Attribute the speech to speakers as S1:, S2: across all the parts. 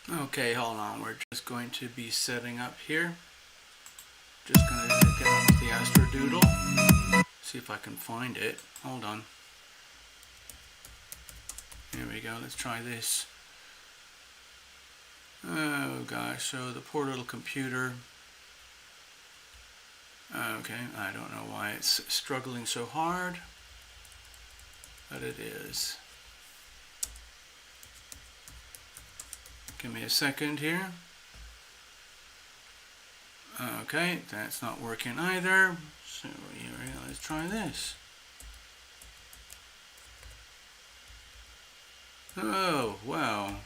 S1: Okay, hold on. We're just going to be setting up here. Just going to get on with the astrodoodle. See if I can find it. Hold on. Here we go. Let's try this. Oh gosh, so the poor little computer. Okay, I don't know why it's struggling so hard, but it is. Give me a second here. Okay, that's not working either. So here, let's try this. Oh, wow.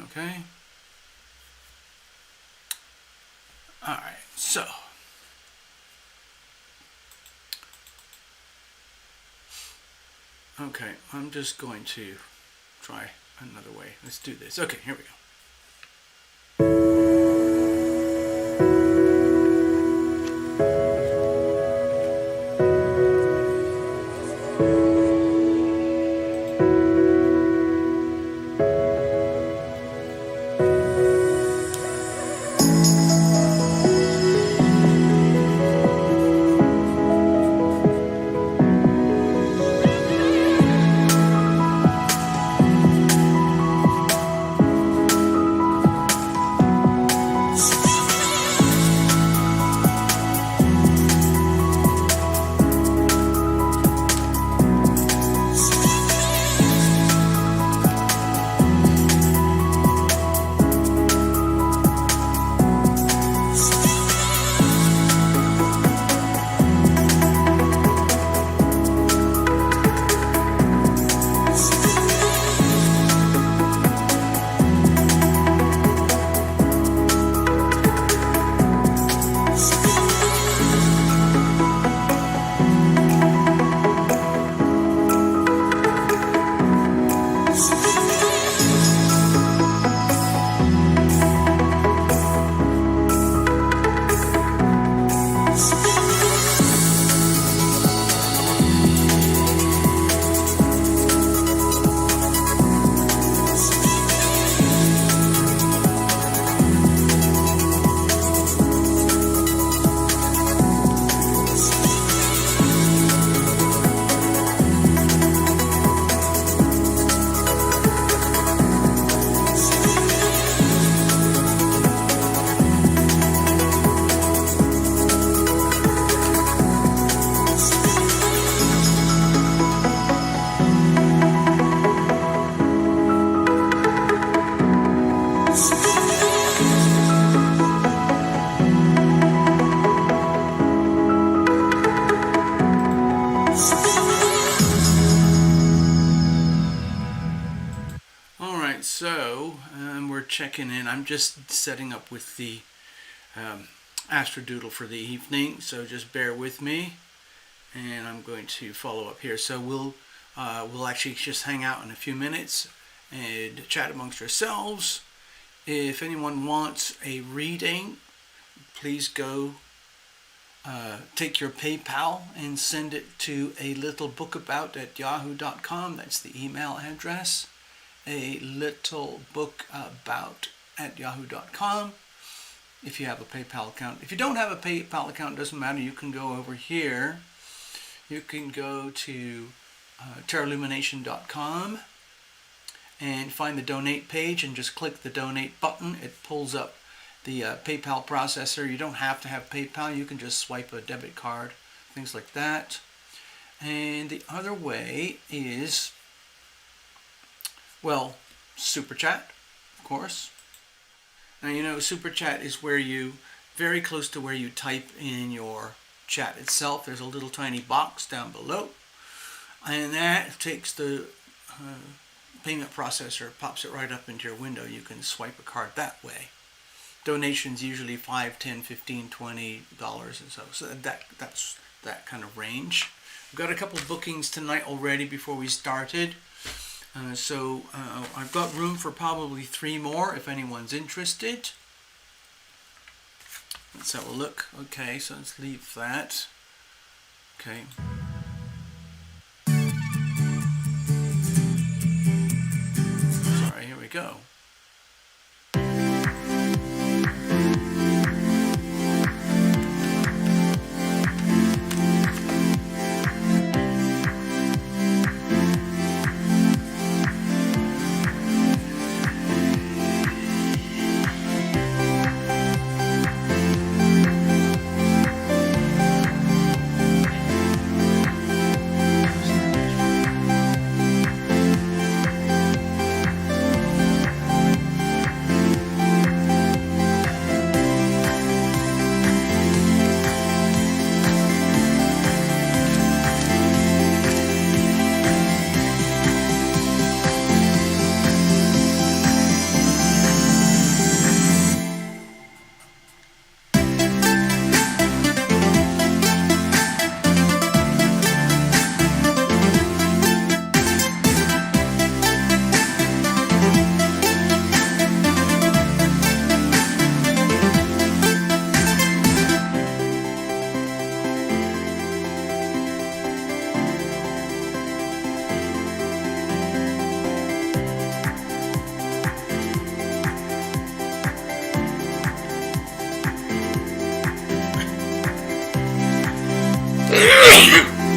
S1: Okay. Alright, so. Okay, I'm just going to try another way. Let's do this. Okay, here we go. So we're checking in. I'm just setting up with the astrodoodle for the evening, so just bear with me, and I'm going to follow up here. So we'll actually just hang out in a few minutes and chat amongst ourselves. If anyone wants a reading, please go take your PayPal and send it to a little bookabout at yahoo.com. That's the email address. A little bookabout at yahoo.com if you have a PayPal account. If you don't have a PayPal account, it doesn't matter. You can go over here. You can go to Lumination.com and find the donate page and just click the donate button. It pulls up the PayPal processor. You don't have to have PayPal. You can just swipe a debit card, things like that. And the other way is, well, Super Chat, of course. Now, you know, Super Chat is where you, very close to where you type in your chat itself, there's a little tiny box down below. And that takes the payment processor, pops it right up into your window. You can swipe a card that way. Donations usually $5, $10, $15, $20 and so. So that's that kind of range. We've got a couple of bookings tonight already before we started. So I've got room for probably 3 more if anyone's interested. Let's have a look. Okay, so let's leave that. Okay. Sorry, here we go.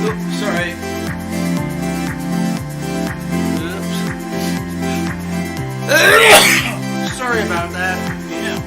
S1: Oops, sorry. Oops. Sorry about that. Yeah.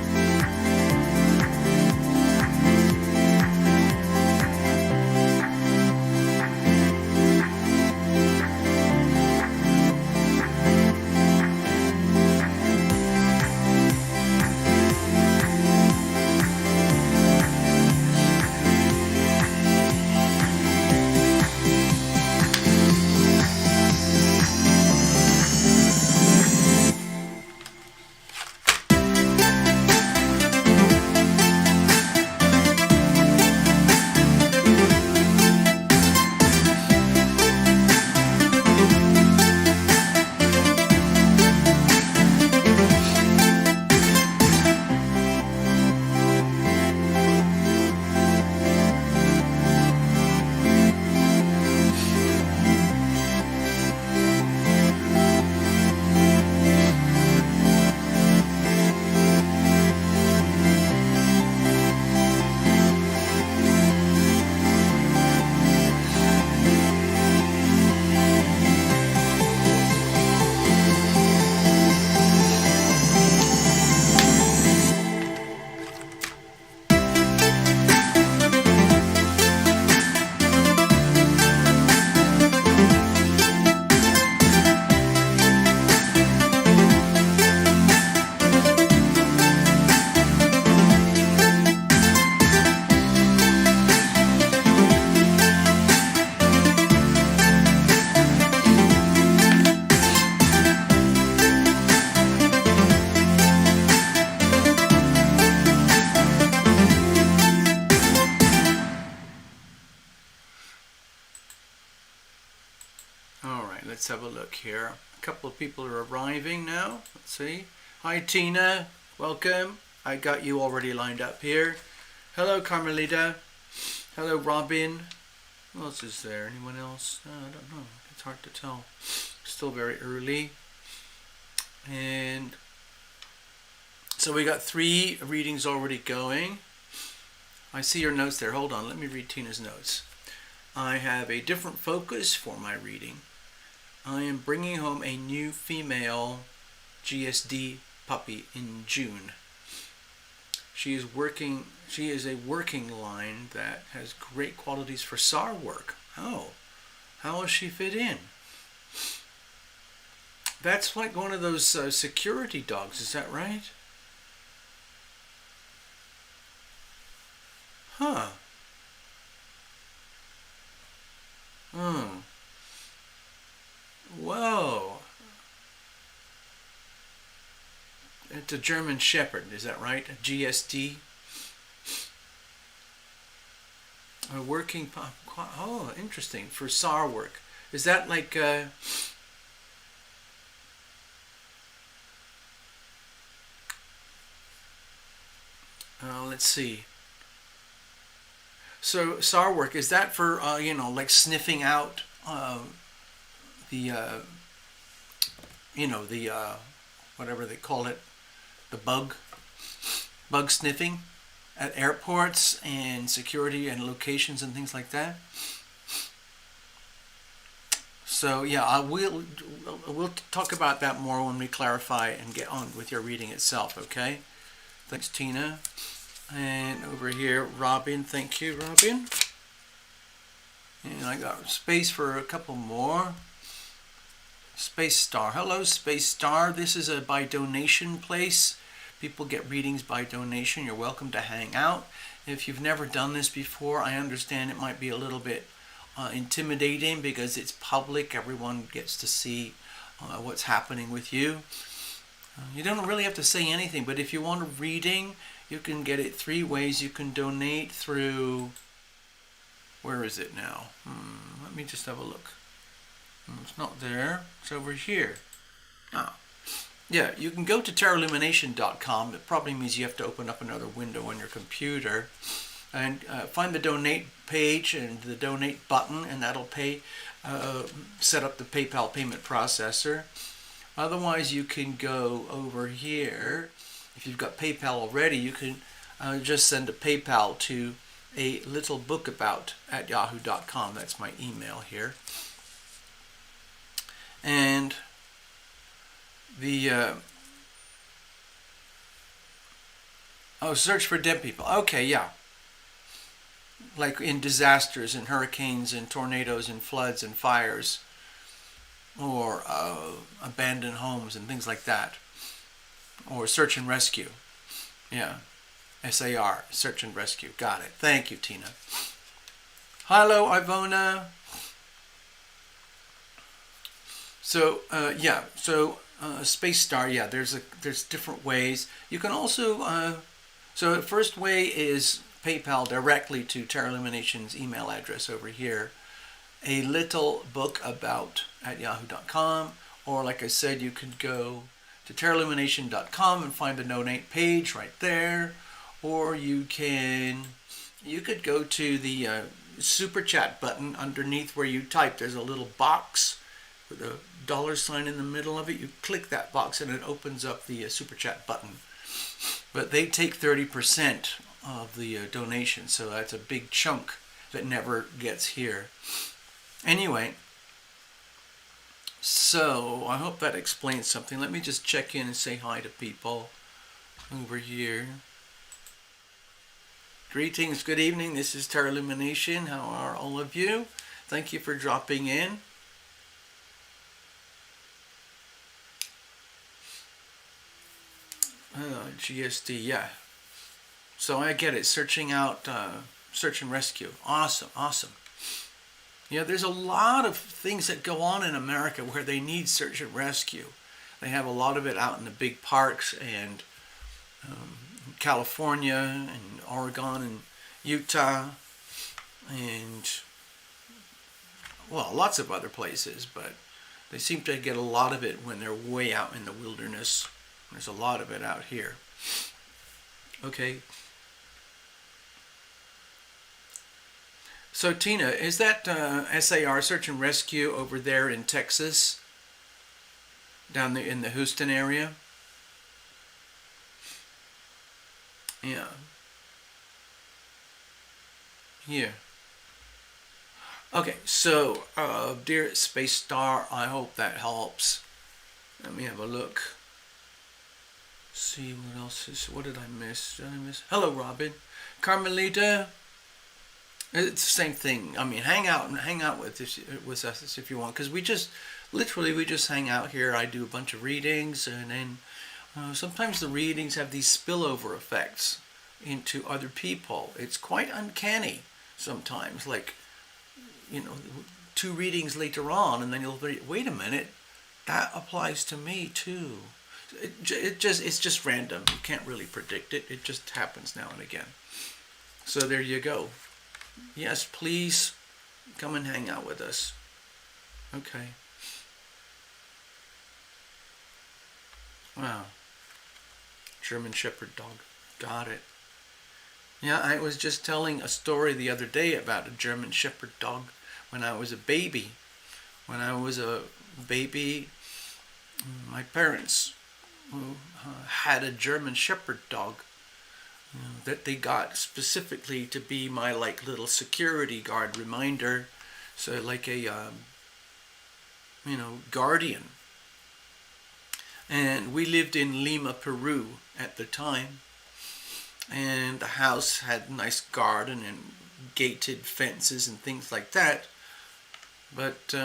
S1: Let's have a look here. A couple of people are arriving now. Let's see. Hi Tina, welcome. I got you already lined up here. Hello Carmelita. Hello Robin. Who else is there? Anyone else? I don't know. It's hard to tell. Still very early. And so we got 3 readings already going. I see your notes there. Hold on. Let me read Tina's notes. I have a different focus for my reading. I am bringing home a new female GSD puppy in June. She is a working line that has great qualities for SAR work. Oh, how will she fit in? That's like one of those security dogs, is that right? Huh. Whoa. It's a German Shepherd, is that right? A GSD? A working... Oh, interesting. For SAR work. Is that like... let's see. So SAR work, is that for, like sniffing out the whatever they call it, the bug sniffing at airports and security and locations and things like that. So yeah, we'll talk about that more when we clarify and get on with your reading itself. Okay. Thanks, Tina. And over here, Robin. Thank you, Robin. And I got space for a couple more. Space Star. Hello, Space Star. This is a by donation place. People get readings by donation. You're welcome to hang out. If you've never done this before, I understand it might be a little bit intimidating because it's public. Everyone gets to see what's happening with you. You don't really have to say anything, but if you want a reading, you can get it 3 ways. You can donate through... Where is it now? Let me just have a look. It's not there. It's over here. Yeah, you can go to terralumination.com. It probably means you have to open up another window on your computer and find the donate page and the donate button, and that'll set up the PayPal payment processor. Otherwise, you can go over here. If you've got PayPal already, you can just send a PayPal to a little book about at yahoo.com. That's my email here. And the search for dead people. Okay, yeah. Like in disasters and hurricanes and tornadoes and floods and fires, or abandoned homes and things like that, or search and rescue. Yeah, SAR, search and rescue. Got it. Thank you, Tina. Hello, Ivona. So Space Star. Yeah, there's different ways. You can also so the first way is PayPal directly to Terra Illumination's email address over here. A little book about at yahoo.com, or like I said, you could go to terraillumination.com and find the donate page right there, or you could go to the super chat button underneath where you type. There's a little box with a $sign in the middle of it. You click that box and it opens up the super chat button. But they take 30% of the donation, so that's a big chunk that never gets here. Anyway, so I hope that explains something. Let me just check in and say hi to people over here. Greetings, good evening. This is Terra Illumination. How are all of you? Thank you for dropping in. GSD, yeah. So I get it. Searching out, search and rescue. Awesome, awesome. Yeah, there's a lot of things that go on in America where they need search and rescue. They have a lot of it out in the big parks and California and Oregon and Utah and, well, lots of other places, but they seem to get a lot of it when they're way out in the wilderness. There's a lot of it out here. Okay. So Tina, is that SAR, Search and Rescue, over there in Texas? Down there in the Houston area? Yeah. Here. Okay, so, dear Space Star, I hope that helps. Let me have a look. See what else is. What did I miss? Hello, Robin. Carmelita. It's the same thing. I mean, hang out with us if you want, because we just hang out here. I do a bunch of readings, and then sometimes the readings have these spillover effects into other people. It's quite uncanny sometimes. Like, 2 readings later on, and then you'll wait a minute, that applies to me too. It's just random. You can't really predict it. It just happens now and again. So there you go. Yes, please come and hang out with us. Okay. Wow. German Shepherd dog. Got it. Yeah, I was just telling a story the other day about a German Shepherd dog when I was a baby. When I was a baby, my parents had a German Shepherd dog that they got specifically to be my like little security guard reminder, so like a guardian. And we lived in Lima, Peru at the time, and the house had a nice garden and gated fences and things like that, but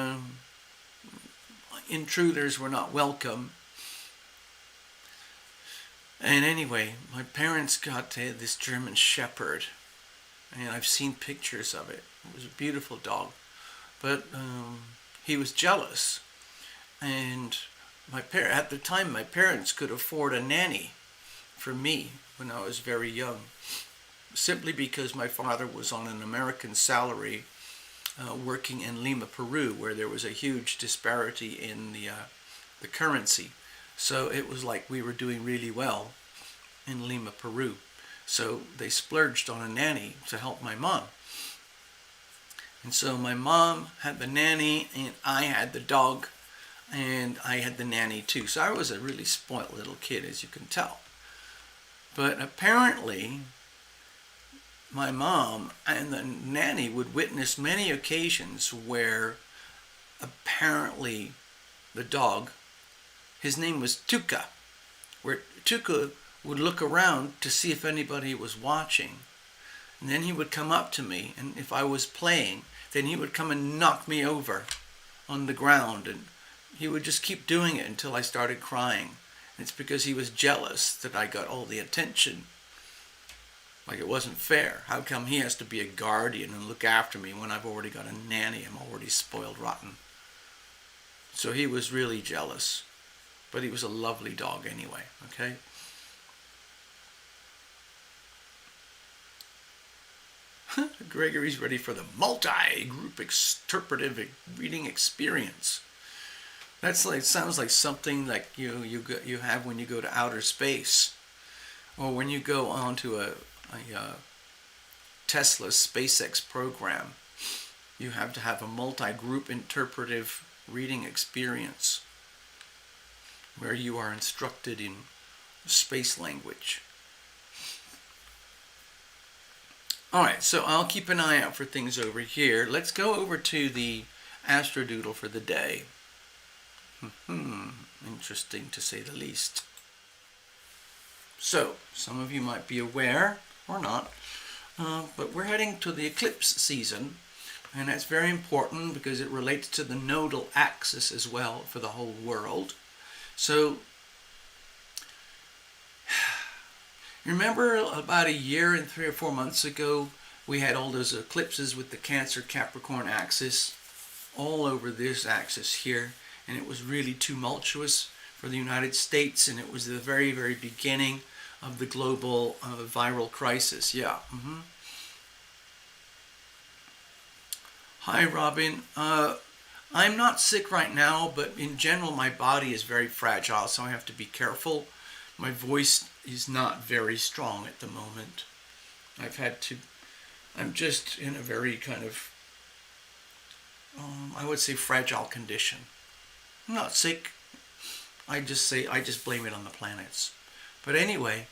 S1: intruders were not welcome. And anyway, my parents got this German Shepherd, and I've seen pictures of it. It was a beautiful dog, but he was jealous, and at the time my parents could afford a nanny for me when I was very young, simply because my father was on an American salary working in Lima, Peru, where there was a huge disparity in the currency. So it was like we were doing really well in Lima, Peru. So they splurged on a nanny to help my mom. And so my mom had the nanny, and I had the dog, and I had the nanny too. So I was a really spoiled little kid, as you can tell. But apparently, my mom and the nanny would witness many occasions where apparently the dog, his name was Tuca, where Tuca would look around to see if anybody was watching. And then he would come up to me, and if I was playing, then he would come and knock me over on the ground, and he would just keep doing it until I started crying. It's because he was jealous that I got all the attention. Like it wasn't fair. How come he has to be a guardian and look after me when I've already got a nanny? I'm already spoiled rotten. So he was really jealous. But he was a lovely dog anyway, okay? Gregory's ready for the multi-group interpretive reading experience. Sounds like something like you have when you go to outer space, or when you go onto a Tesla SpaceX program. You have to have a multi-group interpretive reading experience where you are instructed in space language. Alright, so I'll keep an eye out for things over here. Let's go over to the astrodoodle for the day. Interesting to say the least. So, some of you might be aware, or not, but we're heading to the eclipse season, and that's very important because it relates to the nodal axis as well for the whole world. So, remember about a year and 3 or 4 months ago, we had all those eclipses with the Cancer-Capricorn axis all over this axis here, and it was really tumultuous for the United States, and it was the very, very beginning of the global viral crisis. Yeah. Hi, Robin. I'm not sick right now, but in general, my body is very fragile, so I have to be careful. My voice is not very strong at the moment. I'm just in a very kind of, I would say, fragile condition. I'm not sick. I just blame it on the planets. But anyway,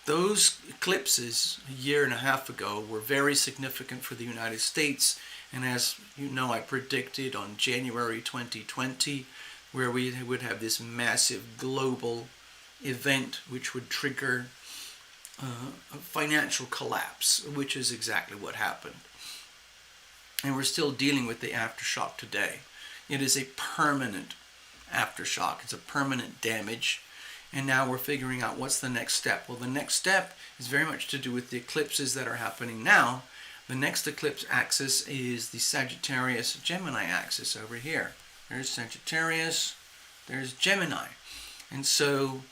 S1: those eclipses a year and a half ago were very significant for the United States. And as you know, I predicted on January 2020, where we would have this massive global event which would trigger a financial collapse, which is exactly what happened. And we're still dealing with the aftershock today. It is a permanent aftershock. It's a permanent damage. And now we're figuring out what's the next step. Well, the next step is very much to do with the eclipses that are happening now. The next eclipse axis is the Sagittarius-Gemini axis over here. There's Sagittarius, there's Gemini. And so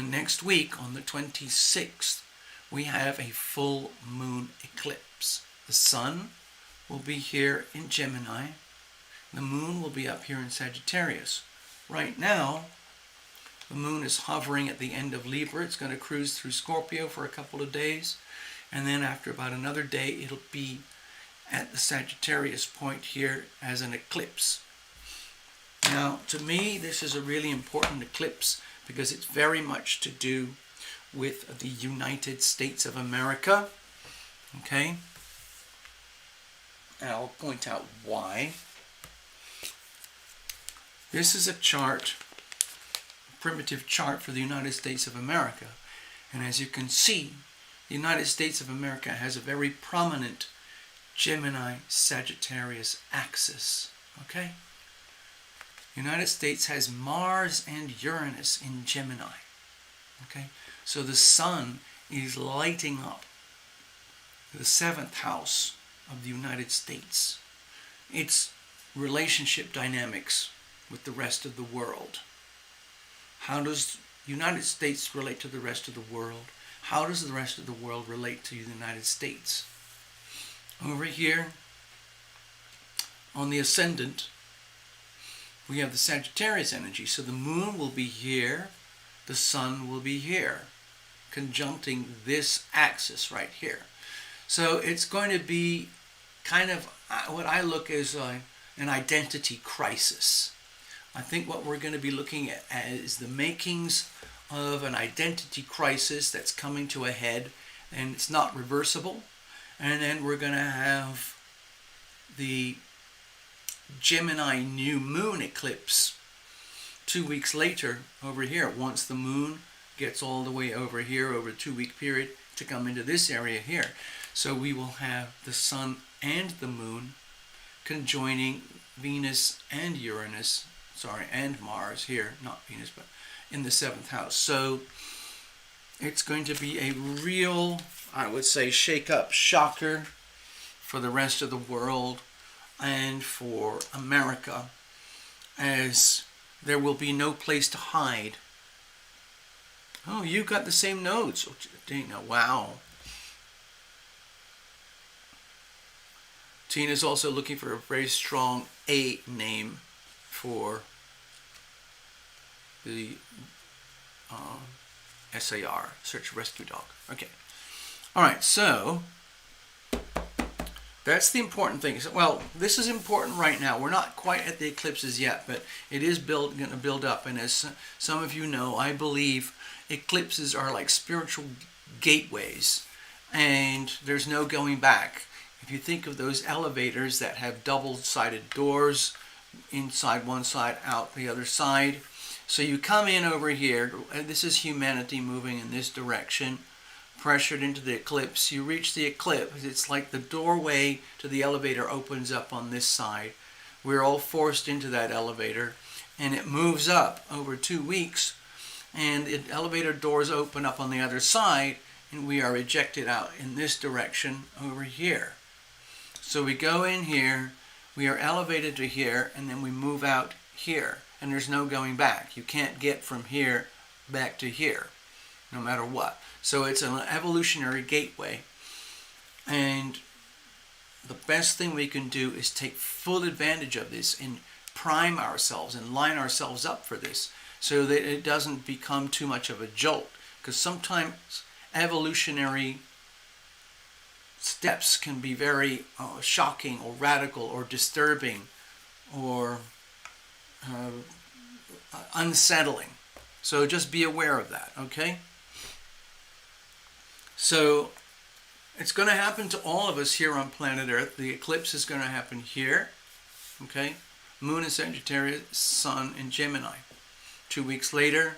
S1: next week on the 26th, we have a full moon eclipse. The sun will be here in Gemini. The moon will be up here in Sagittarius. Right now, the moon is hovering at the end of Libra. It's going to cruise through Scorpio for a couple of days. And then after about another day, it'll be at the Sagittarius point here as an eclipse. Now, to me, this is a really important eclipse because it's very much to do with the United States of America. Okay? And I'll point out why. This is a chart, a primitive chart for the United States of America. And as you can see, the United States of America has a very prominent Gemini-Sagittarius axis. Okay? The United States has Mars and Uranus in Gemini. Okay? So the sun is lighting up the 7th house of the United States. Its relationship dynamics with the rest of the world. How does the United States relate to the rest of the world? How does the rest of the world relate to the United States? Over here, on the ascendant, we have the Sagittarius energy. So the moon will be here, the sun will be here, conjuncting this axis right here. So it's going to be kind of what I look as an identity crisis. I think what we're going to be looking at is the makings of an identity crisis that's coming to a head, and it's not reversible. And then we're going to have the Gemini new moon eclipse 2 weeks later over here, once the moon gets all the way over here over a 2-week period to come into this area here. So we will have the sun and the moon conjoining Venus and Uranus, and Mars here, not Venus, but in the 7th house. So it's going to be a real, I would say, shake-up, shocker for the rest of the world and for America, as there will be no place to hide. Oh, you got the same notes. Oh, Dana, wow. Tina's also looking for a very strong A name for the SAR, Search Rescue Dog. Okay. All right, so that's the important thing. Well, this is important right now. We're not quite at the eclipses yet, but it is going to build up. And as some of you know, I believe eclipses are like spiritual gateways, and there's no going back. If you think of those elevators that have double-sided doors, inside one side, out the other side. So you come in over here, and this is humanity moving in this direction, pressured into the eclipse. You reach the eclipse. It's like the doorway to the elevator opens up on this side. We're all forced into that elevator, and it moves up over 2 weeks, and the elevator doors open up on the other side, and we are ejected out in this direction over here. So we go in here, we are elevated to here, and then we move out here, and there's no going back. You can't get from here back to here, no matter what. So it's an evolutionary gateway, and the best thing we can do is take full advantage of this and prime ourselves and line ourselves up for this, so that it doesn't become too much of a jolt, because sometimes evolutionary steps can be very shocking or radical or disturbing or unsettling. So just be aware of that, okay? So it's going to happen to all of us here on planet Earth. The eclipse is going to happen here, okay? Moon in Sagittarius, Sun in Gemini. 2 weeks later,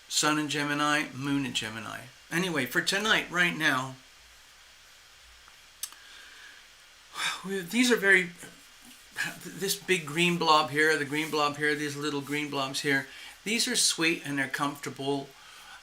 S1: Sun in Gemini, Moon in Gemini. Anyway, for tonight, right now, these are very, this big green blob here, the green blob here, these little green blobs here, these are sweet and they're comfortable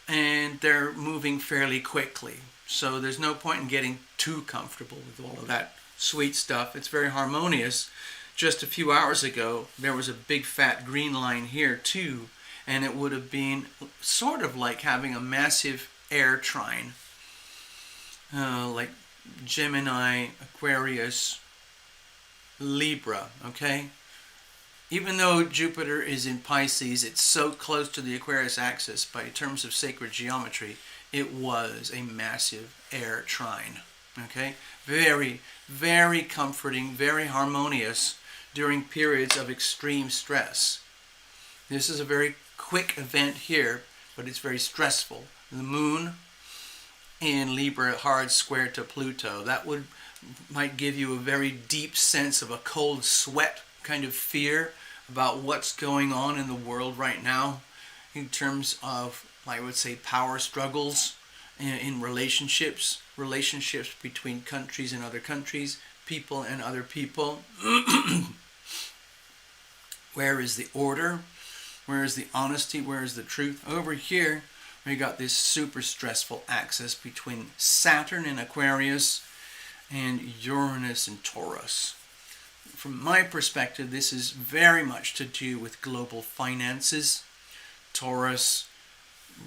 S1: and they're moving fairly quickly. So there's no point in getting too comfortable with all of that sweet stuff. It's very harmonious. Just a few hours ago, there was a big fat green line here too, and it would have been sort of like having a massive air trine, like Gemini, Aquarius, Libra, okay? Even though Jupiter is in Pisces, it's so close to the Aquarius axis by terms of sacred geometry, it was a massive air trine, okay? Very, very comforting, very harmonious during periods of extreme stress. This is a very quick event here, but it's very stressful. The moon in Libra hard square to Pluto. That might give you a very deep sense of a cold sweat kind of fear about what's going on in the world right now in terms of, I would say, power struggles in relationships between countries and other countries, people and other people. Where is the order? Where is the honesty? Where is the truth? Over here, we got this super stressful axis between Saturn in Aquarius and Uranus in Taurus. From my perspective, this is very much to do with global finances. Taurus,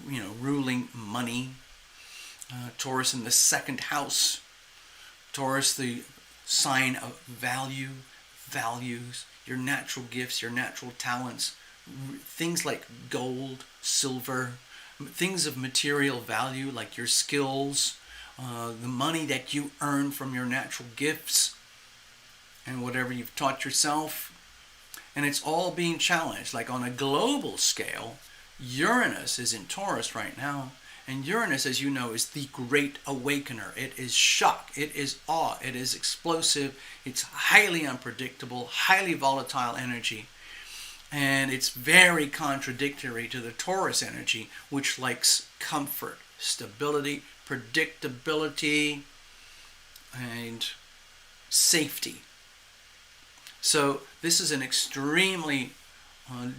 S1: ruling money. Taurus in the second house. Taurus, the sign of values, your natural gifts, your natural talents, things like gold, silver, things of material value like your skills, the money that you earn from your natural gifts and whatever you've taught yourself. And it's all being challenged. Like on a global scale, Uranus is in Taurus right now. And Uranus, as you know, is the great awakener. It is shock, it is awe, it is explosive, it's highly unpredictable, highly volatile energy. And it's very contradictory to the Taurus energy, which likes comfort, stability, predictability, and safety. So this is an extremely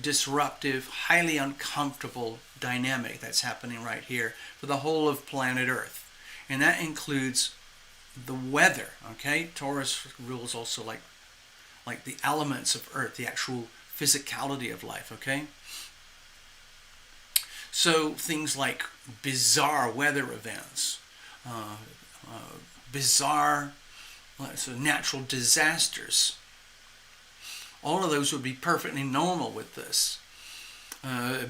S1: disruptive, highly uncomfortable dynamic that's happening right here for the whole of planet Earth. And that includes the weather, okay? Taurus rules also like the elements of Earth, the actual physicality of life, okay? So things like bizarre weather events, bizarre natural disasters, all of those would be perfectly normal with this.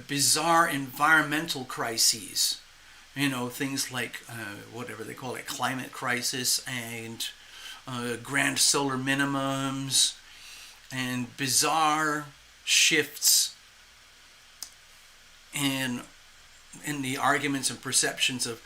S1: Bizarre environmental crises, things like whatever they call it, climate crisis, and grand solar minimums, and bizarre shifts in the arguments and perceptions of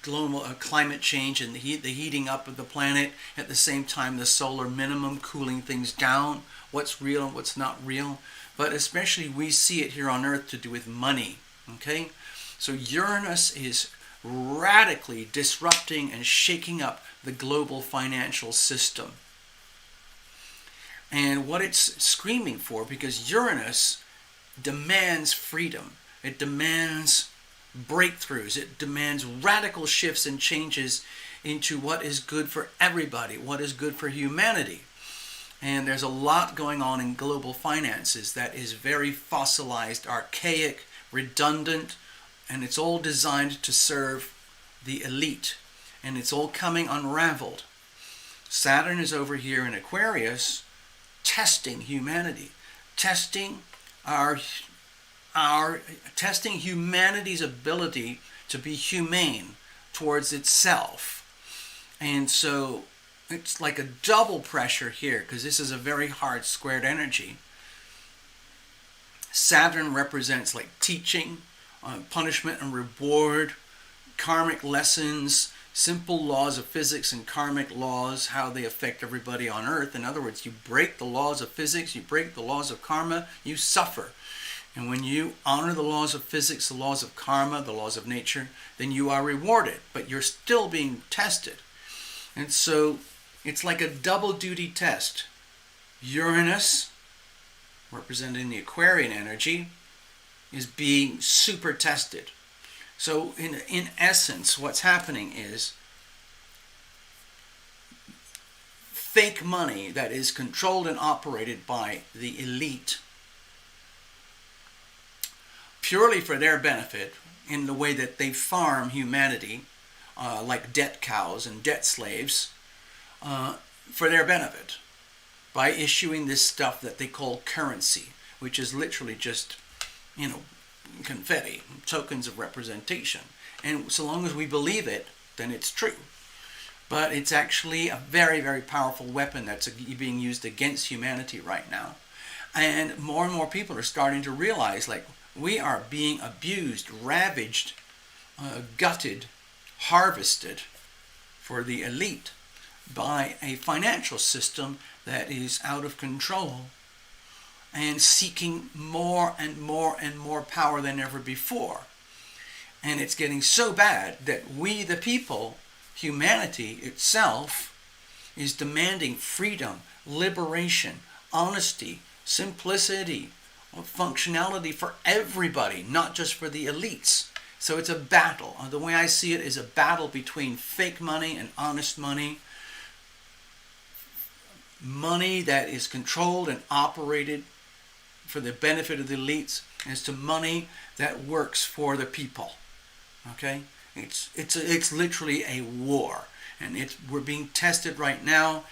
S1: global climate change and the heating up of the planet. At the same time, the solar minimum cooling things down, what's real and what's not real. But especially we see it here on Earth to do with money, okay? So Uranus is radically disrupting and shaking up the global financial system. And what it's screaming for, because Uranus demands freedom, it demands breakthroughs, it demands radical shifts and changes into what is good for everybody, what is good for humanity. And there's a lot going on in global finances that is very fossilized, archaic, redundant, and it's all designed to serve the elite. And it's all coming unraveled. Saturn is over here in Aquarius, testing humanity, testing testing humanity's ability to be humane towards itself. And so it's like a double pressure here, because this is a very hard squared energy. Saturn represents like teaching, punishment and reward, karmic lessons, simple laws of physics and karmic laws, how they affect everybody on Earth. In other words, you break the laws of physics, you break the laws of karma, you suffer. And when you honor the laws of physics, the laws of karma, the laws of nature, then you are rewarded, but you're still being tested. And so it's like a double duty test. Uranus, representing the Aquarian energy, is being super tested. So in essence, what's happening is fake money that is controlled and operated by the elite purely for their benefit, in the way that they farm humanity, like debt cows and debt slaves, for their benefit, by issuing this stuff that they call currency, which is literally just, confetti, tokens of representation. And so long as we believe it, then it's true. But it's actually a very, very powerful weapon that's being used against humanity right now. And more people are starting to realize, like, We are being abused, ravaged, gutted, harvested for the elite by a financial system that is out of control and seeking more and more and more power than ever before. And it's getting so bad that we, the people, humanity itself, is demanding freedom, liberation, honesty, simplicity, functionality for everybody, not just for the elites. So it's a battle. The way I see it is a battle between fake money and honest money. Money that is controlled and operated for the benefit of the elites as to money that works for the people. Okay? It's literally a war. And we're being tested right now,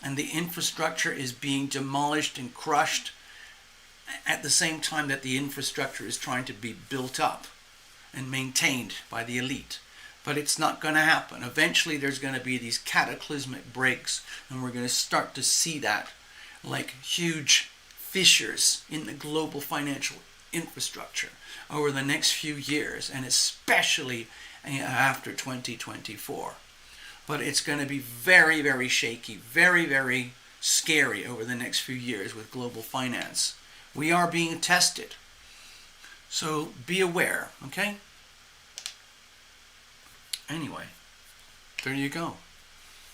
S1: and the infrastructure is being demolished and crushed at the same time that the infrastructure is trying to be built up and maintained by the elite. But it's not going to happen. Eventually there's going to be these cataclysmic breaks, and we're going to start to see that like huge fissures in the global financial infrastructure over the next few years, and especially after 2024. But it's going to be very, very shaky, very, very scary over the next few years with global finance. We are being tested. So be aware, okay? Anyway, there you go.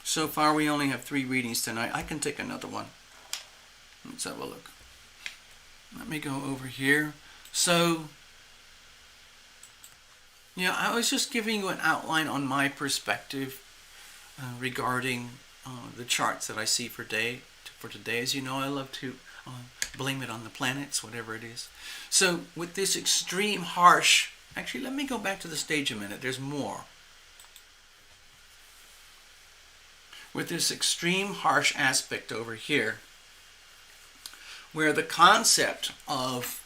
S1: So far we only have 3 readings tonight. I can take another one. Let's have a look. Let me go over here. So, yeah, I was just giving you an outline on my perspective regarding the charts that I see for today. As you know, I love to blame it on the planets, whatever it is. So with this extreme harsh, actually let me go back to the stage a minute, there's more. With this extreme harsh aspect over here, where the concept of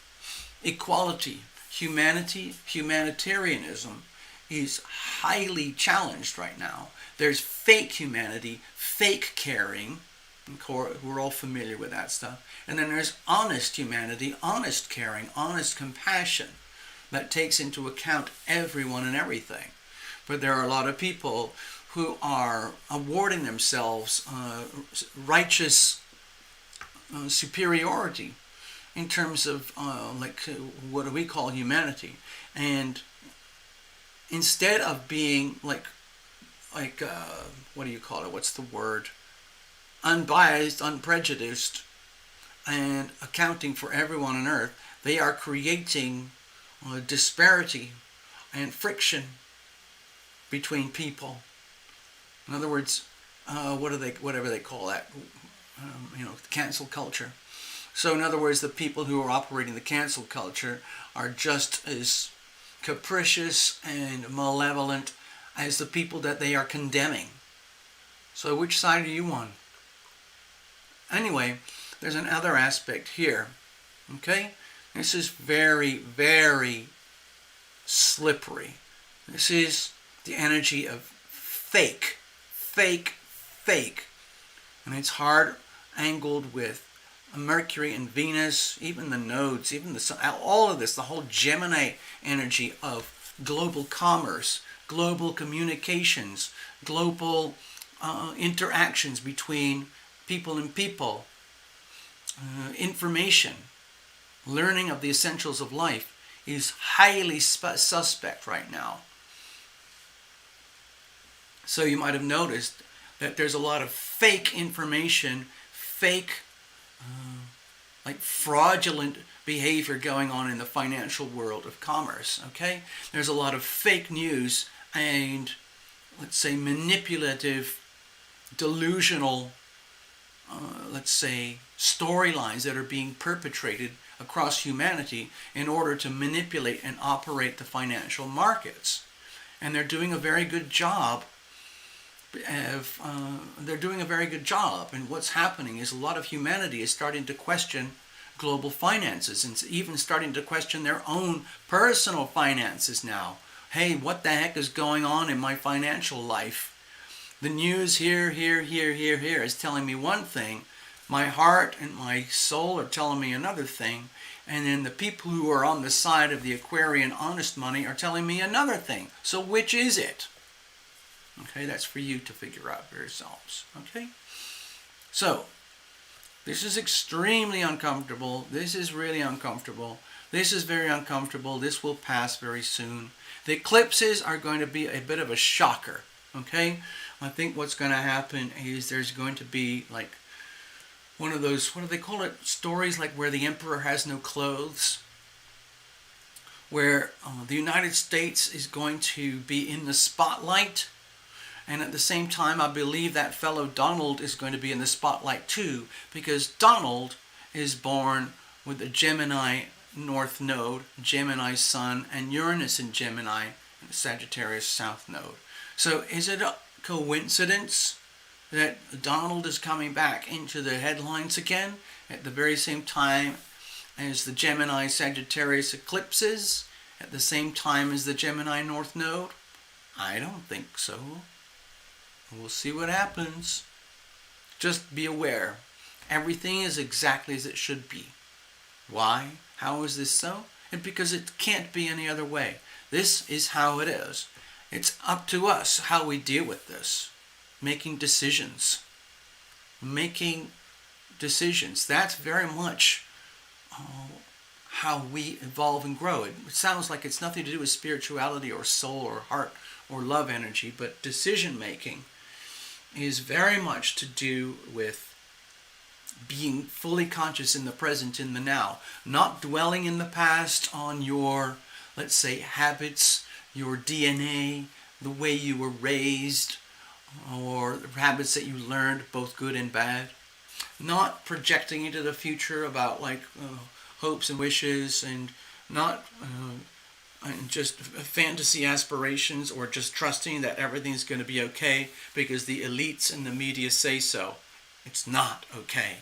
S1: equality, humanity, humanitarianism is highly challenged right now. There's fake humanity, fake caring. We're all familiar with that stuff. And then there's honest humanity, honest caring, honest compassion that takes into account everyone and everything. But there are a lot of people who are awarding themselves righteous superiority in terms of what do we call humanity. And instead of being what do you call it? What's the word? Unbiased, unprejudiced, and accounting for everyone on earth, they are creating disparity and friction between people. In other words, whatever they call that, cancel culture. So in other words, the people who are operating the cancel culture are just as capricious and malevolent as the people that they are condemning. So which side are you on? Anyway, there's another aspect here. Okay? This is very, very slippery. This is the energy of fake. And it's hard angled with Mercury and Venus, even the nodes, even the sun, all of this, the whole Gemini energy of global commerce, global communications, global interactions between people and people, information, learning of the essentials of life is highly suspect right now. So you might have noticed that there's a lot of fake information, fake, fraudulent behavior going on in the financial world of commerce, okay? There's a lot of fake news and, let's say, manipulative, delusional, storylines that are being perpetrated across humanity in order to manipulate and operate the financial markets. And they're doing a very good job. And what's happening is a lot of humanity is starting to question global finances and even starting to question their own personal finances now. Hey, what the heck is going on in my financial life? The news here is telling me one thing. My heart and my soul are telling me another thing. And then the people who are on the side of the Aquarian honest money are telling me another thing. So which is it? Okay, that's for you to figure out for yourselves. Okay? So, this is extremely uncomfortable. This is really uncomfortable. This is very uncomfortable. This will pass very soon. The eclipses are going to be a bit of a shocker. Okay? I think what's going to happen is there's going to be like one of those, what do they call it, stories like where the emperor has no clothes, where the United States is going to be in the spotlight, and at the same time I believe that fellow Donald is going to be in the spotlight too, because Donald is born with a Gemini North Node, Gemini Sun, and Uranus in Gemini, and Sagittarius South Node. So is it a coincidence that Donald is coming back into the headlines again at the very same time as the Gemini Sagittarius eclipses, at the same time as the Gemini North Node? I don't think so. We'll see what happens. Just be aware. Everything is exactly as it should be. Why? How is this so? And because it can't be any other way. This is how it is. It's up to us how we deal with this. Making decisions. Making decisions. That's very much how we evolve and grow. It sounds like it's nothing to do with spirituality or soul or heart or love energy, but decision making is very much to do with being fully conscious in the present, in the now. Not dwelling in the past on your, let's say, habits, your DNA, the way you were raised, or the habits that you learned, both good and bad. Not projecting into the future about like hopes and wishes, and not and just fantasy aspirations, or just trusting that everything's going to be okay because the elites and the media say so. It's not okay.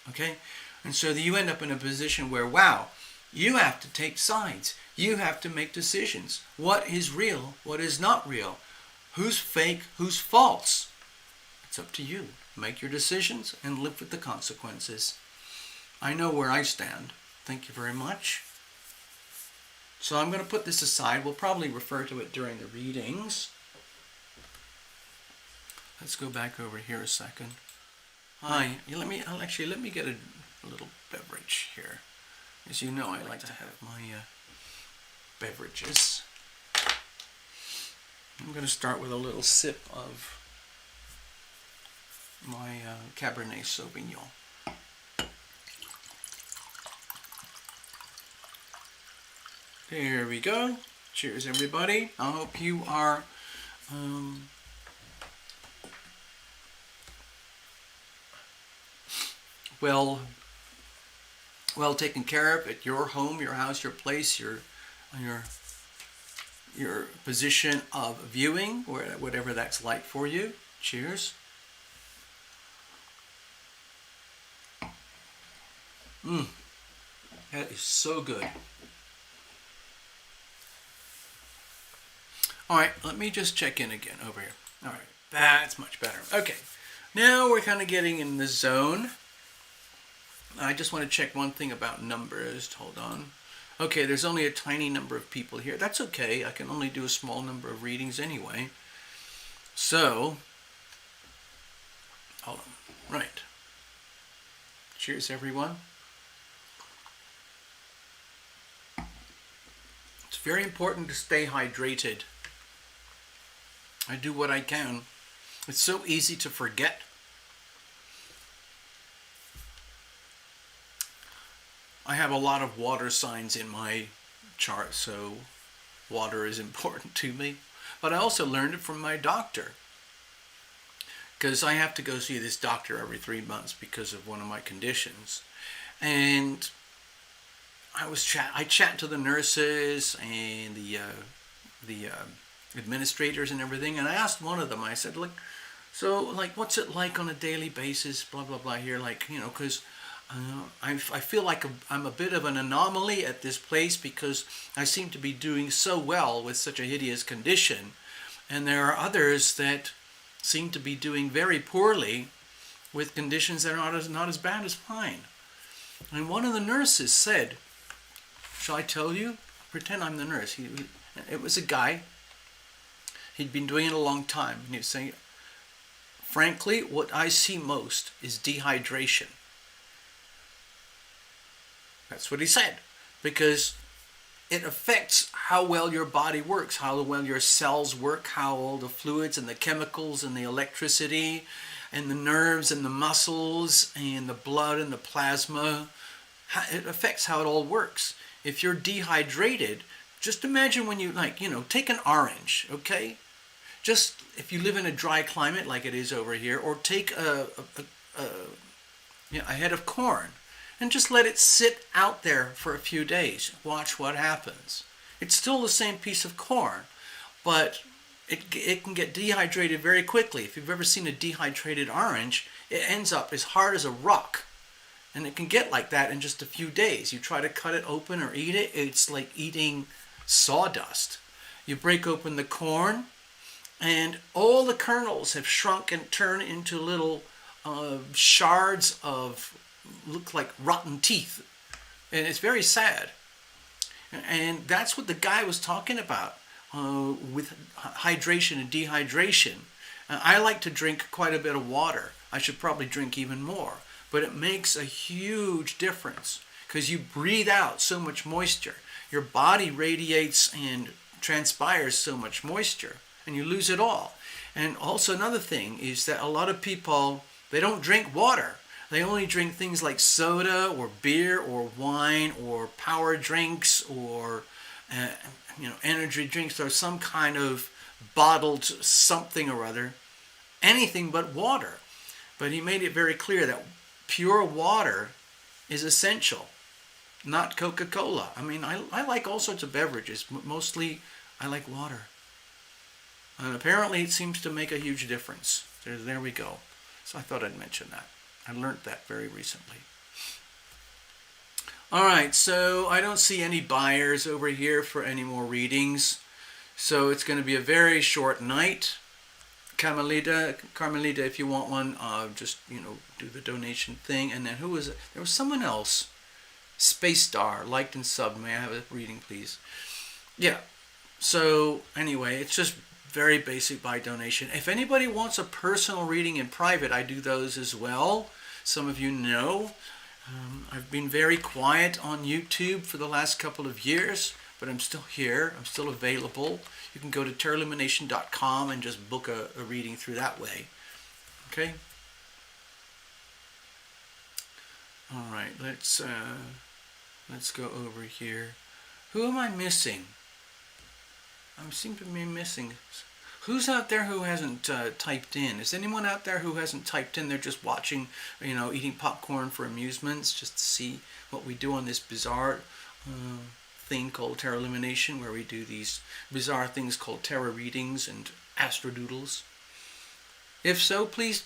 S1: Okay? And so you end up in a position where, wow, you have to take sides. You have to make decisions. What is real? What is not real? Who's fake? Who's false? It's up to you. Make your decisions and live with the consequences. I know where I stand. Thank you very much. So I'm going to put this aside. We'll probably refer to it during the readings. Let's go back over here a second. Hi. Let me get a little beverage here. As you know, I like to have my beverages. I'm going to start with a little sip of my Cabernet Sauvignon. There we go. Cheers, everybody. I hope you are well taken care of at your home, your house, your place, your position of viewing, or whatever that's like for you. Cheers. That is so good. All right, let me just check in again over here. All right, that's much better. Okay, now we're kind of getting in the zone. I just want to check one thing about numbers. Hold on. Okay, there's only a tiny number of people here. That's okay. I can only do a small number of readings anyway. So, hold on. Right. Cheers, everyone. It's very important to stay hydrated. I do what I can. It's so easy to forget. I have a lot of water signs in my chart, so water is important to me. But I also learned it from my doctor, because I have to go see this doctor every 3 months because of one of my conditions. And I chat to the nurses and the administrators and everything, and I asked one of them, I said, look, so like what's it like on a daily basis, blah blah blah here, like, you know, because I feel like I'm a bit of an anomaly at this place, because I seem to be doing so well with such a hideous condition, and there are others that seem to be doing very poorly with conditions that are not as bad as mine. And one of the nurses said, Shall I tell you? Pretend I'm the nurse. It was a guy. He'd been doing it a long time. And he was saying, frankly, what I see most is dehydration. That's what he said. Because it affects how well your body works, how well your cells work, how all the fluids and the chemicals and the electricity and the nerves and the muscles and the blood and the plasma. It affects how it all works. If you're dehydrated, just imagine when you, take an orange, okay? Just if you live in a dry climate like it is over here, or take a head of corn and just let it sit out there for a few days. Watch what happens. It's still the same piece of corn, but it can get dehydrated very quickly. If you've ever seen a dehydrated orange, it ends up as hard as a rock. And it can get like that in just a few days. You try to cut it open or eat it, it's like eating sawdust. You break open the corn, and all the kernels have shrunk and turned into little shards of, look like rotten teeth. And it's very sad. And that's what the guy was talking about with hydration and dehydration. I like to drink quite a bit of water. I should probably drink even more. But it makes a huge difference because you breathe out so much moisture. Your body radiates and transpires so much moisture, and you lose it all. And also another thing is that a lot of people, they don't drink water. They only drink things like soda or beer or wine or power drinks or energy drinks or some kind of bottled something or other. Anything but water. But he made it very clear that pure water is essential, not Coca-Cola. I mean, I like all sorts of beverages. Mostly, I like water. And apparently, it seems to make a huge difference. There we go. So I thought I'd mention that. I learned that very recently. All right, so I don't see any buyers over here for any more readings. So it's going to be a very short night. Carmelita, if you want one, just, do the donation thing. And then who was it? There was someone else. Space Star, liked and subbed. May I have a reading, please? Yeah. So, anyway, it's just very basic by donation. If anybody wants a personal reading in private, I do those as well. Some of you know. I've been very quiet on YouTube for the last couple of years, but I'm still here. I'm still available. You can go to terralumination.com and just book a reading through that way. Okay? All right, let's go over here. Who am I missing? I seem to be missing. Who's out there who hasn't typed in? Is anyone out there who hasn't typed in? They're just watching, eating popcorn for amusements, just to see what we do on this bizarre thing called Terra Lumination, where we do these bizarre things called tarot readings and astrodoodles. If so, please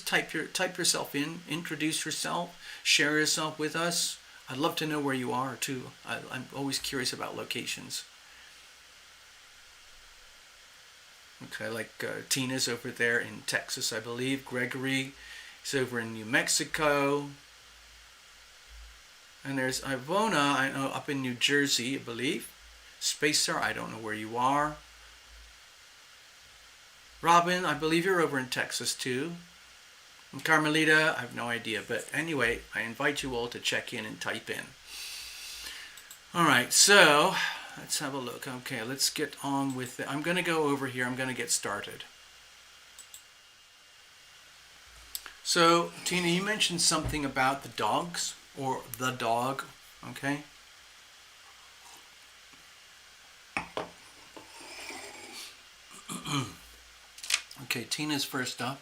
S1: type yourself in, introduce yourself, share yourself with us. I'd love to know where you are too. I'm always curious about locations. Okay, like Tina's over there in Texas, I believe. Gregory is over in New Mexico. And there's Ivona, I know, up in New Jersey, I believe. Spacer, I don't know where you are. Robin, I believe you're over in Texas too. And Carmelita, I have no idea. But anyway, I invite you all to check in and type in. Alright, so let's have a look. Okay, let's get on with it. I'm going to go over here. I'm going to get started. So, Tina, you mentioned something about the dogs. Or the dog, okay? Okay, Tina's first up.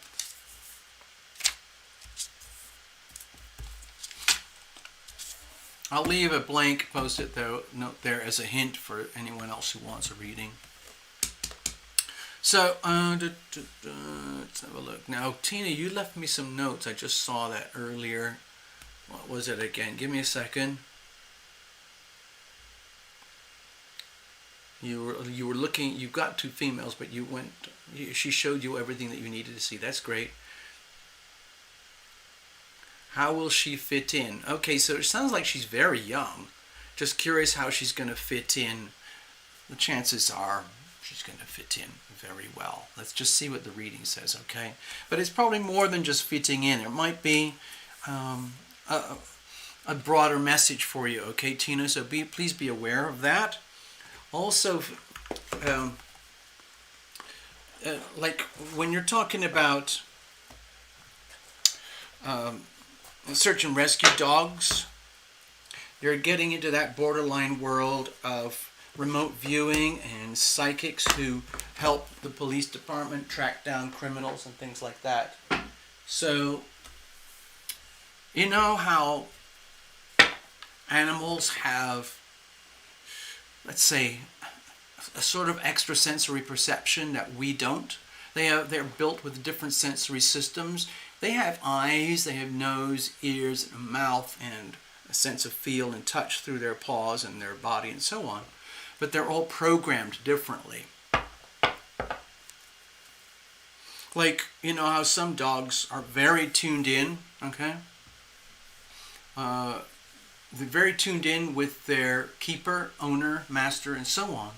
S1: I'll leave a blank post-it note there as a hint for anyone else who wants a reading. So, let's have a look. Now, Tina, you left me some notes. I just saw that earlier. What was it again? Give me a second. You were looking. You've got two females, but she showed you everything that you needed to see. That's great. How will she fit in? Okay, so it sounds like she's very young. Just curious how she's going to fit in. The chances are she's going to fit in very well. Let's just see what the reading says, okay? But it's probably more than just fitting in. It might be a broader message for you, okay, Tina? So please be aware of that. Also, like when you're talking about search and rescue dogs, you're getting into that borderline world of remote viewing and psychics who help the police department track down criminals and things like that. So, you know how animals have, let's say, a sort of extrasensory perception that we don't? They're built with different sensory systems. They have eyes, they have nose, ears, and a mouth, and a sense of feel and touch through their paws and their body and so on. But they're all programmed differently. Like, you know how some dogs are very tuned in, okay? They're very tuned in with their keeper, owner, master, and so on.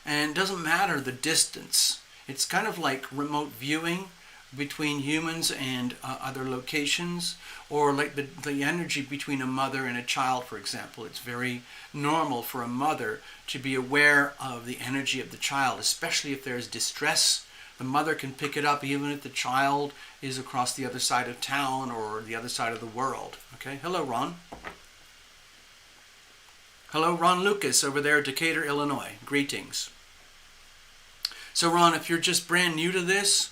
S1: And it doesn't matter the distance. It's kind of like remote viewing between humans and other locations, or like the energy between a mother and a child, for example. It's very normal for a mother to be aware of the energy of the child, especially if there's distress. The mother can pick it up even if the child is across the other side of town or the other side of the world. Okay, hello, Ron. Hello, Ron Lucas over there at Decatur, Illinois. Greetings. So, Ron, if you're just brand new to this,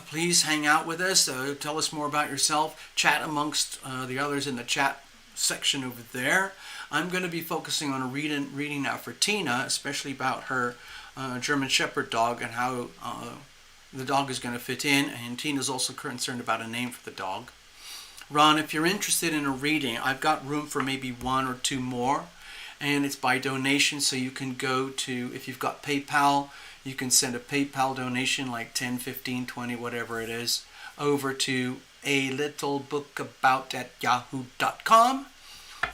S1: please hang out with us. Tell us more about yourself. Chat amongst the others in the chat section over there. I'm going to be focusing on a reading now for Tina, especially about her German Shepherd dog and how the dog is going to fit in. And Tina's also concerned about a name for the dog. Ron, if you're interested in a reading, I've got room for maybe one or two more. And it's by donation, so you can go to, if you've got PayPal, you can send a PayPal donation like 10, 15, 20, whatever it is, over to alittlebookabout@yahoo.com.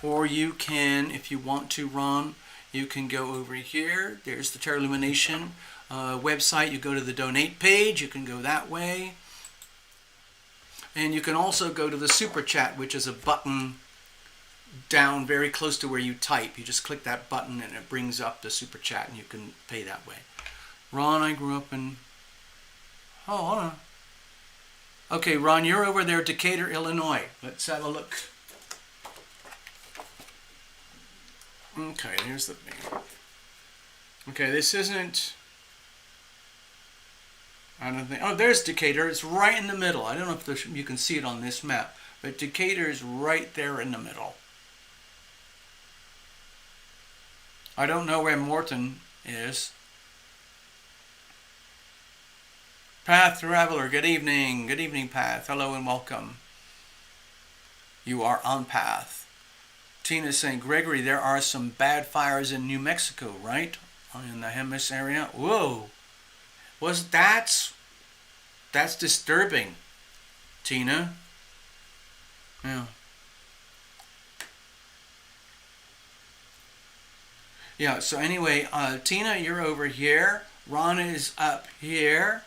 S1: Or you can, if you want to, Ron, you can go over here. There's the Terra Lumination website. You go to the donate page. You can go that way. And you can also go to the Super Chat, which is a button down very close to where you type. You just click that button and it brings up the Super Chat and you can pay that way. Ron, I grew up in... Oh, hold on. Okay, Ron, you're over there, Decatur, Illinois. Let's have a look. Okay, here's the thing. Okay, this isn't... I don't think... Oh, there's Decatur. It's right in the middle. I don't know if you can see it on this map, but Decatur is right there in the middle. I don't know where Morton is. Path Traveler, good evening. Good evening, Path. Hello and welcome. You are on Path. Tina's saying, Gregory, there are some bad fires in New Mexico, right? In the Hemis area. Whoa. That's disturbing, Tina. Yeah. Yeah, so anyway, Tina, you're over here. Ron is up here.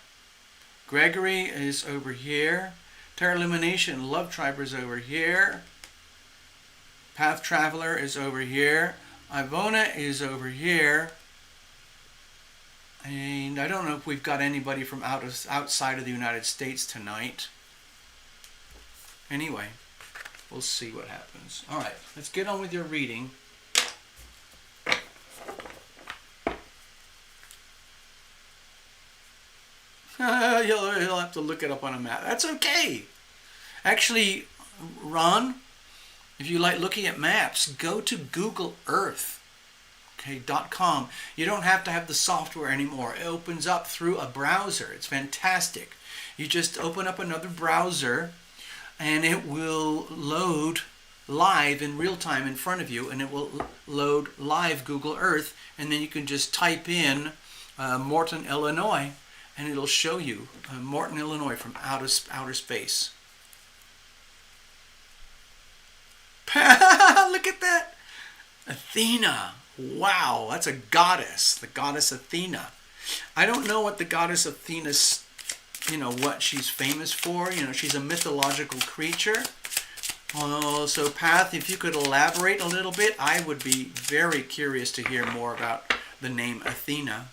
S1: Gregory is over here. Terra Lumination, Love Triber is over here. Path Traveler is over here. Ivona is over here. And I don't know if we've got anybody from outside of the United States tonight. Anyway, we'll see what happens. All right, let's get on with your reading. You'll have to look it up on a map. That's okay. Actually, Ron, if you like looking at maps, go to Google Earth. Okay, .com. You don't have to have the software anymore. It opens up through a browser. It's fantastic. You just open up another browser and it will load live in real time in front of you, and it will load live Google Earth, and then you can just type in Morton, Illinois, and it'll show you Morton, Illinois from outer space. Look at that. Athena. Wow, that's a goddess. The goddess Athena. I don't know what the goddess Athena's, what she's famous for. She's a mythological creature. Oh, so Path, if you could elaborate a little bit, I would be very curious to hear more about the name Athena.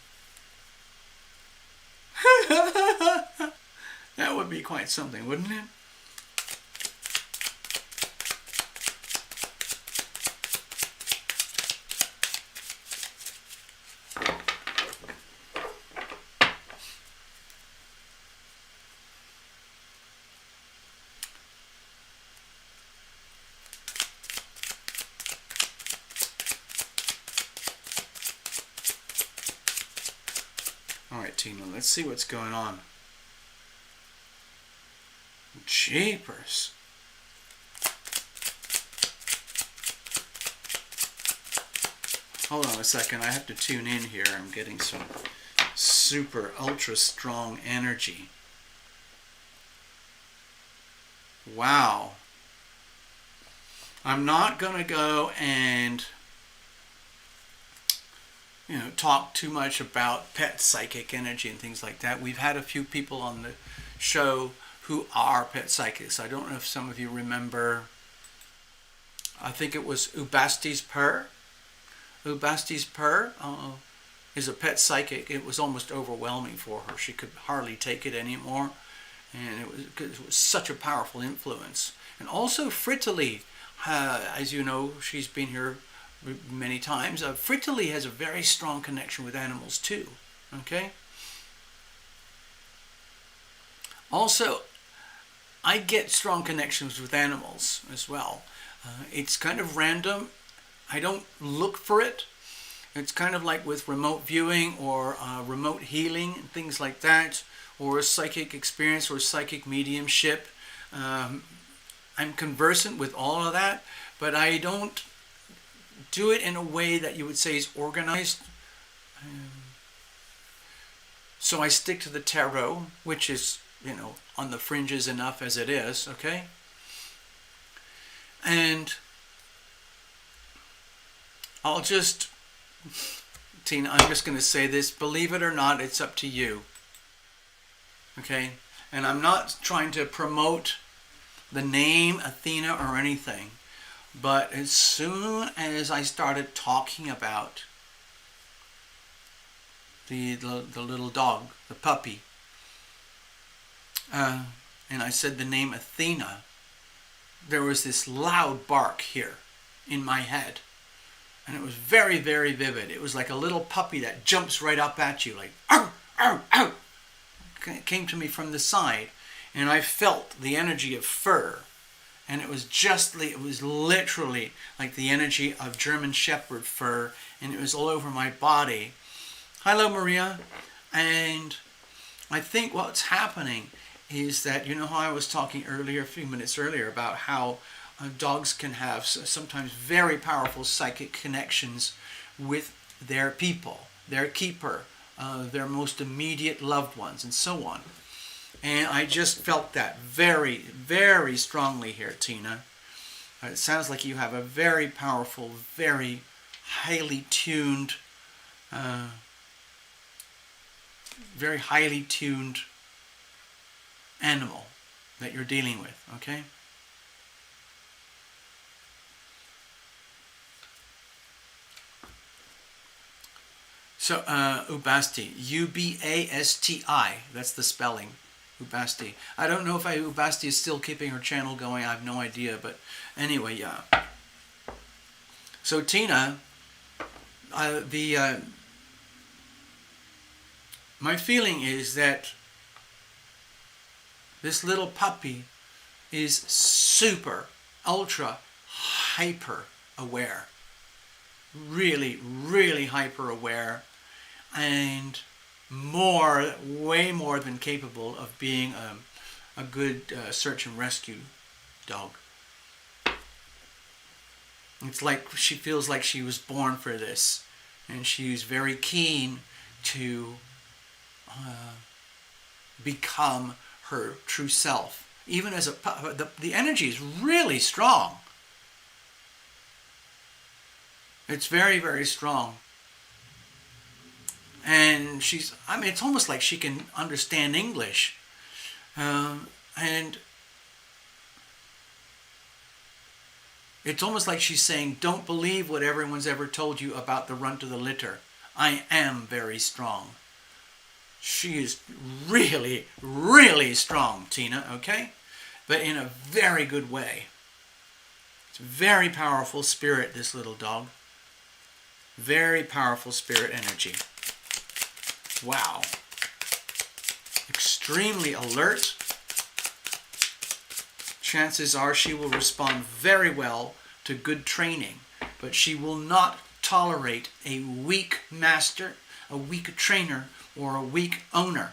S1: That would be quite something, wouldn't it? Alright, Tina, let's see what's going on. Jeepers. Hold on a second, I have to tune in here. I'm getting some super ultra strong energy. Wow. I'm not going to go and talk too much about pet psychic energy and things like that. We've had a few people on the show who are pet psychics. I don't know if some of you remember, I think it was Ubasti's Purr. Ubasti's Purr is a pet psychic. It was almost overwhelming for her. She could hardly take it anymore. And it was such a powerful influence. And also Frittily, as you know, she's been here many times. Frittily has a very strong connection with animals too. Okay? Also, I get strong connections with animals as well. It's kind of random. I don't look for it. It's kind of like with remote viewing or remote healing and things like that, or a psychic experience or psychic mediumship. I'm conversant with all of that, but I don't do it in a way that you would say is organized. So I stick to the tarot, which is, on the fringes enough as it is, okay? And Tina, I'm just going to say this, believe it or not, it's up to you. Okay? And I'm not trying to promote the name Athena or anything, but as soon as I started talking about the little dog, the puppy, and I said the name Athena, there was this loud bark here in my head. And it was very, very vivid. It was like a little puppy that jumps right up at you, like, ow, ow, ow. It came to me from the side. And I felt the energy of fur. And it was literally like the energy of German Shepherd fur. And it was all over my body. Hello, Maria. And I think what's happening is that, how I was talking earlier, a few minutes earlier, about how dogs can have sometimes very powerful psychic connections with their people, their keeper, their most immediate loved ones, and so on. And I just felt that very, very strongly here, Tina. It sounds like you have a very powerful, very highly tuned, animal that you're dealing with, okay? So, Ubasti, U-B-A-S-T-I, that's the spelling, Ubasti. I don't know if Ubasti is still keeping her channel going, I have no idea, but anyway, yeah. So, Tina, my feeling is that this little puppy is super, ultra, hyper aware. Really, really hyper aware, and way more than capable of being a good search and rescue dog. It's like she feels like she was born for this, and she's very keen to become her true self. Even as the energy is really strong. It's very, very strong. And she's, I mean, it's almost like she can understand English. And it's almost like she's saying, don't believe what everyone's ever told you about the runt of the litter. I am very strong. She is really, really strong, Tina, okay? But in a very good way. It's a very powerful spirit, this little dog. Very powerful spirit energy. Wow. Extremely alert. Chances are she will respond very well to good training, but she will not tolerate a weak master, a weak trainer, or a weak owner.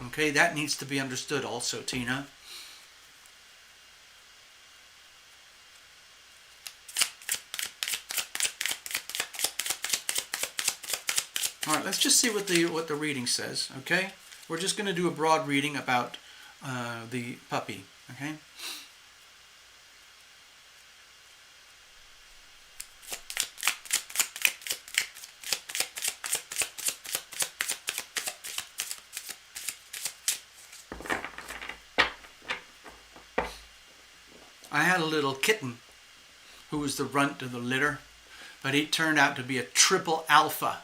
S1: Okay, that needs to be understood also, Tina. All right, let's just see what the reading says, okay? We're just going to do a broad reading about the puppy, okay? I had a little kitten who was the runt of the litter, but he turned out to be a triple alpha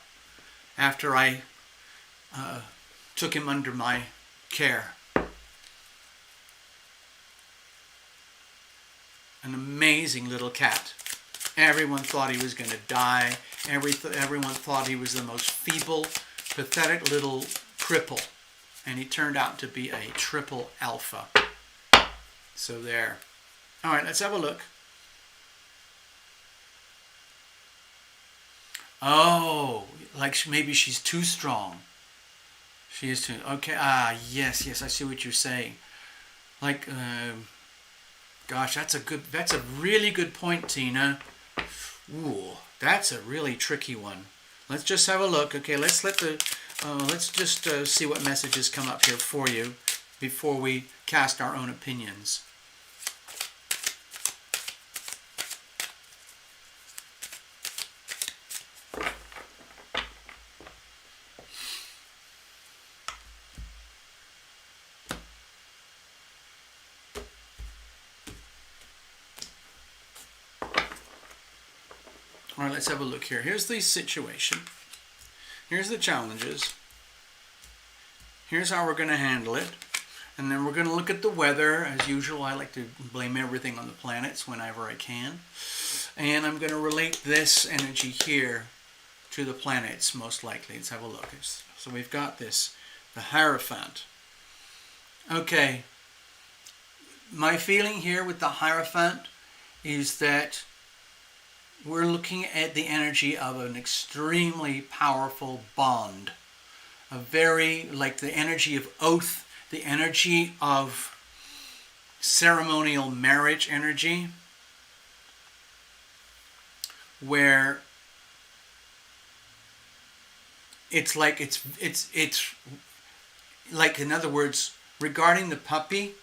S1: after I took him under my care. An amazing little cat. Everyone thought he was going to die. Everyone thought he was the most feeble, pathetic little cripple. And he turned out to be a triple alpha. So there. All right, let's have a look. Oh, like maybe she's too strong. She is too. Okay. Yes. I see what you're saying. Like, gosh, that's a really good point, Tina. Ooh, that's a really tricky one. Let's just have a look. Okay, let's just see what messages come up here for you before we cast our own opinions. All right, let's have a look here. Here's the situation. Here's the challenges. Here's how we're going to handle it. And then we're going to look at the weather. As usual, I like to blame everything on the planets whenever I can. And I'm going to relate this energy here to the planets, most likely. Let's have a look. So we've got this, the Hierophant. Okay. My feeling here with the Hierophant is that we're looking at the energy of an extremely powerful bond. A very, like the energy of oath, the energy of ceremonial marriage energy, where it's like, it's like, in other words, regarding the puppy,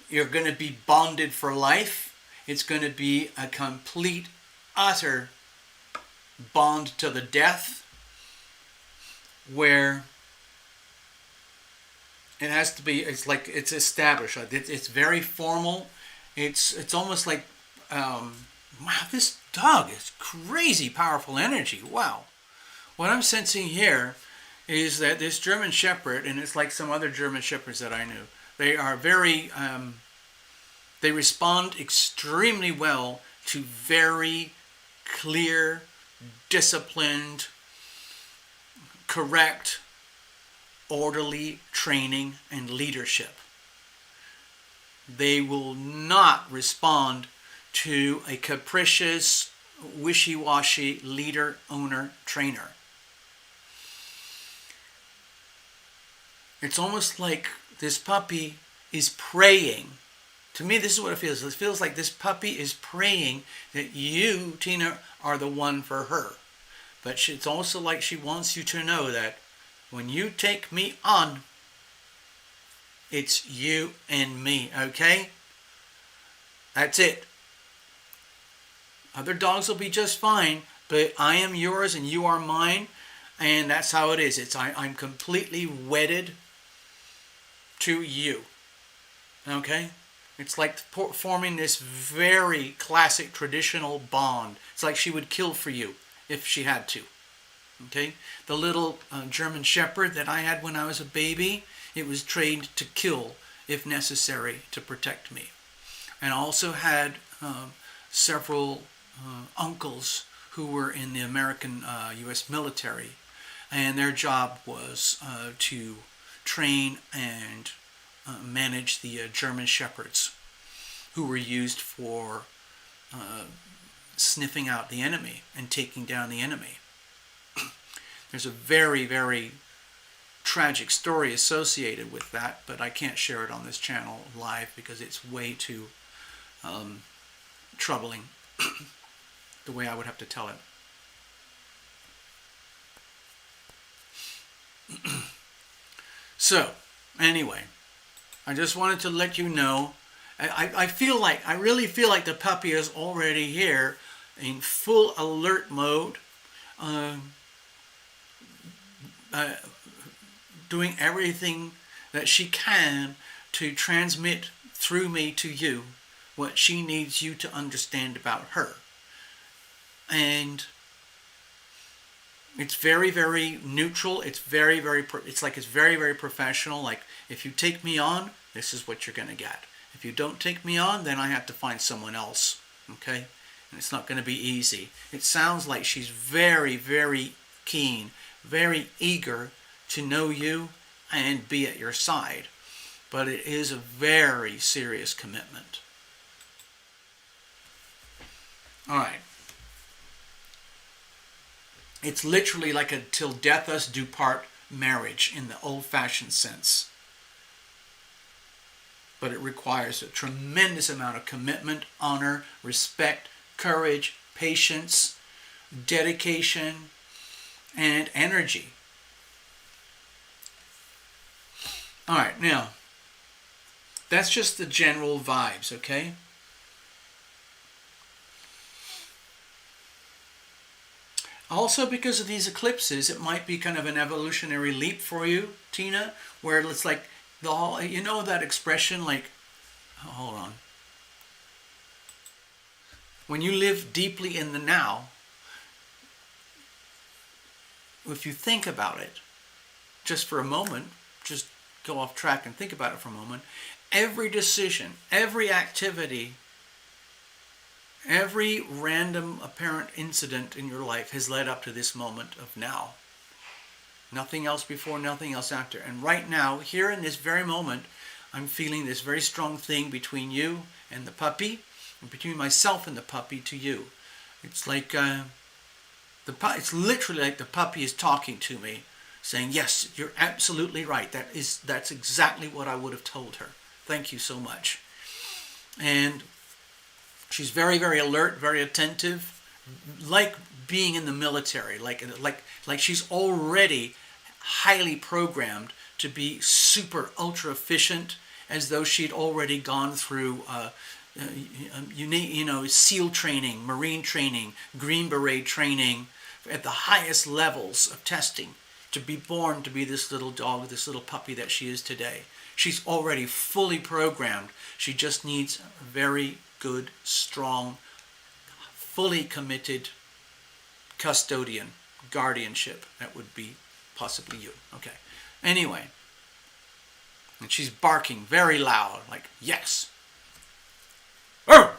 S1: you're going to be bonded for life. It's going to be a complete, utter bond to the death, where it has to be, it's like, it's established. It's very formal. It's almost like, wow, this dog is crazy powerful energy. Wow. What I'm sensing here is that this German Shepherd, and it's like some other German Shepherds that I knew, they are very, they respond extremely well to very clear, disciplined, correct, orderly training and leadership. They will not respond to a capricious, wishy-washy leader, owner, trainer. It's almost like this puppy is praying. To me, this is what it feels. It feels like this puppy is praying that you, Tina, are the one for her. But it's also like she wants you to know that when you take me on, it's you and me, okay? That's it. Other dogs will be just fine, but I am yours and you are mine, and that's how it is. I'm completely wedded to you. Okay? It's like forming this very classic traditional bond. It's like she would kill for you if she had to. Okay? The little German Shepherd that I had when I was a baby, it was trained to kill if necessary to protect me. And I also had several uncles who were in the American U.S. military, and their job was to train and manage the German Shepherds, who were used for sniffing out the enemy and taking down the enemy. There's a very, very tragic story associated with that, but I can't share it on this channel live because it's way too troubling the way I would have to tell it. So, anyway, I just wanted to let you know. I really feel like the puppy is already here in full alert mode, doing everything that she can to transmit through me to you what she needs you to understand about her. And it's very, very neutral. It's very, very professional. Like, if you take me on, this is what you're going to get. If you don't take me on, then I have to find someone else. Okay? And it's not going to be easy. It sounds like she's very, very keen, very eager to know you and be at your side. But it is a very serious commitment. All right. It's literally like a till death us do part marriage in the old-fashioned sense. But it requires a tremendous amount of commitment, honor, respect, courage, patience, dedication, and energy. All right, now, that's just the general vibes, okay? Also, because of these eclipses, it might be kind of an evolutionary leap for you, Tina, where it's like, you know that expression, like, oh, hold on. When you live deeply in the now, if you think about it, just for a moment, just go off track and think about it for a moment, every decision, every activity, every random apparent incident in your life has led up to this moment of now. Nothing else before, nothing else after. And right now, here in this very moment, I'm feeling this very strong thing between you and the puppy, and between myself and the puppy to you. It's like it's literally like the puppy is talking to me, saying, "Yes, you're absolutely right. That's exactly what I would have told her. Thank you so much." And she's very, very alert, very attentive, like being in the military, like she's already highly programmed to be super ultra efficient, as though she'd already gone through SEAL training, Marine training, Green Beret training at the highest levels of testing to be born to be this little dog, this little puppy that she is today. She's already fully programmed. She just needs a very good, strong, fully committed custodian, guardianship. That would be possibly you. Okay. Anyway. And she's barking very loud, like, yes. Oh!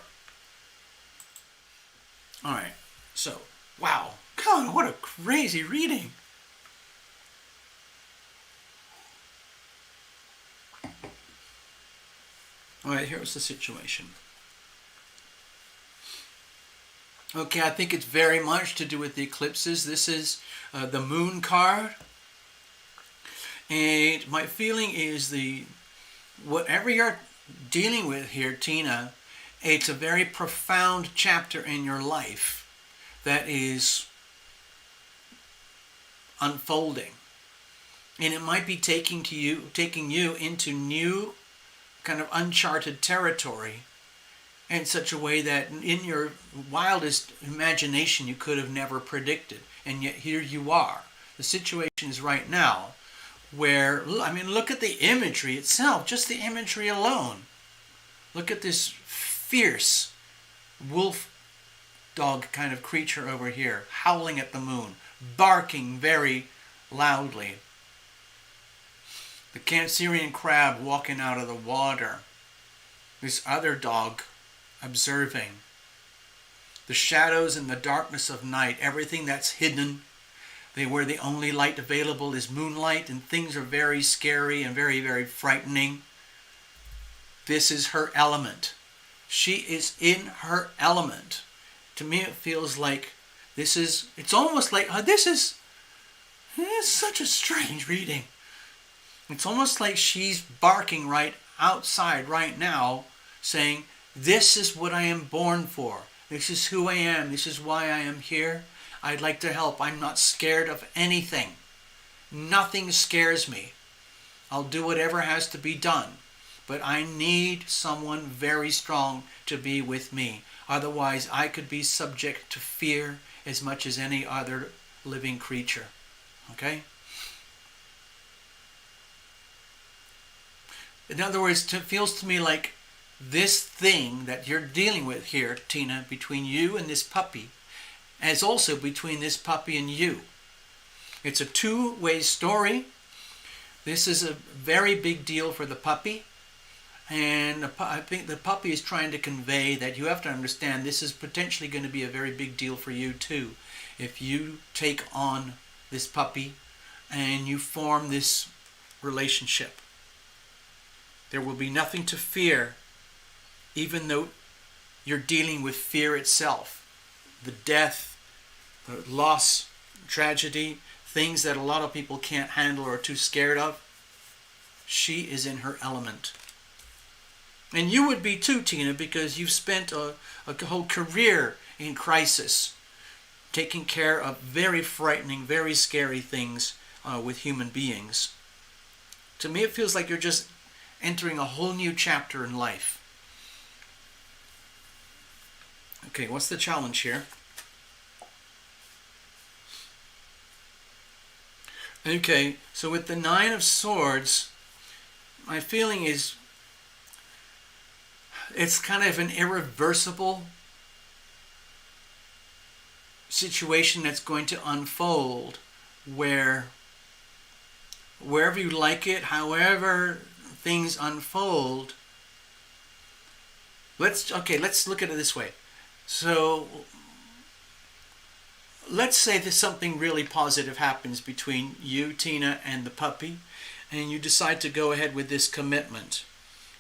S1: All right. So, wow. God, what a crazy reading. All right, here's the situation. Okay, I think it's very much to do with the eclipses. This is the moon card. And my feeling is whatever you're dealing with here, Tina, it's a very profound chapter in your life that is unfolding. And it might be taking you into new kind of uncharted territory. in such a way that in your wildest imagination you could have never predicted. And yet here you are. The situation is right now where, I mean, look at the imagery itself, just the imagery alone. Look at this fierce wolf dog kind of creature over here, howling at the moon, barking very loudly. The Cancerian crab walking out of the water. This other dog observing. The shadows and the darkness of night, everything that's hidden, where the only light available is moonlight, and things are very scary and very, very frightening. This is her element. She is in her element. To me, it feels like it's almost like, it's such a strange reading. It's almost like she's barking right outside right now, saying, this is what I am born for. This is who I am. This is why I am here. I'd like to help. I'm not scared of anything. Nothing scares me. I'll do whatever has to be done. But I need someone very strong to be with me. Otherwise, I could be subject to fear as much as any other living creature. Okay? In other words, it feels to me like this thing that you're dealing with here, Tina, between you and this puppy, as also between this puppy and you. It's a two-way story. This is a very big deal for the puppy. And I think the puppy is trying to convey that you have to understand this is potentially going to be a very big deal for you too. If you take on this puppy and you form this relationship. There will be nothing to fear, even though you're dealing with fear itself. The death, the loss, tragedy, things that a lot of people can't handle or are too scared of. She is in her element. And you would be too, Tina, because you've spent a whole career in crisis, taking care of very frightening, very scary things with human beings. To me, it feels like you're just entering a whole new chapter in life. Okay, what's the challenge here? Okay, so with the Nine of Swords, my feeling is it's kind of an irreversible situation that's going to unfold where wherever you like it, however things unfold, let's look at it this way. So let's say that something really positive happens between you, Tina, and the puppy, and you decide to go ahead with this commitment.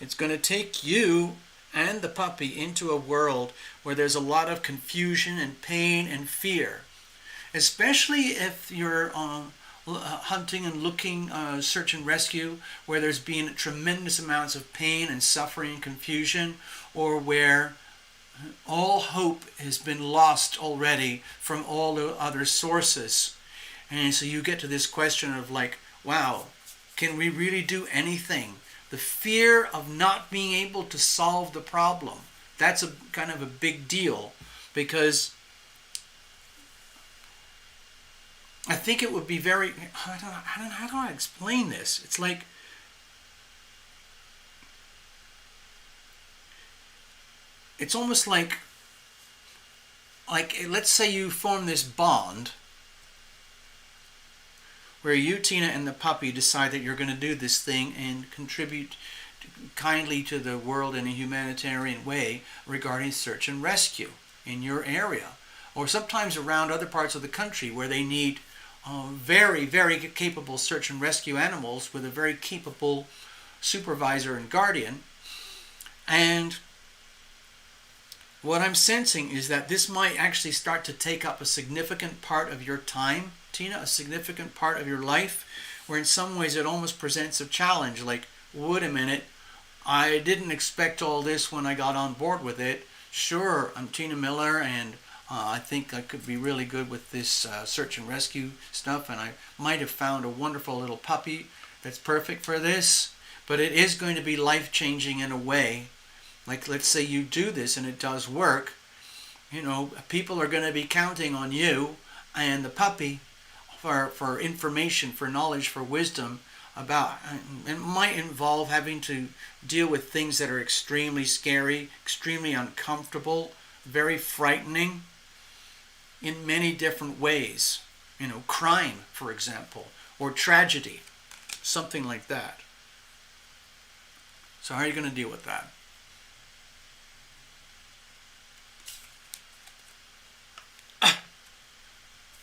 S1: It's going to take you and the puppy into a world where there's a lot of confusion and pain and fear, especially if you're hunting and looking, search and rescue, where there's been tremendous amounts of pain and suffering and confusion, or where all hope has been lost already from all the other sources. And so you get to this question of like, wow, can we really do anything? The fear of not being able to solve the problem. That's a kind of a big deal, because I think it would be very, how do I explain this? It's like, it's almost like let's say you form this bond where you, Tina, and the puppy decide that you're going to do this thing and contribute kindly to the world in a humanitarian way regarding search and rescue in your area, or sometimes around other parts of the country where they need very, very capable search and rescue animals with a very capable supervisor and guardian. And what I'm sensing is that this might actually start to take up a significant part of your time, Tina, a significant part of your life, where in some ways it almost presents a challenge, like, wait a minute, I didn't expect all this when I got on board with it. Sure, I'm Tina Miller, and I think I could be really good with this search and rescue stuff, and I might have found a wonderful little puppy that's perfect for this, but it is going to be life-changing in a way Like, let's say you do this and it does work, people are going to be counting on you and the puppy for information, for knowledge, for wisdom about. It might involve having to deal with things that are extremely scary, extremely uncomfortable, very frightening in many different ways. Crime, for example, or tragedy, something like that. So how are you going to deal with that?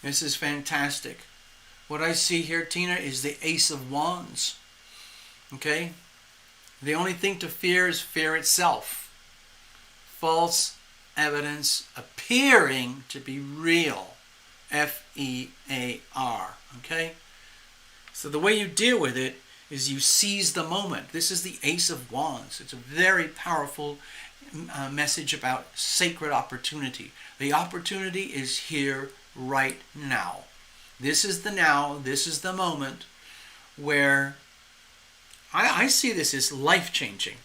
S1: This is fantastic. What I see here, Tina, is the Ace of Wands. Okay? The only thing to fear is fear itself. False evidence appearing to be real. F-E-A-R. Okay? So the way you deal with it is you seize the moment. This is the Ace of Wands. It's a very powerful message about sacred opportunity. The opportunity is here right now. This is the now. This is the moment where I see this as life-changing.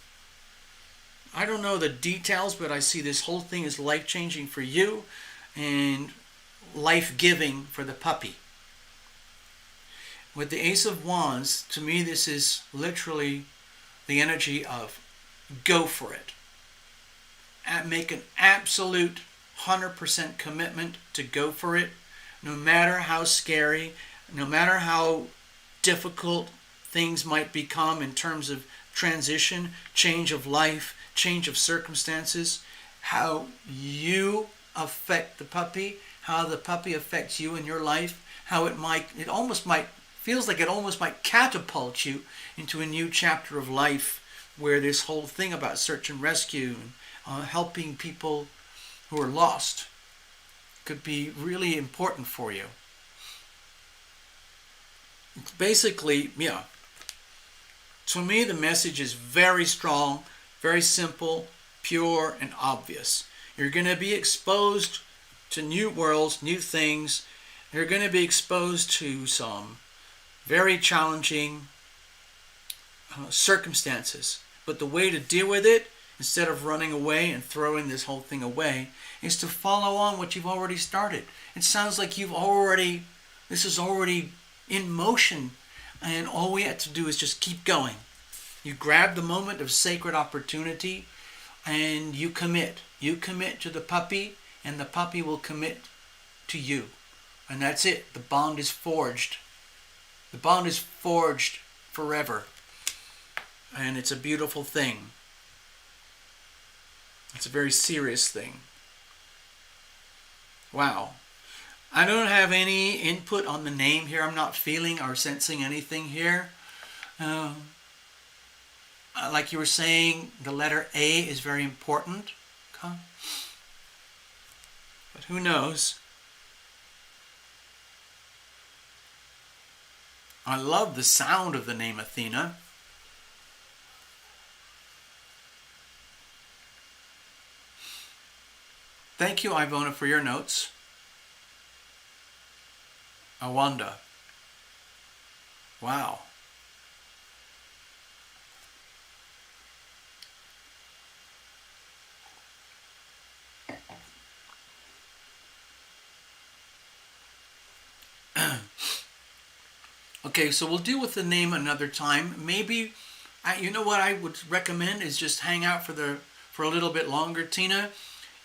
S1: I don't know the details, but I see this whole thing as life-changing for you and life-giving for the puppy. With the Ace of Wands, to me this is literally the energy of go for it. Make an absolute 100% commitment to go for it, no matter how scary, no matter how difficult things might become in terms of transition, change of life, change of circumstances, how you affect the puppy, how the puppy affects you in your life, how it feels like it almost might catapult you into a new chapter of life where this whole thing about search and rescue and helping people who are lost could be really important for you. It's basically, to me the message is very strong, very simple, pure, and obvious. You're going to be exposed to new worlds, new things. You're going to be exposed to some very challenging circumstances. But the way to deal with it, instead of running away and throwing this whole thing away, is to follow on what you've already started. It sounds like this is already in motion, and all we have to do is just keep going. You grab the moment of sacred opportunity and you commit. You commit to the puppy and the puppy will commit to you. And that's it. The bond is forged. The bond is forged forever. And it's a beautiful thing. It's a very serious thing. Wow. I don't have any input on the name here. I'm not feeling or sensing anything here. Like you were saying, the letter A is very important. Okay. But who knows? I love the sound of the name Athena. Thank you, Ivona, for your notes. Awanda. Wow. Okay, so we'll deal with the name another time. Maybe, you know what I would recommend is just hang out for a little bit longer, Tina.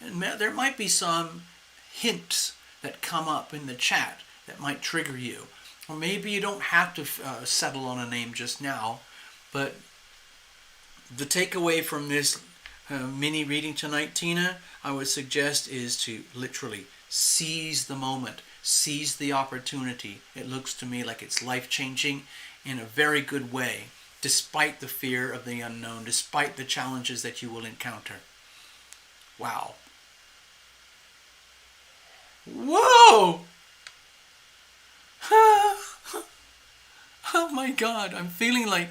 S1: And there might be some hints that come up in the chat that might trigger you. Or maybe you don't have to settle on a name just now, but the takeaway from this mini reading tonight, Tina, I would suggest is to literally seize the moment, seize the opportunity. It looks to me like it's life-changing in a very good way, despite the fear of the unknown, despite the challenges that you will encounter. Wow. Whoa! Oh my God, I'm feeling like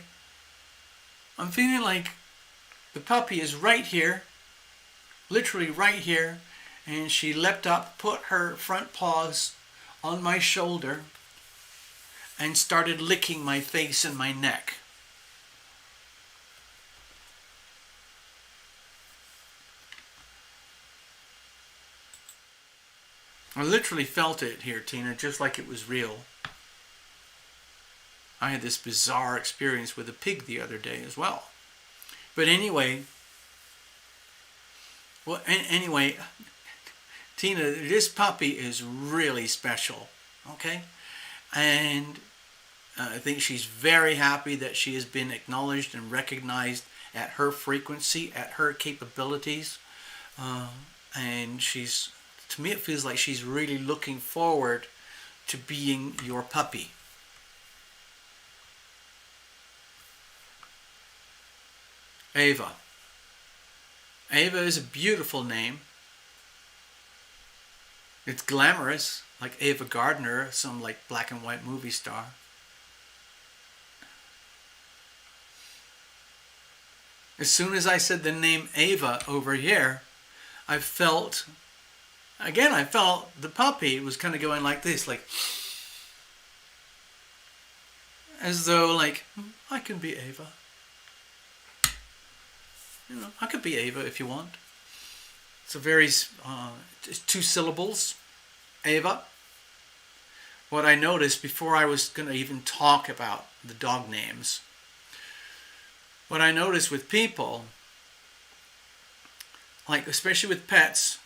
S1: the puppy is right here, literally right here, and she leapt up, put her front paws on my shoulder, and started licking my face and my neck. I literally felt it here, Tina, just like it was real. I had this bizarre experience with a pig the other day as well. But anyway, Tina, this puppy is really special, okay? And I think she's very happy that she has been acknowledged and recognized at her frequency, at her capabilities. And she's, to me, it feels like she's really looking forward to being your puppy. Ava. Ava is a beautiful name. It's glamorous, like Ava Gardner, some like black and white movie star. As soon as I said the name Ava over here, I felt the puppy was kind of going like this, like, as though like, I can be Ava. You know, I could be Ava if you want. It's a very, it's 2 syllables, Ava. What I noticed before I was going to even talk about the dog names, what I noticed with people, like especially with pets,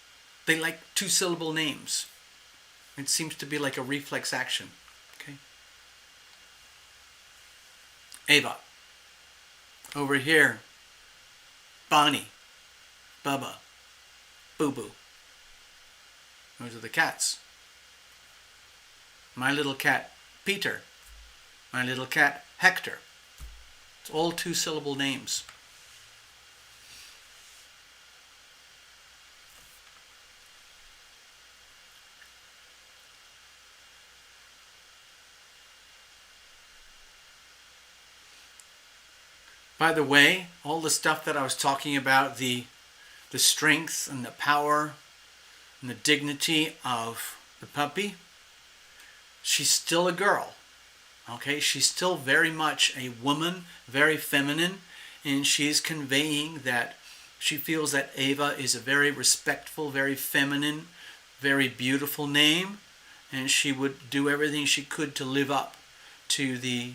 S1: they like 2-syllable names. It seems to be like a reflex action. Okay. Ava. Over here, Bonnie, Bubba, Boo Boo. Those are the cats. My little cat, Peter. My little cat, Hector. It's all 2-syllable names. By the way, all the stuff that I was talking about, the strength and the power and the dignity of the puppy, she's still a girl. Okay, she's still very much a woman, very feminine, and she's conveying that she feels that Ava is a very respectful, very feminine, very beautiful name, and she would do everything she could to live up to the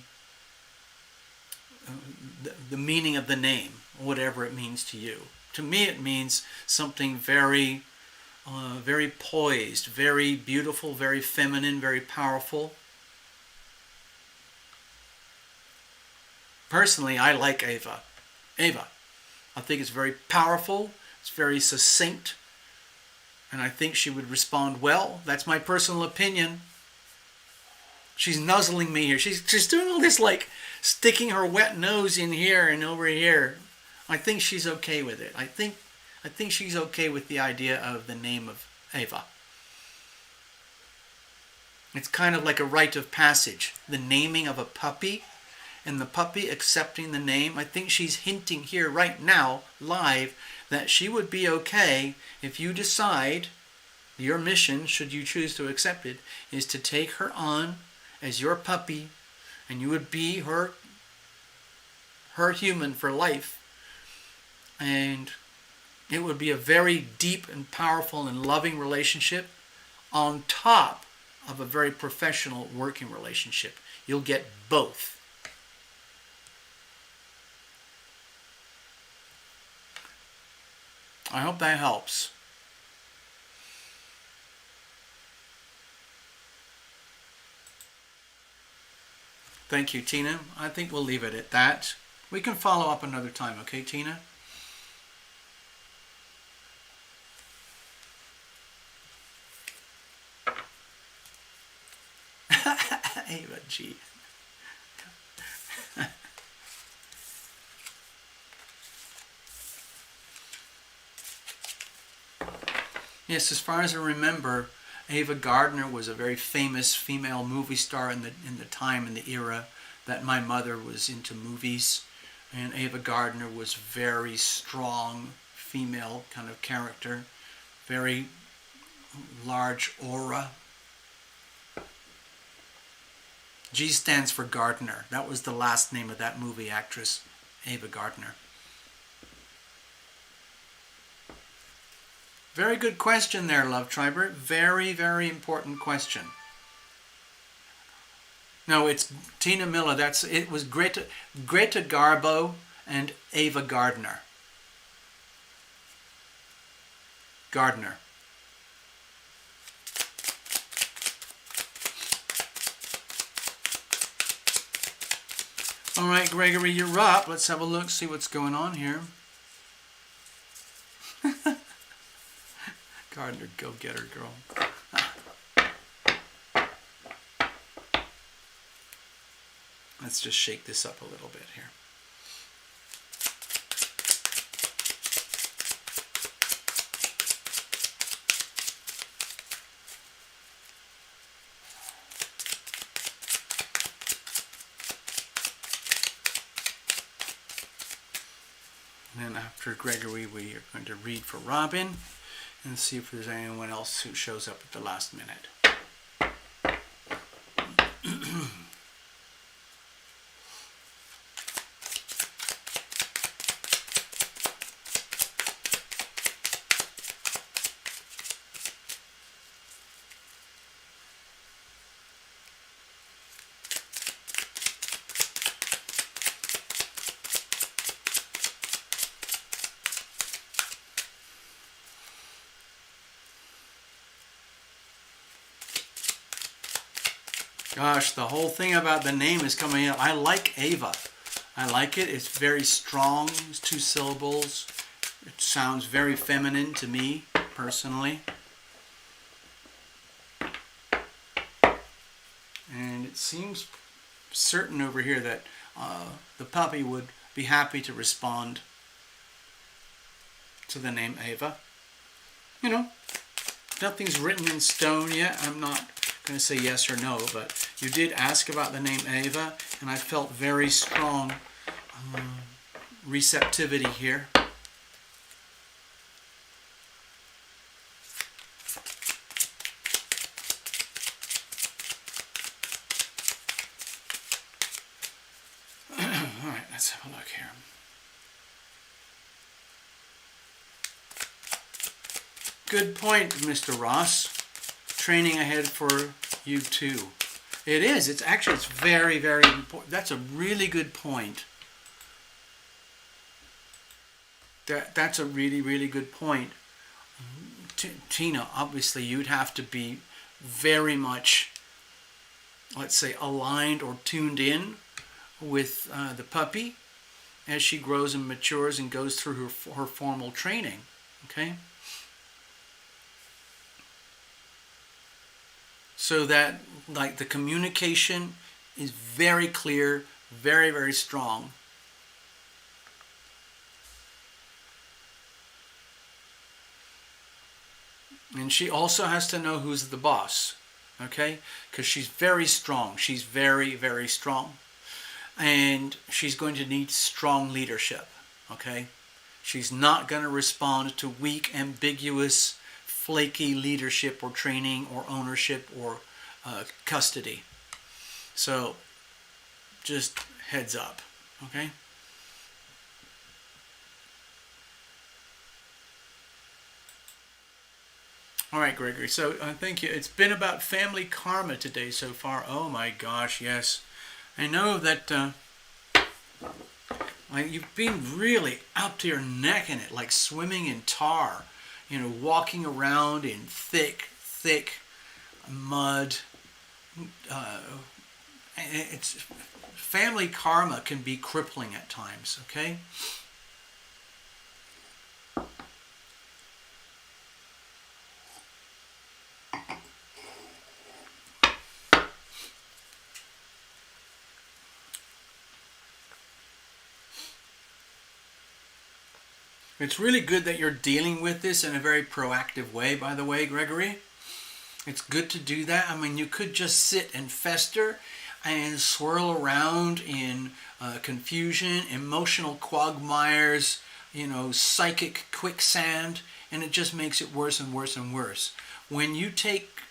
S1: meaning of the name, whatever it means to you. To me, it means something very, very poised, very beautiful, very feminine, very powerful. Personally, I like Ava. Ava. I think it's very powerful, it's very succinct, and I think she would respond well. That's my personal opinion. She's nuzzling me here. She's doing all this, like sticking her wet nose in here and over here. I think she's okay with it. I think she's okay with the idea of the name of Ava. It's kind of like a rite of passage. The naming of a puppy and the puppy accepting the name. I think she's hinting here right now, live, that she would be okay if you decide your mission, should you choose to accept it, is to take her on as your puppy, and you would be her human for life, and it would be a very deep and powerful and loving relationship on top of a very professional working relationship. You'll get both. I hope that helps. Thank you, Tina. I think we'll leave it at that. We can follow up another time, okay, Tina? Ava G. Yes, as far as I remember, Ava Gardner was a very famous female movie star in the time, in the era that my mother was into movies. And Ava Gardner was very strong female kind of character, very large aura. G stands for Gardner. That was the last name of that movie actress, Ava Gardner. Very good question there, Love Triber. Very, very important question. No, it's Tina Miller. It was Greta Garbo and Ava Gardner. All right, Gregory, you're up. Let's have a look, see what's going on here. Gardner, go get her, girl. Let's just shake this up a little bit here. And then after Gregory, we are going to read for Robin and see if there's anyone else who shows up at the last minute. Gosh, the whole thing about the name is coming up. I like Ava. I like it. It's very strong. It's 2 syllables. It sounds very feminine to me, personally. And it seems certain over here that the puppy would be happy to respond to the name Ava. You know, nothing's written in stone yet. I'm not going to say yes or no, but you did ask about the name Ava, and I felt very strong receptivity here. All right, let's have a look here. Good point, Mr. Ross. Training ahead for you too. It is. It's very, very important. That's a really good point. That's a really, really good point. Tina, obviously you'd have to be very much, let's say, aligned or tuned in with the puppy as she grows and matures and goes through her formal training. Okay? So that, like, the communication is very clear, very, very strong. And she also has to know who's the boss, okay? Because she's very strong. She's very, very strong. And she's going to need strong leadership, okay? She's not going to respond to weak, ambiguous, flaky leadership or training or ownership or custody. So just heads up, okay? All right, Gregory, so thank you. It's been about family karma today so far. Oh my gosh, yes. I know that you've been really up to your neck in it, like swimming in tar. You know, walking around in thick mud. It's family karma can be crippling at times, okay? It's really good that you're dealing with this in a very proactive way, by the way, Gregory. It's good to do that. I mean, you could just sit and fester and swirl around in confusion, emotional quagmires, you know, psychic quicksand, and it just makes it worse and worse and worse. When you take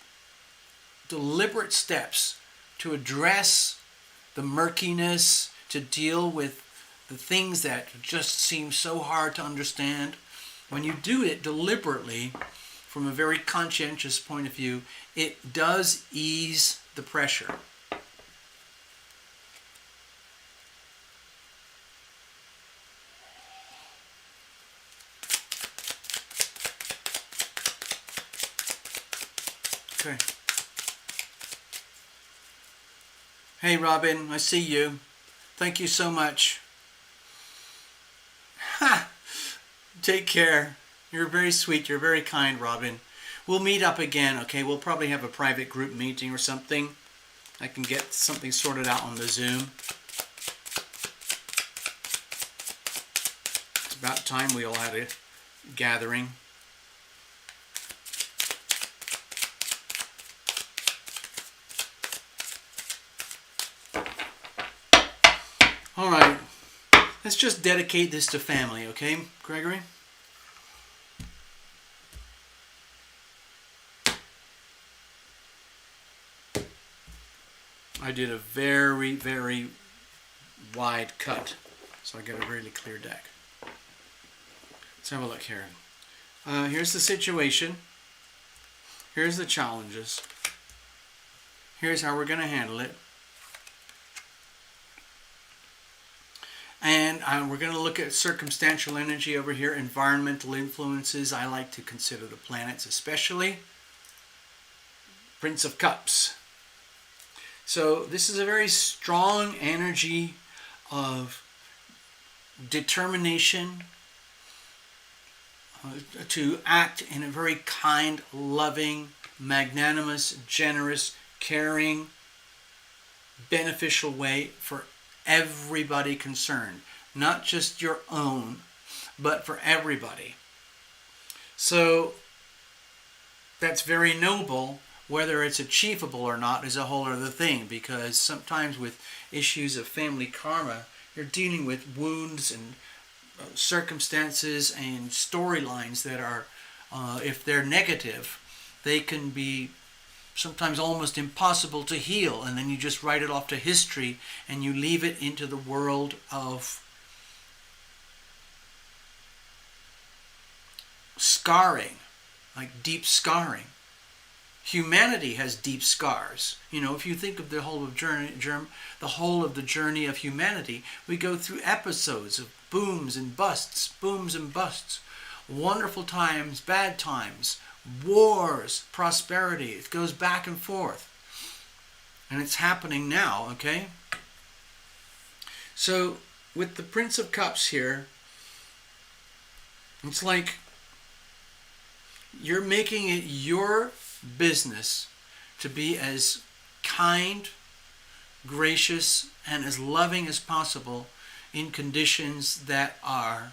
S1: deliberate steps to address the murkiness, to deal with the things that just seem so hard to understand, when you do it deliberately, from a very conscientious point of view, it does ease the pressure. Okay. Hey Robin, I see you. Thank you so much. Ha! Take care. You're very sweet. You're very kind, Robin. We'll meet up again, okay? We'll probably have a private group meeting or something. I can get something sorted out on the Zoom. It's about time we all had a gathering. All right. Let's just dedicate this to family, okay, Gregory? I did a very, very wide cut, so I got a really clear deck. Let's have a look here. Here's the situation. Here's the challenges. Here's how we're going to handle it. And we're going to look at circumstantial energy over here, environmental influences. I like to consider the planets especially. Prince of Cups. So this is a very strong energy of determination to act in a very kind, loving, magnanimous, generous, caring, beneficial way for everybody concerned. Not just your own, but for everybody. So that's very noble. Whether it's achievable or not is a whole other thing, because sometimes with issues of family karma, you're dealing with wounds and circumstances and storylines that are, if they're negative, they can be sometimes almost impossible to heal, and then you just write it off to history and you leave it into the world of scarring, like deep scarring. Humanity has deep scars. You know, if you think of the whole of the journey of humanity, we go through episodes of booms and busts, wonderful times, bad times, wars, prosperity. It goes back and forth. And it's happening now, okay? So, with the Prince of Cups here, it's like you're making it your business to be as kind, gracious, and as loving as possible in conditions that are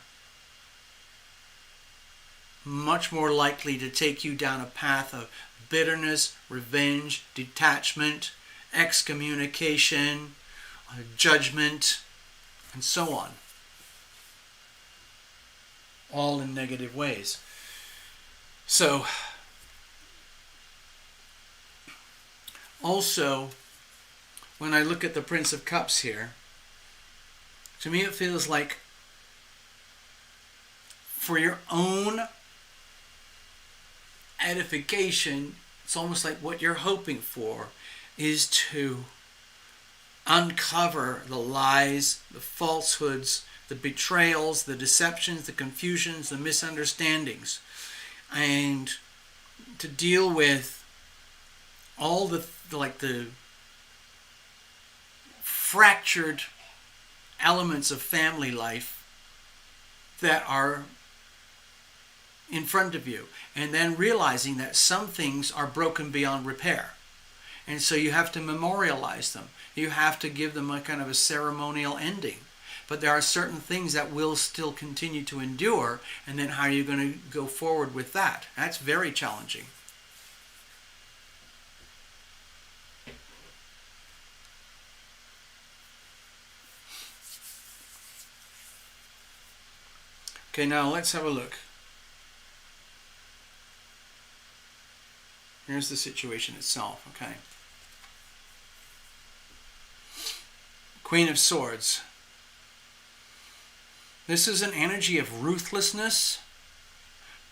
S1: much more likely to take you down a path of bitterness, revenge, detachment, excommunication, judgment, and so on. All in negative ways. So, also, when I look at the Prince of Cups here, to me it feels like for your own edification, it's almost like what you're hoping for is to uncover the lies, the falsehoods, the betrayals, the deceptions, the confusions, the misunderstandings, and to deal with all the fractured elements of family life that are in front of you, and then realizing that some things are broken beyond repair, and so you have to memorialize them. You have to give them a kind of a ceremonial ending. But there are certain things that will still continue to endure, and then how are you going to go forward with that? That's very challenging. Okay, now let's have a look. Here's the situation itself, okay? Queen of Swords. This is an energy of ruthlessness,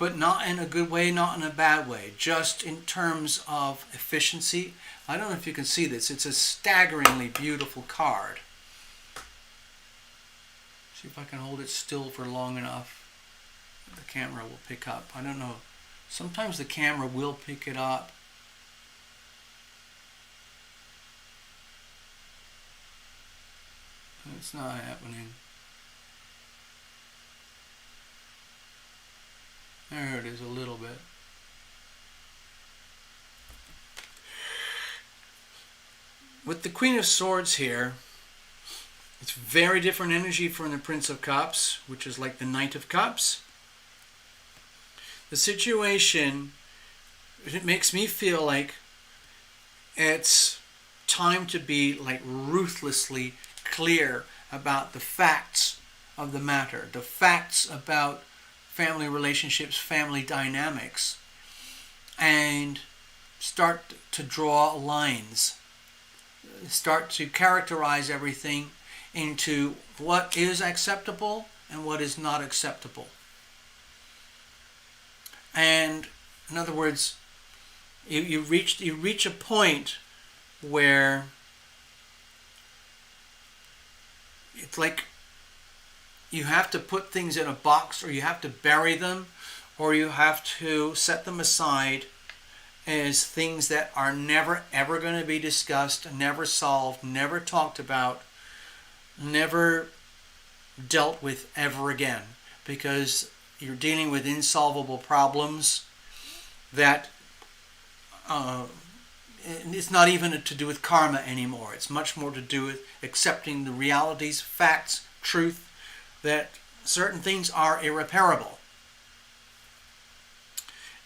S1: but not in a good way, not in a bad way, just in terms of efficiency. I don't know if you can see this. It's a staggeringly beautiful card. See if I can hold it still for long enough. The camera will pick up. I don't know. Sometimes the camera will pick it up. It's not happening. There it is a little bit. With the Queen of Swords here, it's very different energy from the Prince of Cups, which is like the Knight of Cups. The situation, it makes me feel like it's time to be like ruthlessly clear about the facts of the matter, the facts about family relationships, family dynamics, and start to draw lines, start to characterize everything into what is acceptable and what is not acceptable. And in other words, you reach a point where it's like you have to put things in a box, or you have to bury them, or you have to set them aside as things that are never ever going to be discussed, never solved, never talked about, never dealt with ever again, because you're dealing with insolvable problems that it's not even to do with karma anymore. It's much more to do with accepting the realities, facts, truth, that certain things are irreparable.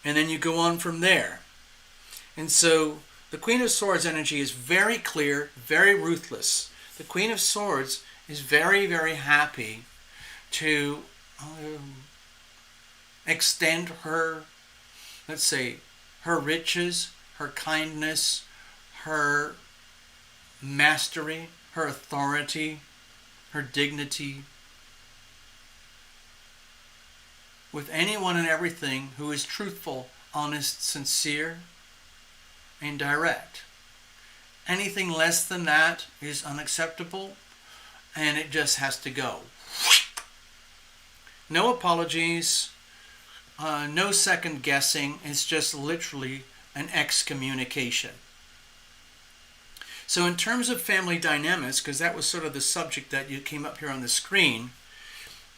S1: And then you go on from there. And so the Queen of Swords energy is very clear, very ruthless. The Queen of Swords is very, very happy to extend her, let's say, her riches, her kindness, her mastery, her authority, her dignity, with anyone and everything who is truthful, honest, sincere, and direct. Anything less than that is unacceptable, and it just has to go. No apologies, no second guessing. It's just literally an excommunication. So in terms of family dynamics, because that was sort of the subject that you came up here on the screen,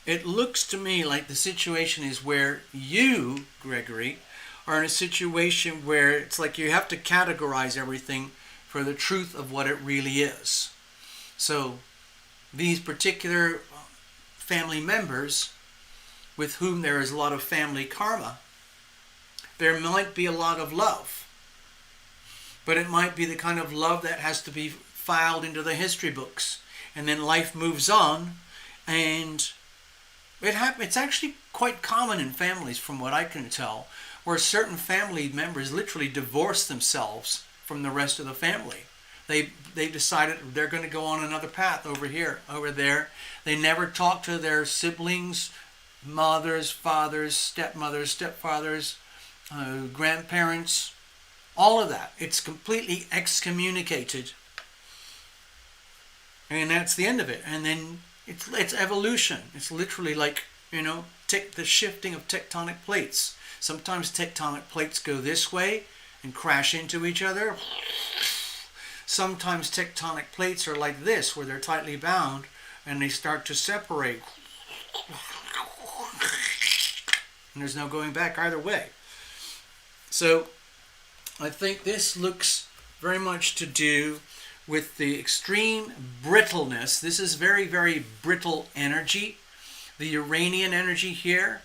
S1: it looks to me like the situation is where you, Gregory, are in a situation where it's like you have to categorize everything for the truth of what it really is. So these particular family members with whom there is a lot of family karma, there might be a lot of love, but it might be the kind of love that has to be filed into the history books, and then life moves on, and it's actually quite common in families, from what I can tell, where certain family members literally divorce themselves from the rest of the family. They decided they're going to go on another path over here, over there. They never talk to their siblings, mothers, fathers, stepmothers, stepfathers, grandparents, all of that. It's completely excommunicated. And that's the end of it. And then it's evolution. It's literally like, the shifting of tectonic plates. Sometimes tectonic plates go this way and crash into each other. Sometimes tectonic plates are like this, where they're tightly bound and they start to separate. And there's no going back either way. So I think this looks very much to do with the extreme brittleness. This is very, very brittle energy. The Uranian energy here,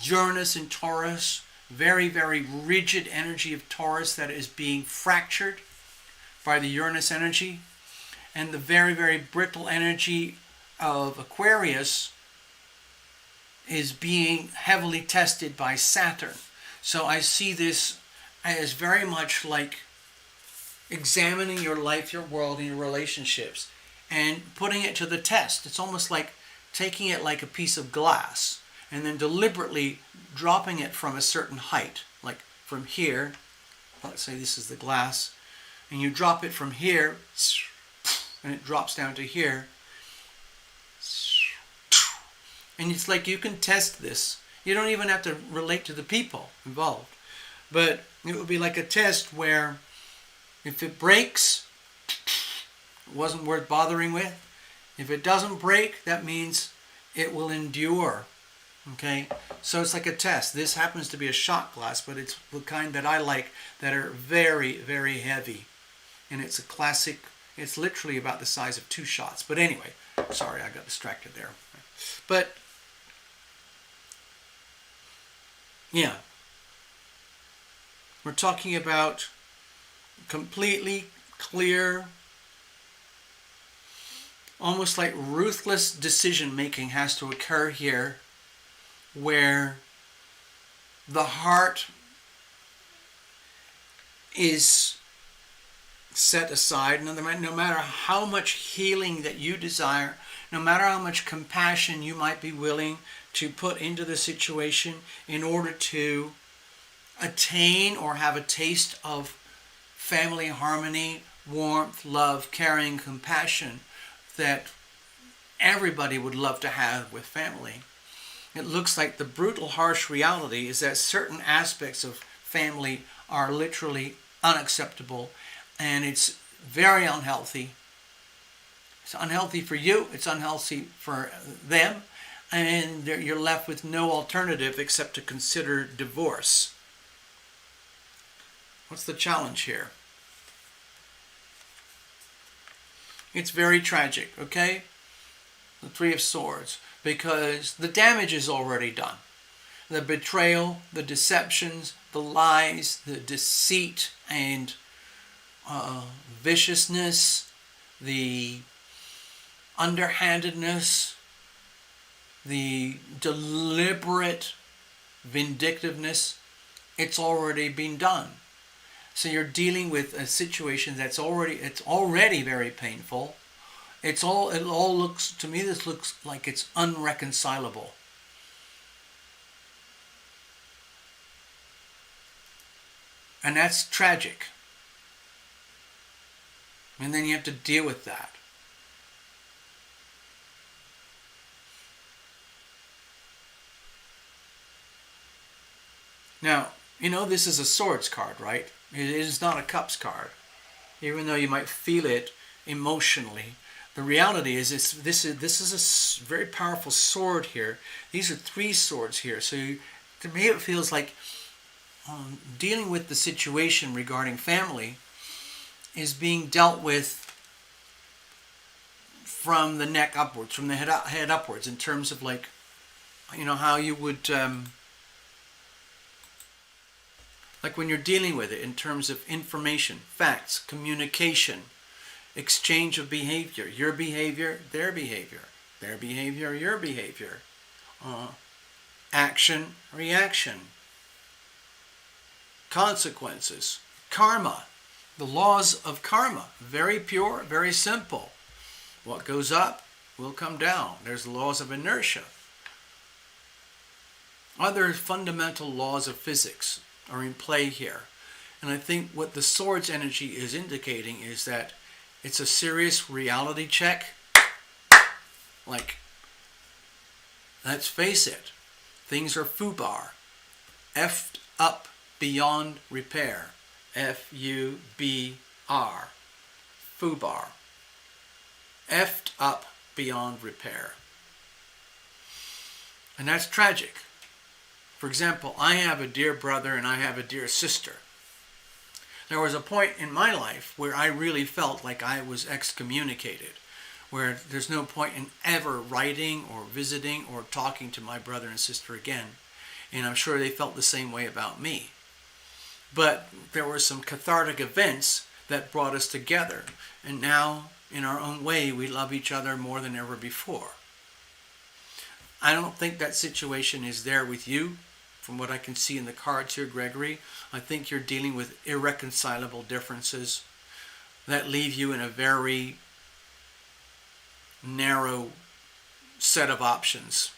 S1: Uranus in Taurus, very, very rigid energy of Taurus that is being fractured by the Uranus energy. And the very, very brittle energy of Aquarius is being heavily tested by Saturn. So I see this as very much like examining your life, your world, and your relationships and putting it to the test. It's almost like taking it like a piece of glass and then deliberately dropping it from a certain height, like from here. Let's say this is the glass, and you drop it from here, and it drops down to here. And it's like you can test this. You don't even have to relate to the people involved. But it would be like a test where if it breaks, it wasn't worth bothering with. If it doesn't break, that means it will endure. Okay? So it's like a test. This happens to be a shot glass, but it's the kind that I like that are very, very heavy. And it's a classic, it's literally about the size of 2 shots. But anyway, sorry, I got distracted there. But yeah, we're talking about completely clear, almost like ruthless decision making has to occur here, where the heart is set aside. No matter how much healing that you desire, no matter how much compassion you might be willing to put into the situation in order to attain or have a taste of family harmony, warmth, love, caring, compassion that everybody would love to have with family. It looks like the brutal, harsh reality is that certain aspects of family are literally unacceptable, and it's very unhealthy. It's unhealthy for you, it's unhealthy for them, and you're left with no alternative except to consider divorce. What's the challenge here? It's very tragic, okay? The 3 of Swords, because the damage is already done. The betrayal, the deceptions, the lies, the deceit and viciousness, the underhandedness, the deliberate vindictiveness, it's already been done. So you're dealing with a situation that's already very painful. It all looks, to me, this looks like it's unreconcilable. And that's tragic. And then you have to deal with that. Now, this is a Swords card, right? It is not a Cups card. Even though you might feel it emotionally, the reality is this is a very powerful sword here. These are 3 swords here. So to me it feels like dealing with the situation regarding family is being dealt with from the neck upwards, from the head upwards, in terms of like, how you would... like when you're dealing with it in terms of information, facts, communication, exchange of behavior, your behavior, their behavior, their behavior, your behavior, action, reaction, consequences, karma, the laws of karma, very pure, very simple. What goes up will come down. There's the laws of inertia. Other fundamental laws of physics are in play here. And I think what the Swords energy is indicating is that it's a serious reality check. Like, let's face it, things are foobar, effed up beyond repair. F-U-B-R, foobar, effed up beyond repair. And that's tragic. For example, I have a dear brother and I have a dear sister. There was a point in my life where I really felt like I was excommunicated, where there's no point in ever writing or visiting or talking to my brother and sister again. And I'm sure they felt the same way about me. But there were some cathartic events that brought us together. And now, in our own way, we love each other more than ever before. I don't think that situation is there with you. From what I can see in the cards here, Gregory, I think you're dealing with irreconcilable differences that leave you in a very narrow set of options.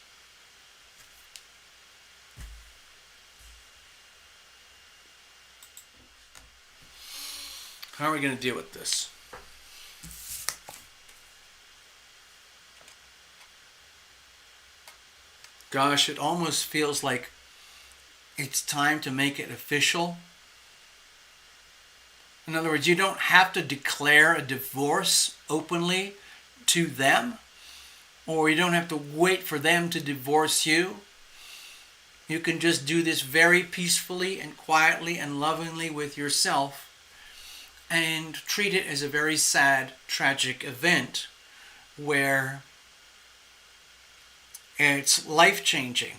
S1: How are we going to deal with this? Gosh, it almost feels like it's time to make it official. In other words, you don't have to declare a divorce openly to them, or you don't have to wait for them to divorce you. You can just do this very peacefully and quietly and lovingly with yourself and treat it as a very sad, tragic event where it's life-changing.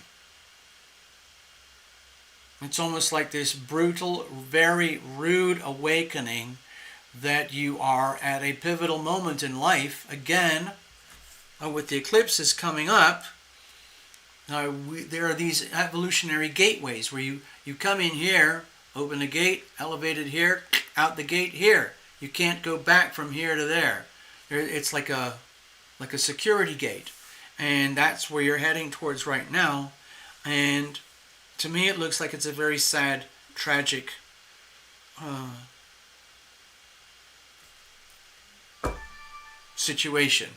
S1: It's almost like this brutal, very rude awakening that you are at a pivotal moment in life. Again, with the eclipses coming up, there are these evolutionary gateways where you come in here, open the gate, elevated here, out the gate here. You can't go back from here to there. It's like a security gate. And that's where you're heading towards right now. And to me, it looks like it's a very sad, tragic situation.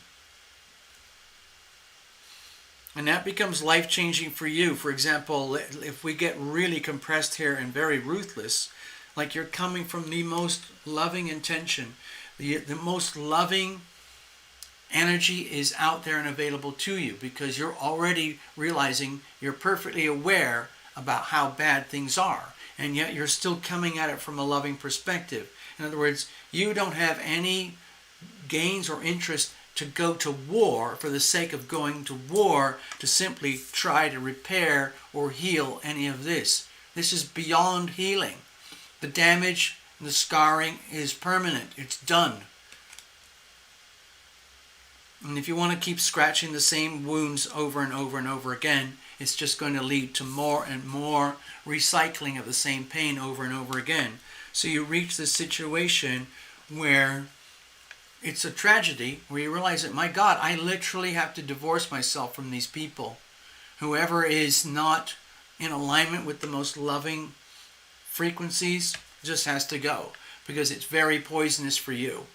S1: And that becomes life-changing for you. For example, if we get really compressed here and very ruthless, like you're coming from the most loving intention, the most loving energy is out there and available to you because you're already realizing, you're perfectly aware about how bad things are, and yet you're still coming at it from a loving perspective. In other words, you don't have any gains or interest to go to war for the sake of going to war to simply try to repair or heal any of this. This is beyond healing. The damage, the scarring is permanent. It's done. And if you want to keep scratching the same wounds over and over and over again, it's just going to lead to more and more recycling of the same pain over and over again. So you reach this situation where it's a tragedy, where you realize that, my God, I literally have to divorce myself from these people. Whoever is not in alignment with the most loving frequencies just has to go, because it's very poisonous for you.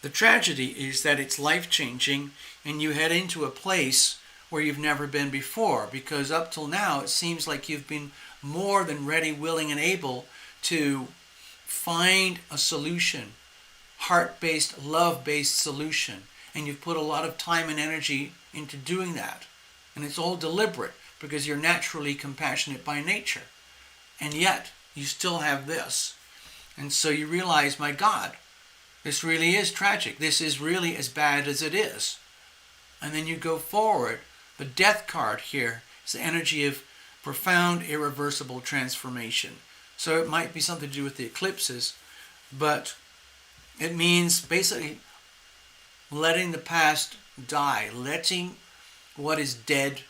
S1: The tragedy is that it's life-changing and you head into a place where you've never been before, because up till now it seems like you've been more than ready, willing, and able to find a solution, heart-based, love-based solution, and you've put a lot of time and energy into doing that. And it's all deliberate because you're naturally compassionate by nature. And yet you still have this. And so you realize, my God, this really is tragic. This is really as bad as it is. And then you go forward. The death card here is the energy of profound, irreversible transformation. So it might be something to do with the eclipses, but it means basically letting the past die, letting what is dead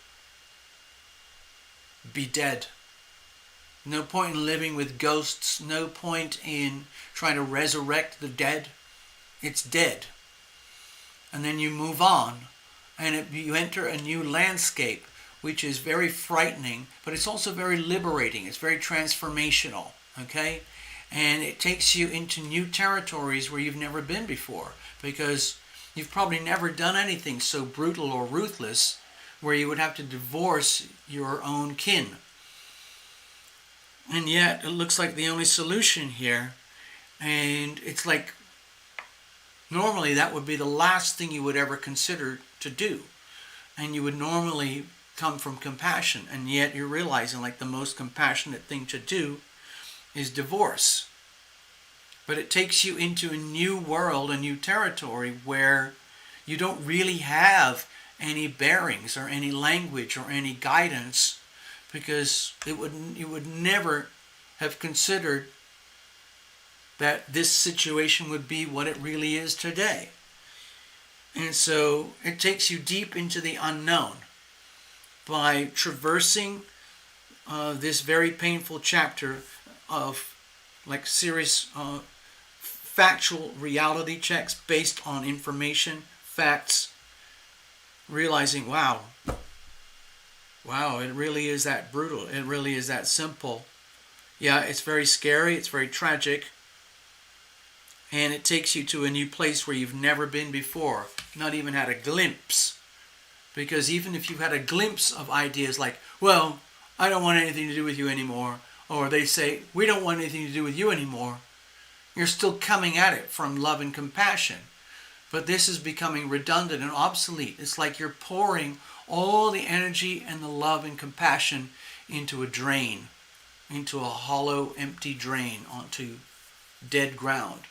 S1: be dead. No point in living with ghosts, no point in trying to resurrect the dead. It's dead. And then you move on, and you enter a new landscape, which is very frightening, but it's also very liberating. It's very transformational, okay? And it takes you into new territories where you've never been before, because you've probably never done anything so brutal or ruthless where you would have to divorce your own kin. And yet, it looks like the only solution here, and it's like, normally that would be the last thing you would ever consider to do. And you would normally come from compassion, and yet you're realizing like the most compassionate thing to do is divorce. But it takes you into a new world, a new territory where you don't really have any bearings or any language or any guidance, because you would never have considered that this situation would be what it really is today. And so it takes you deep into the unknown by traversing this very painful chapter of like serious factual reality checks based on information, facts, realizing, wow, it really is that brutal. It really is that simple. Yeah, it's very scary. It's very tragic. and it takes you to a new place where you've never been before, not even had a glimpse. Because even if you've had a glimpse of ideas like, well, I don't want anything to do with you anymore, or they say, we don't want anything to do with you anymore, you're still coming at it from love and compassion. But this is becoming redundant and obsolete. It's like you're pouring all the energy and the love and compassion into a drain, into a hollow, empty drain, onto dead ground.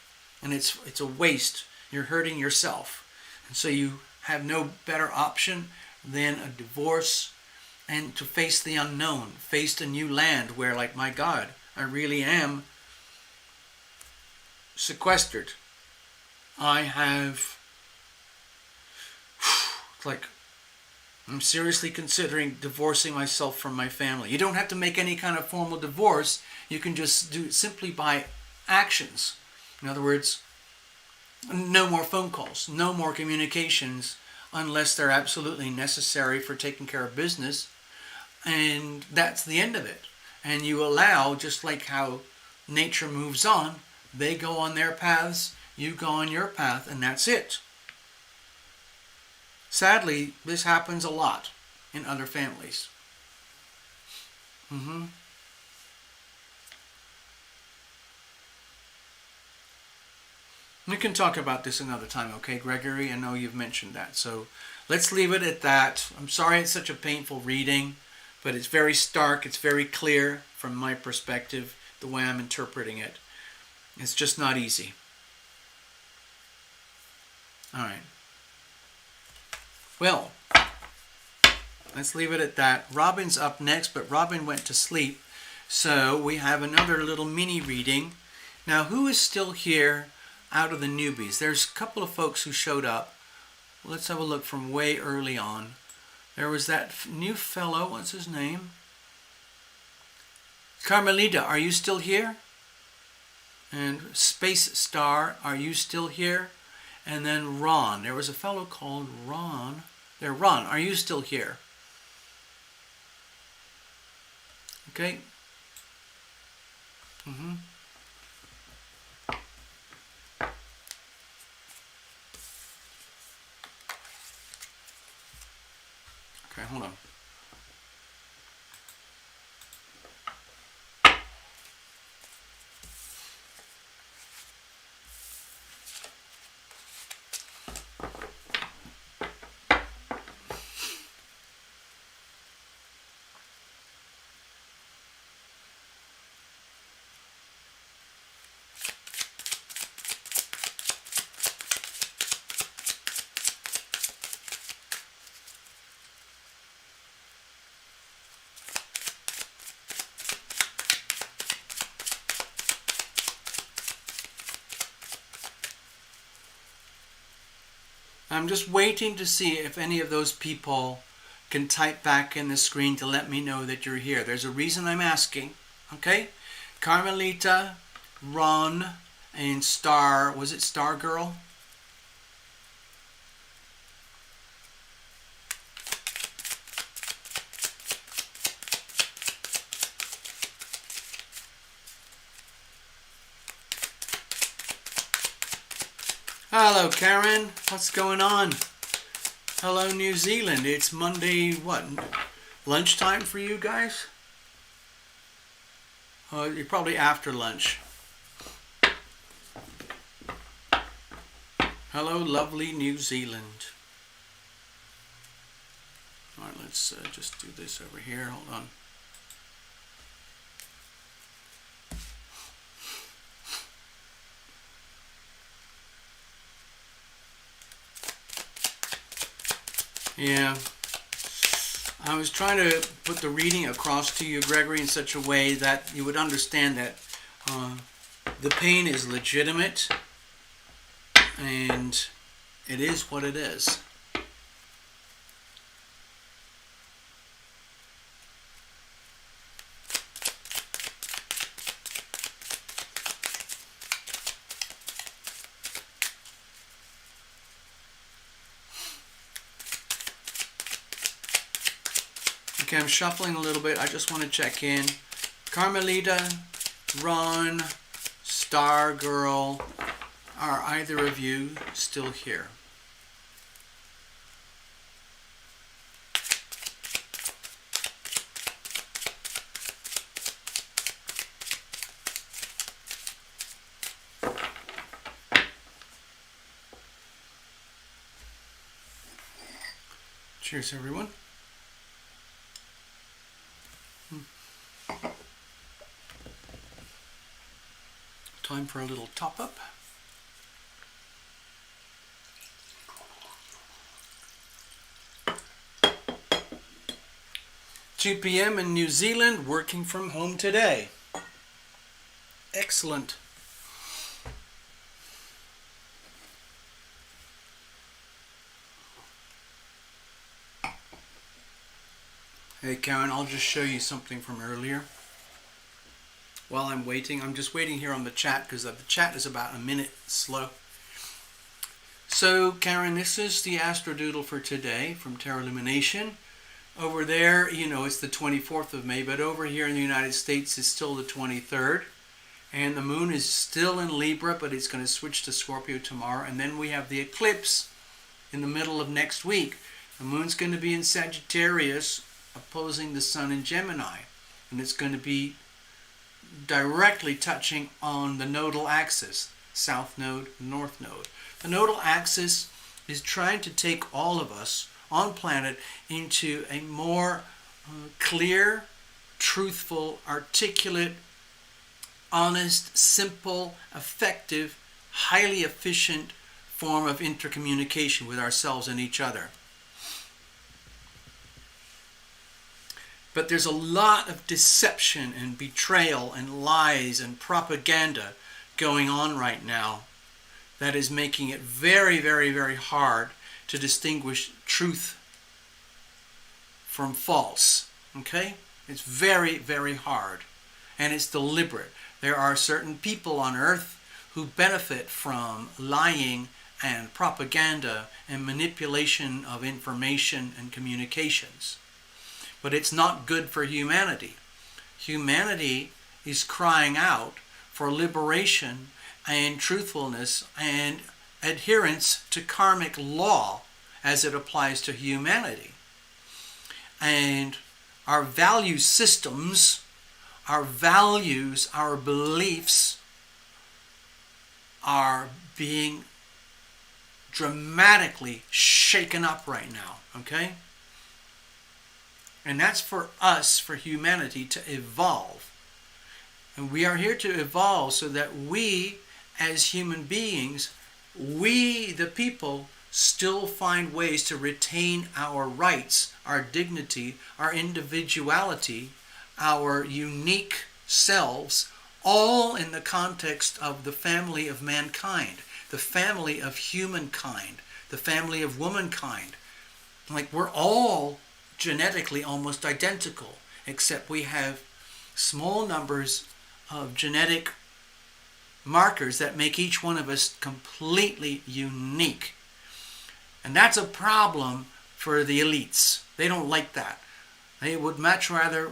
S1: And it's a waste. You're hurting yourself. And so you have no better option than a divorce and to face the unknown, face a new land where, like, my God, I really am sequestered. I have, like, I'm seriously considering divorcing myself from my family. You don't have to make any kind of formal divorce. You can just do it simply by actions. In other words, no more phone calls, no more communications unless they're absolutely necessary for taking care of business. And that's the end of it. And you allow, just like how nature moves on, they go on their paths, you go on your path, and that's it. Sadly, this happens a lot in other families. We can talk about this another time, okay, Gregory? I know you've mentioned that. So let's leave it at that. I'm sorry it's such a painful reading, but it's very stark. It's very clear from my perspective, the way I'm interpreting it. It's just not easy. All right. Well, let's leave it at that. Robin's up next, but Robin went to sleep. So we have another little mini reading. Now, who is still here out of the newbies? There's a couple of folks who showed up. Let's have a look from way early on. There was that new fellow. What's his name? Carmelita, are you still here? And Space Star, are you still here? And then Ron. There was a fellow called Ron. There, Ron, are you still here? Okay. Okay, hold on. I'm just waiting to see if any of those people can type back in the screen to let me know that you're here. There's a reason I'm asking, okay? Carmelita, Ron, and Star, was it Star Girl? Hello, Karen. What's going on? Hello, New Zealand. It's Monday, what, lunchtime for you guys? You're probably after lunch. Hello, lovely New Zealand. All right, let's just do this over here. Hold on. Yeah, I was trying to put the reading across to you, Gregory, in such a way that you would understand that the pain is legitimate and it is what it is. Okay, I'm shuffling a little bit. I just want to check in. Carmelita, Ron, Star Girl, are either of you still here? Cheers, everyone. Time for a little top up. (2 p.m. in New Zealand, working from home today. Excellent. Hey Karen, I'll just show you something from earlier. While I'm waiting, I'm just waiting here on the chat because the chat is about a minute slow. So Karen, this is the astrodoodle for today from Tarot Lumination. Over there, you know, it's the 24th of May, but over here in the United States, it's still the 23rd. And the moon is still in Libra, but it's going to switch to Scorpio tomorrow. And then we have the eclipse in the middle of next week. The moon's going to be in Sagittarius, opposing the sun in Gemini. And it's going to be directly touching on the nodal axis, south node, north node. The nodal axis is trying to take all of us on planet into a more clear, truthful, articulate, honest, simple, effective, highly efficient form of intercommunication with ourselves and each other. But there's a lot of deception and betrayal and lies and propaganda going on right now that is making it very, very, very hard to distinguish truth from false. Okay? It's very, very hard. And it's deliberate. There are certain people on earth who benefit from lying and propaganda and manipulation of information and communications. But it's not good for humanity. Humanity is crying out for liberation and truthfulness and adherence to karmic law as it applies to humanity. And our value systems, our values, our beliefs are being dramatically shaken up right now, okay? And that's for us, for humanity, to evolve. And we are here to evolve so that we, as human beings, we, the people, still find ways to retain our rights, our dignity, our individuality, our unique selves, all in the context of the family of mankind, the family of humankind, the family of womankind. Like, we're all genetically almost identical, except we have small numbers of genetic markers that make each one of us completely unique. And that's a problem for the elites. They don't like that. They would much rather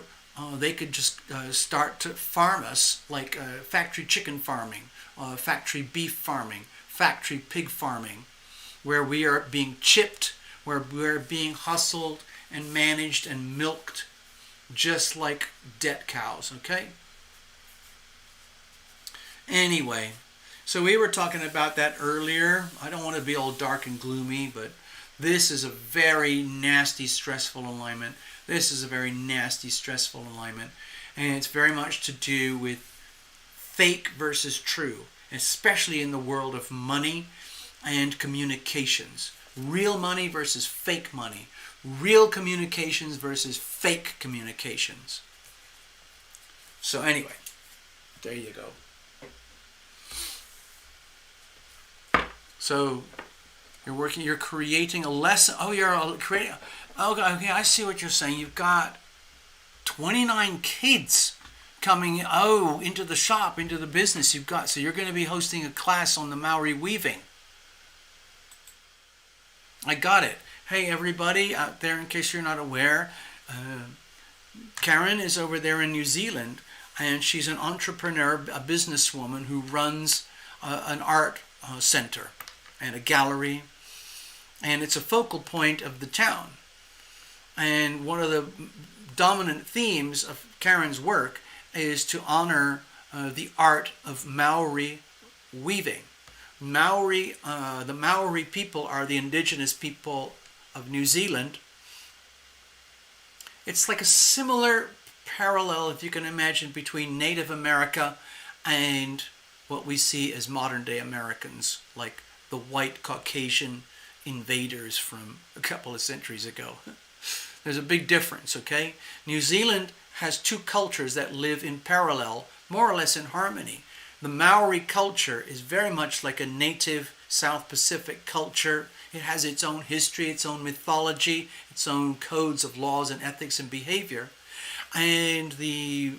S1: they could just start to farm us like factory chicken farming, factory beef farming, factory pig farming, where we are being chipped, where we're being hustled and managed and milked just like debt cows, okay? Anyway, so we were talking about that earlier. I don't want to be all dark and gloomy, but this is a very nasty, stressful alignment. This is a very nasty, stressful alignment. And it's very much to do with fake versus true, especially in the world of money and communications. Real money versus fake money. Real communications versus fake communications. So anyway, there you go. So you're creating a lesson. Oh, you're creating. Okay, I see what you're saying. You've got 29 kids coming into the shop, into the business you've got. So you're going to be hosting a class on the Maori weaving. I got it. Hey, everybody out there, in case you're not aware, Karen is over there in New Zealand, and she's an entrepreneur, a businesswoman who runs an art center and a gallery, and it's a focal point of the town. And one of the dominant themes of Karen's work is to honor the art of Maori weaving. The Maori people are the indigenous people of New Zealand. It's like a similar parallel, if you can imagine, between Native America and what we see as modern day Americans, like the white Caucasian invaders from a couple of centuries ago. There's a big difference, okay? New Zealand has two cultures that live in parallel, more or less in harmony. The Maori culture is very much like a native South Pacific culture. It has its own history, its own mythology, its own codes of laws and ethics and behavior. And the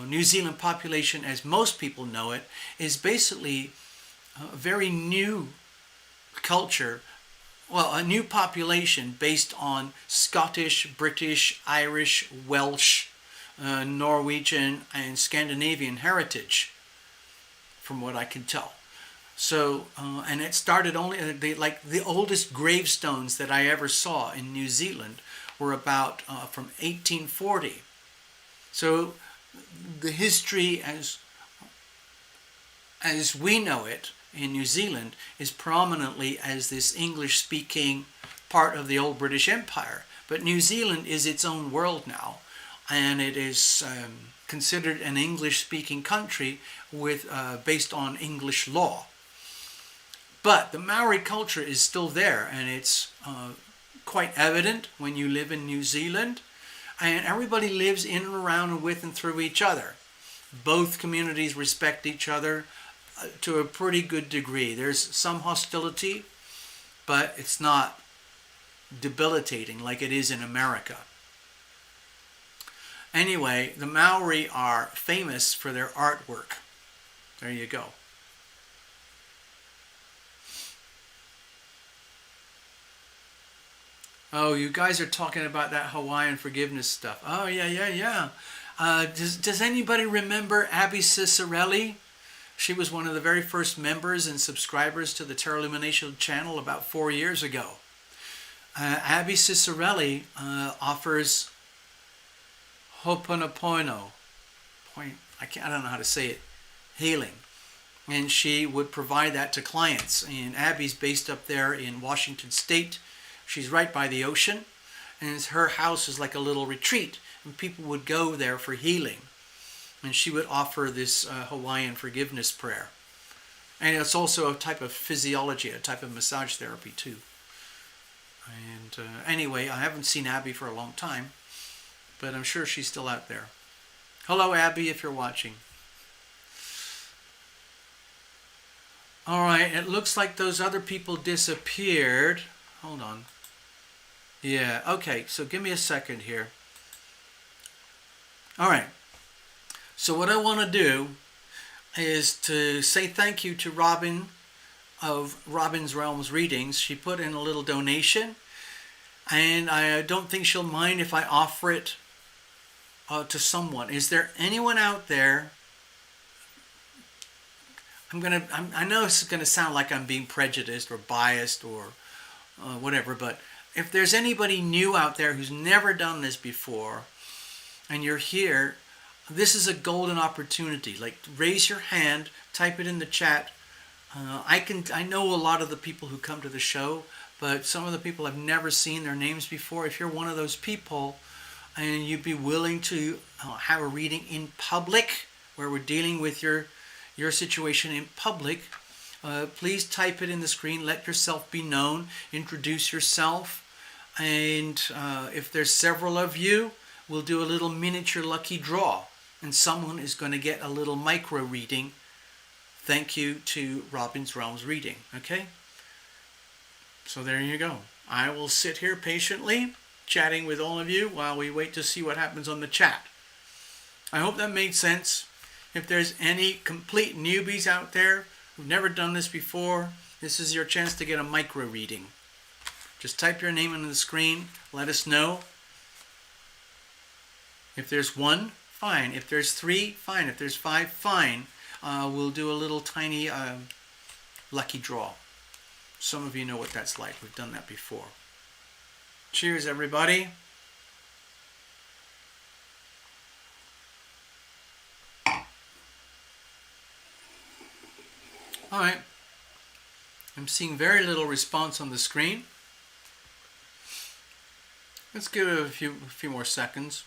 S1: New Zealand population, as most people know it, is basically a very new culture, well, a new population based on Scottish, British, Irish, Welsh, Norwegian, and Scandinavian heritage, from what I can tell. So, and it started only, the oldest gravestones that I ever saw in New Zealand were about from 1840. So the history as we know it in New Zealand is prominently as this English-speaking part of the old British Empire. But New Zealand is its own world now, and it is considered an English-speaking country with based on English law. But the Maori culture is still there, and it's quite evident when you live in New Zealand. And everybody lives in and around and with and through each other. Both communities respect each other to a pretty good degree. There's some hostility, but it's not debilitating like it is in America. Anyway, the Maori are famous for their artwork. There you go. Oh, you guys are talking about that Hawaiian forgiveness stuff. Oh, yeah. Does anybody remember Abby Cicerelli? She was one of the very first members and subscribers to the Terra Lumination channel about 4 years ago. Abby Cicerelli offers Ho'oponopono. I don't know how to say it. Healing. And she would provide that to clients. And Abby's based up there in Washington State. She's right by the ocean, and her house is like a little retreat, and people would go there for healing. And she would offer this Hawaiian forgiveness prayer. And it's also a type of physiology, a type of massage therapy too. And anyway, I haven't seen Abby for a long time, but I'm sure she's still out there. Hello, Abby, if you're watching. All right, it looks like those other people disappeared. Hold on. Yeah, okay, so give me a second here. All right. So what I want to do is to say thank you to Robin of Robin's Realms Readings. She put in a little donation, and I don't think she'll mind if I offer it to someone. Is there anyone out there? I know it's going to sound like I'm being prejudiced or biased or whatever, but if there's anybody new out there who's never done this before and you're here, this is a golden opportunity. Like, raise your hand, type it in the chat. I know a lot of the people who come to the show, but some of the people I've never seen their names before. If you're one of those people and you'd be willing to have a reading in public where we're dealing with your situation in public, please type it in the screen. Let yourself be known. Introduce yourself. And if there's several of you, we'll do a little miniature lucky draw. And someone is going to get a little micro reading. Thank you to Robin's Realms Reading. Okay? So there you go. I will sit here patiently chatting with all of you while we wait to see what happens on the chat. I hope that made sense. If there's any complete newbies out there who've never done this before, this is your chance to get a micro reading. Just type your name on the screen. Let us know. If there's one, fine. If there's three, fine. If there's five, fine. We'll do a little tiny lucky draw. Some of you know what that's like. We've done that before. Cheers, everybody. All right. I'm seeing very little response on the screen. Let's give it a few more seconds.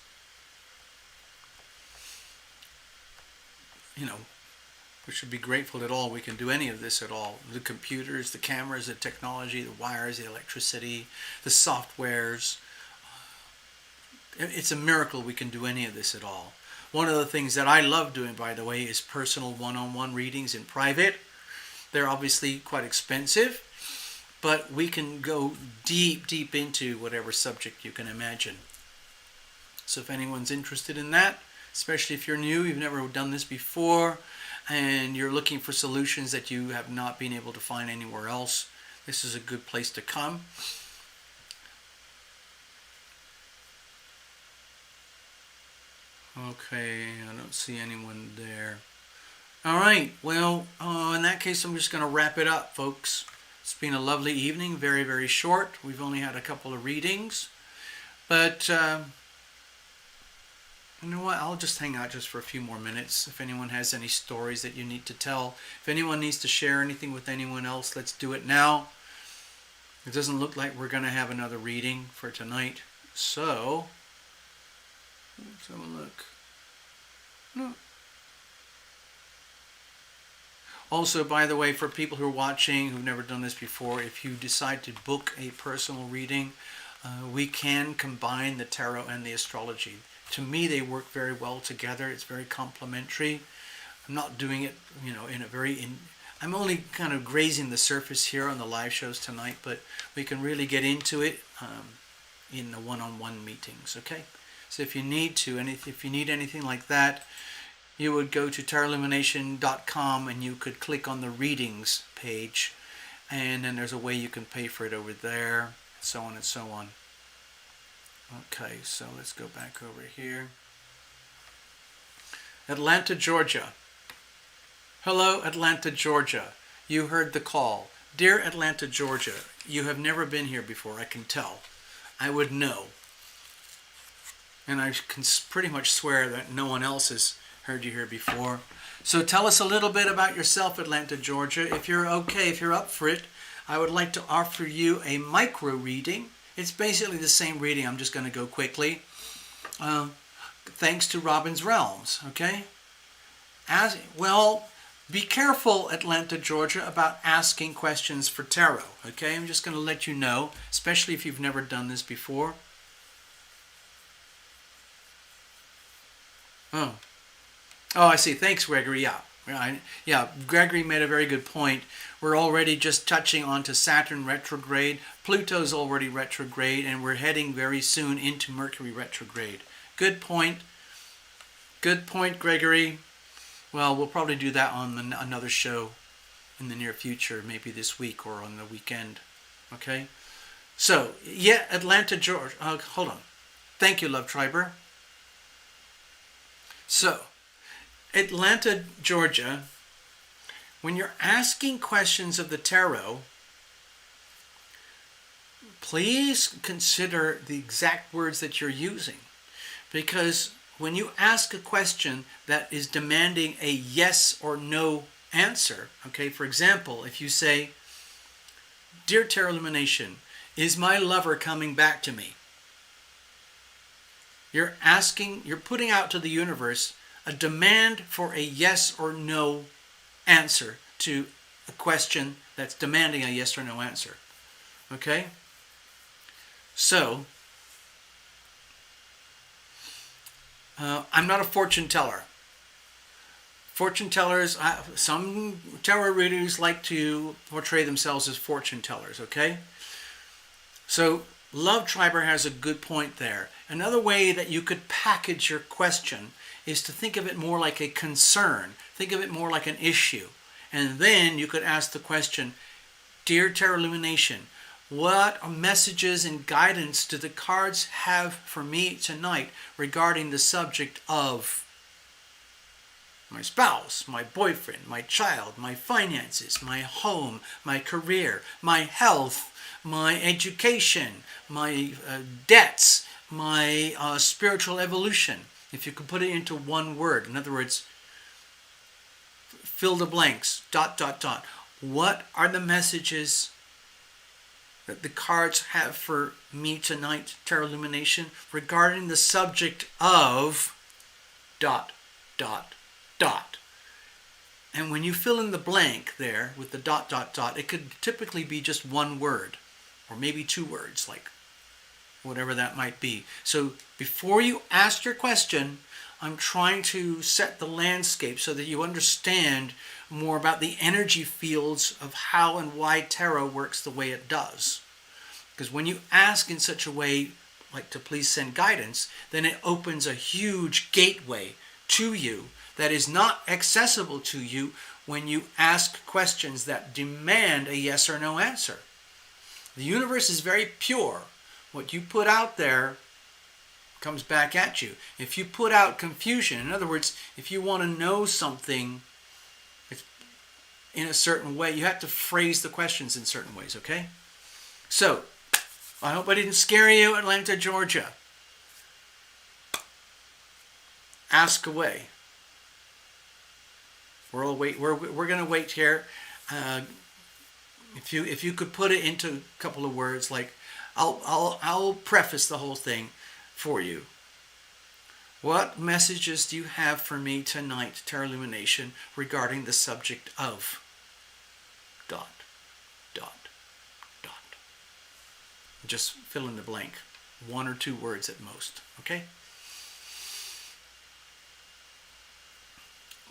S1: You know, we should be grateful that we can do any of this at all. The computers, the cameras, the technology, the wires, the electricity, the softwares. It's a miracle we can do any of this at all. One of the things that I love doing, by the way, is personal one-on-one readings in private. They're obviously quite expensive, but we can go deep into whatever subject you can imagine. So if anyone's interested in that, especially if you're new, you've never done this before, and you're looking for solutions that you have not been able to find anywhere else, this is a good place to come. Okay, I don't see anyone there. All right, well, in that case, I'm just going to wrap it up, folks. It's been a lovely evening, very, very short. We've only had a couple of readings. But, you know what, I'll just hang out just for a few more minutes. If anyone has any stories that you need to tell, if anyone needs to share anything with anyone else, let's do it now. It doesn't look like we're going to have another reading for tonight. So, let's have a look. No. Also, by the way, for people who are watching who've never done this before, if you decide to book a personal reading, we can combine the tarot and the astrology. To me, they work very well together. It's very complementary. I'm not doing it, you know, I'm only kind of grazing the surface here on the live shows tonight, but we can really get into it in the one-on-one meetings, okay? So if you need anything like that, you would go to tarotlumination.com and you could click on the readings page, and then there's a way you can pay for it over there, so on and so on. Okay, so let's go back over here. Atlanta, Georgia. Hello, Atlanta, Georgia. You heard the call. Dear Atlanta, Georgia, you have never been here before, I can tell. I would know. And I can pretty much swear that no one else has heard you here before. So tell us a little bit about yourself, Atlanta, Georgia. If you're okay, if you're up for it, I would like to offer you a micro reading. It's basically the same reading. I'm just going to go quickly. Thanks to Robin's Realms, okay? Be careful, Atlanta, Georgia, about asking questions for tarot, okay? I'm just going to let you know, especially if you've never done this before. Oh, I see. Thanks, Gregory. Yeah, Gregory made a very good point. We're already just touching onto Saturn retrograde. Pluto's already retrograde, and we're heading very soon into Mercury retrograde. Good point. Good point, Gregory. Well, we'll probably do that on another show in the near future, maybe this week or on the weekend. Okay? So, yeah, Atlanta, Georgia. Hold on. Thank you, Love Triber. So, Atlanta, Georgia, when you're asking questions of the tarot, please consider the exact words that you're using. Because when you ask a question that is demanding a yes or no answer, okay, for example, if you say, Dear Tarot Illumination, is my lover coming back to me? You're putting out to the universe a demand for a yes or no answer to a question that's demanding a yes or no answer. Okay? So, I'm not a fortune teller. Fortune tellers, some tarot readers like to portray themselves as fortune tellers, okay? So, Love Triber has a good point there. Another way that you could package your question is to think of it more like a concern. Think of it more like an issue. And then you could ask the question, Dear Tarot Illumination, what messages and guidance do the cards have for me tonight regarding the subject of my spouse, my boyfriend, my child, my finances, my home, my career, my health, my education, my debts, my spiritual evolution. If you could put it into one word, in other words, fill the blanks, ... What are the messages that the cards have for me tonight, Tarot Illumination, regarding the subject of ... And when you fill in the blank there with the ... it could typically be just one word, or maybe two words, like whatever that might be. So before you ask your question, I'm trying to set the landscape so that you understand more about the energy fields of how and why tarot works the way it does. Because when you ask in such a way, like to please send guidance, then it opens a huge gateway to you that is not accessible to you when you ask questions that demand a yes or no answer. The universe is very pure. What you put out there comes back at you. If you put out confusion, in other words, if you want to know something in a certain way, you have to phrase the questions in certain ways, okay? So, I hope I didn't scare you, Atlanta, Georgia. Ask away. We're going to wait here. If you could put it into a couple of words, like I'll preface the whole thing for you. What messages do you have for me tonight, Tarot Illumination, regarding the subject of ... Just fill in the blank. One or two words at most. Okay?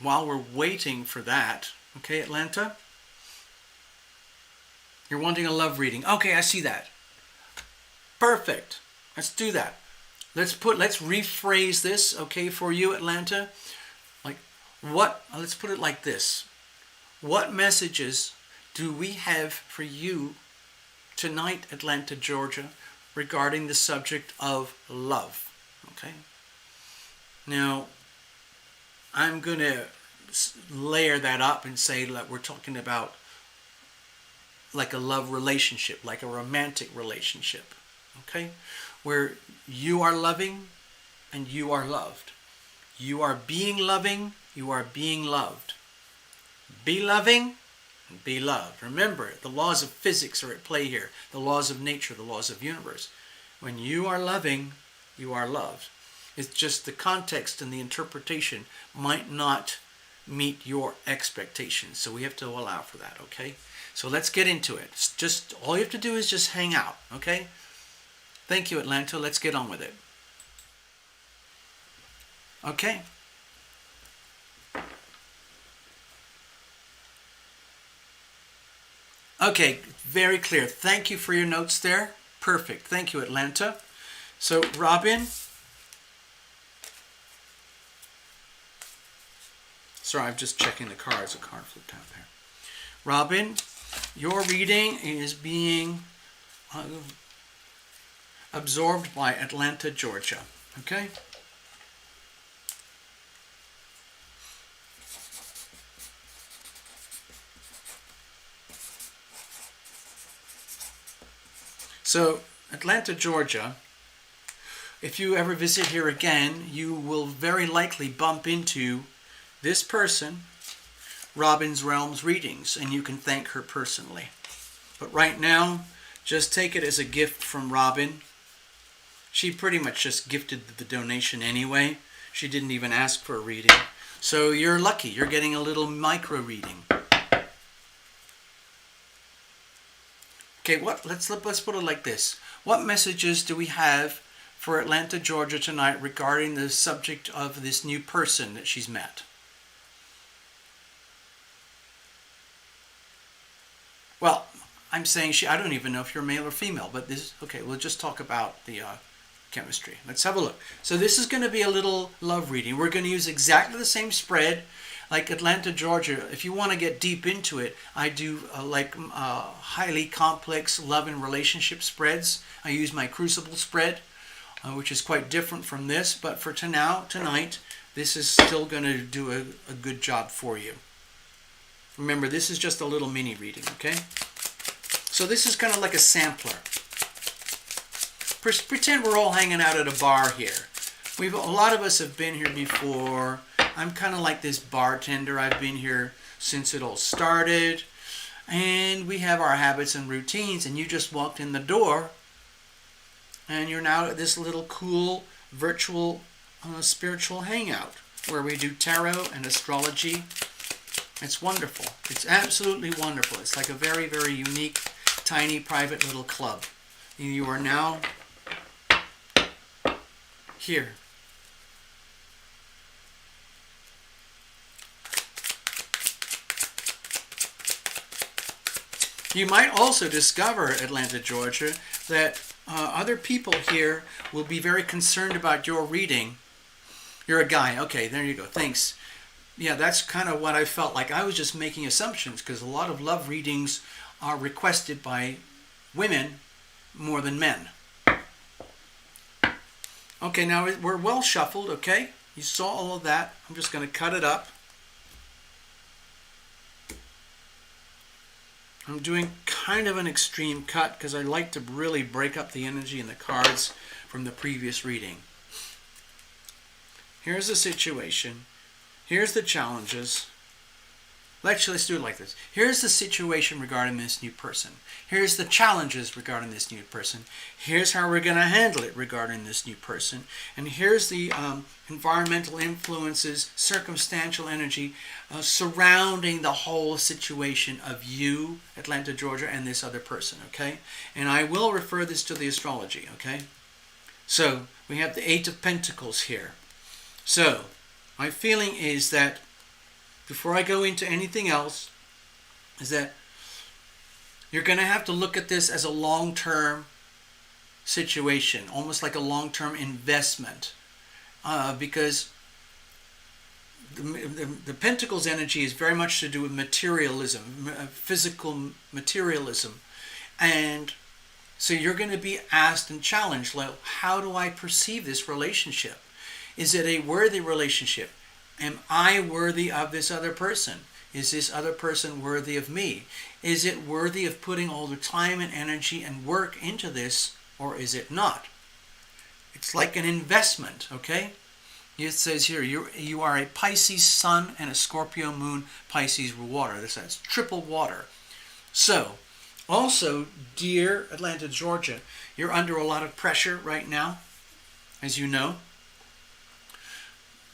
S1: While we're waiting for that, okay, Atlanta? You're wanting a love reading. Okay, I see that. Perfect. Let's do that. Let's rephrase this, okay, for you, Atlanta. Let's put it like this. What messages do we have for you tonight, Atlanta, Georgia, regarding the subject of love? Okay. Now, I'm going to layer that up and say that we're talking about like a love relationship, like a romantic relationship. Okay? Where you are loving and you are loved. You are being loving, you are being loved. Be loving and be loved. Remember, the laws of physics are at play here. The laws of nature, the laws of the universe. When you are loving, you are loved. It's just the context and the interpretation might not meet your expectations. So we have to allow for that, okay? So let's get into it. It's just all you have to do is just hang out, okay? Thank you, Atlanta. Let's get on with it. Okay. Okay, very clear. Thank you for your notes there. Perfect. Thank you, Atlanta. So, Robin. Sorry, I'm just checking the cards. A card flipped out there. Robin, your reading is being absorbed by Atlanta, Georgia. Okay? So, Atlanta, Georgia, if you ever visit here again, you will very likely bump into this person, Robin's Realms Readings, and you can thank her personally. But right now, just take it as a gift from Robin. She pretty much just gifted the donation anyway. She didn't even ask for a reading. So you're lucky. You're getting a little micro reading. Okay, let's put it like this. What messages do we have for Atlanta, Georgia tonight regarding the subject of this new person that she's met? Well, I'm saying I don't even know if you're male or female, but this, okay, we'll just talk about the chemistry. Let's have a look. So this is going to be a little love reading. We're going to use exactly the same spread like Atlanta, Georgia. If you want to get deep into it, I do highly complex love and relationship spreads. I use my Crucible spread, which is quite different from this. But for tonight, this is still going to do a good job for you. Remember, this is just a little mini reading, okay? So this is kind of like a sampler. Pretend we're all hanging out at a bar here. A lot of us have been here before. I'm kind of like this bartender. I've been here since it all started. And we have our habits and routines, and you just walked in the door, and you're now at this little cool virtual spiritual hangout where we do tarot and astrology. It's wonderful. It's absolutely wonderful. It's like a very, very unique, tiny, private little club. You are now here. You might also discover, Atlanta, Georgia, that other people here will be very concerned about your reading. You're a guy. Okay, there you go. Thanks. Yeah, that's kind of what I felt like. I was just making assumptions because a lot of love readings are requested by women more than men. Okay, now we're well shuffled, okay? You saw all of that. I'm just going to cut it up. I'm doing kind of an extreme cut because I like to really break up the energy in the cards from the previous reading. Here's the situation. Here's the challenges. Let's do it like this. Here's the situation regarding this new person. Here's the challenges regarding this new person. Here's how we're going to handle it regarding this new person. And here's the environmental influences, circumstantial energy surrounding the whole situation of you, Atlanta, Georgia, and this other person, okay? And I will refer this to the astrology, okay? So we have the Eight of Pentacles here. So my feeling is that before I go into anything else, is that you're going to have to look at this as a long-term situation, almost like a long-term investment, because the Pentacles energy is very much to do with materialism, physical materialism, and so you're going to be asked and challenged, like, how do I perceive this relationship? Is it a worthy relationship? Am I worthy of this other person? Is this other person worthy of me? Is it worthy of putting all the time and energy and work into this, or is it not? It's like an investment, okay? It says here, you are a Pisces sun and a Scorpio moon, Pisces water. That's triple water. So, also, dear Atlanta, Georgia, you're under a lot of pressure right now, as you know.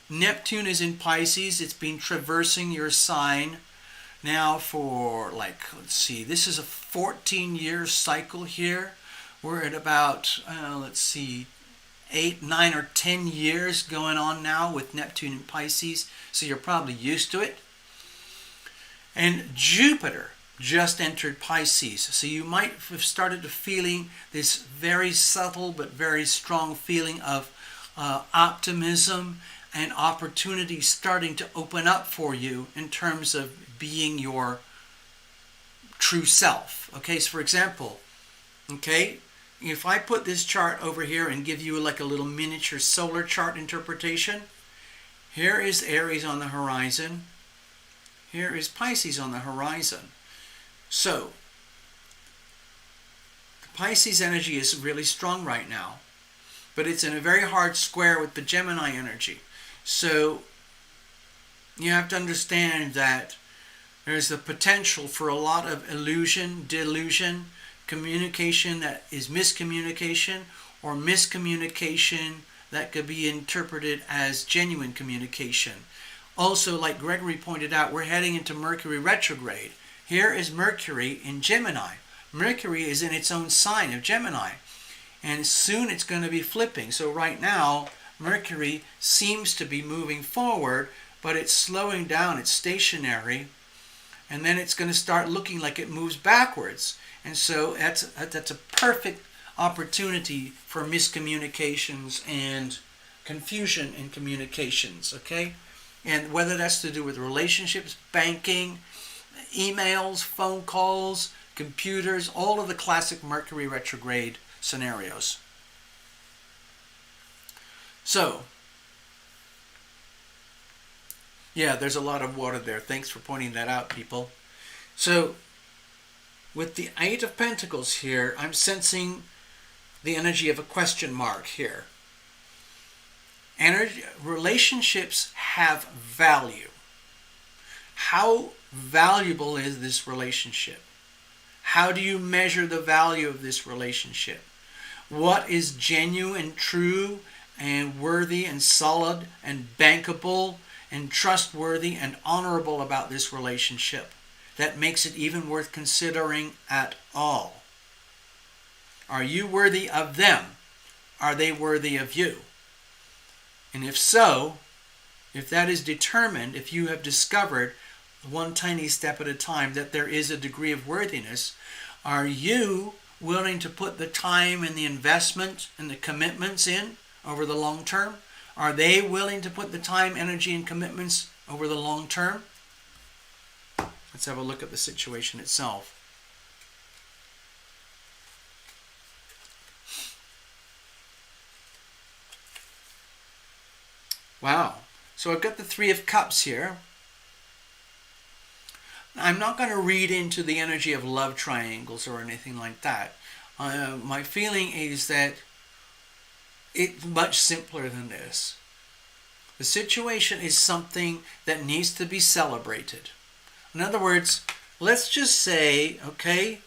S1: Neptune is in Pisces. It's been traversing your sign now for, like, let's see, this is a 14-year cycle here. We're at about, 8, 9, or 10 years going on now with Neptune in Pisces. So you're probably used to it. And Jupiter just entered Pisces. So you might have started to feeling this very subtle but very strong feeling of optimism and opportunity starting to open up for you in terms of being your true self. Okay, so for example, okay, if I put this chart over here and give you like a little miniature solar chart interpretation, here is Aries on the horizon, here is Pisces on the horizon. So, the Pisces energy is really strong right now, but it's in a very hard square with the Gemini energy. So you have to understand that there's the potential for a lot of illusion, delusion, communication that is miscommunication, or miscommunication that could be interpreted as genuine communication. Also, like Gregory pointed out, we're heading into Mercury retrograde. Here is Mercury in Gemini. Mercury is in its own sign of Gemini, and soon it's going to be flipping. So right now, Mercury seems to be moving forward, but it's slowing down, it's stationary, and then it's going to start looking like it moves backwards. And so that's a perfect opportunity for miscommunications and confusion in communications, okay? And whether that's to do with relationships, banking, emails, phone calls, computers, all of the classic Mercury retrograde scenarios. So, Yeah, there's a lot of water there. Thanks for pointing that out, people. So, with the Eight of Pentacles here, I'm sensing the energy of a question mark here. Relationships have value. How valuable is this relationship? How do you measure the value of this relationship? What is genuine, true, and worthy, and solid, and bankable, and trustworthy, and honorable about this relationship that makes it even worth considering at all? Are you worthy of them? Are they worthy of you? And if so, if that is determined, if you have discovered one tiny step at a time that there is a degree of worthiness, are you willing to put the time and the investment and the commitments in over the long term? Are they willing to put the time, energy, and commitments over the long term? Let's have a look at the situation itself. Wow. So I've got the Three of Cups here. I'm not going to read into the energy of love triangles or anything like that. My feeling is that it's much simpler than this. The situation is something that needs to be celebrated. In other words, let's just say, okay,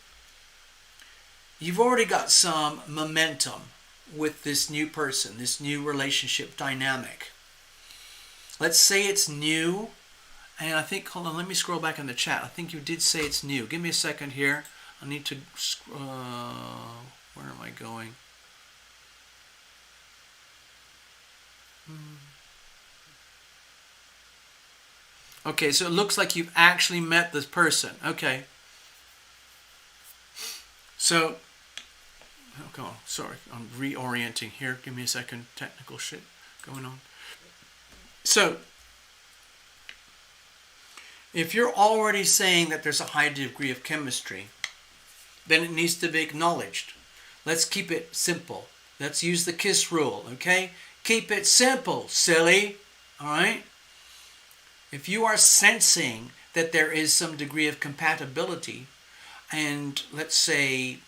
S1: you've already got some momentum with this new person, this new relationship dynamic. Let's say it's new, and I think, hold on, let me scroll back in the chat. I think you did say it's new. Give me a second here. I need to, where am I going? Okay, so it looks like you've actually met this person. Okay. So, oh, sorry, I'm reorienting here. Give me a second. Technical shit going on. So, if you're already saying that there's a high degree of chemistry, then it needs to be acknowledged. Let's keep it simple. Let's use the KISS rule, okay? Keep it simple, silly. All right? If you are sensing that there is some degree of compatibility and, let's say,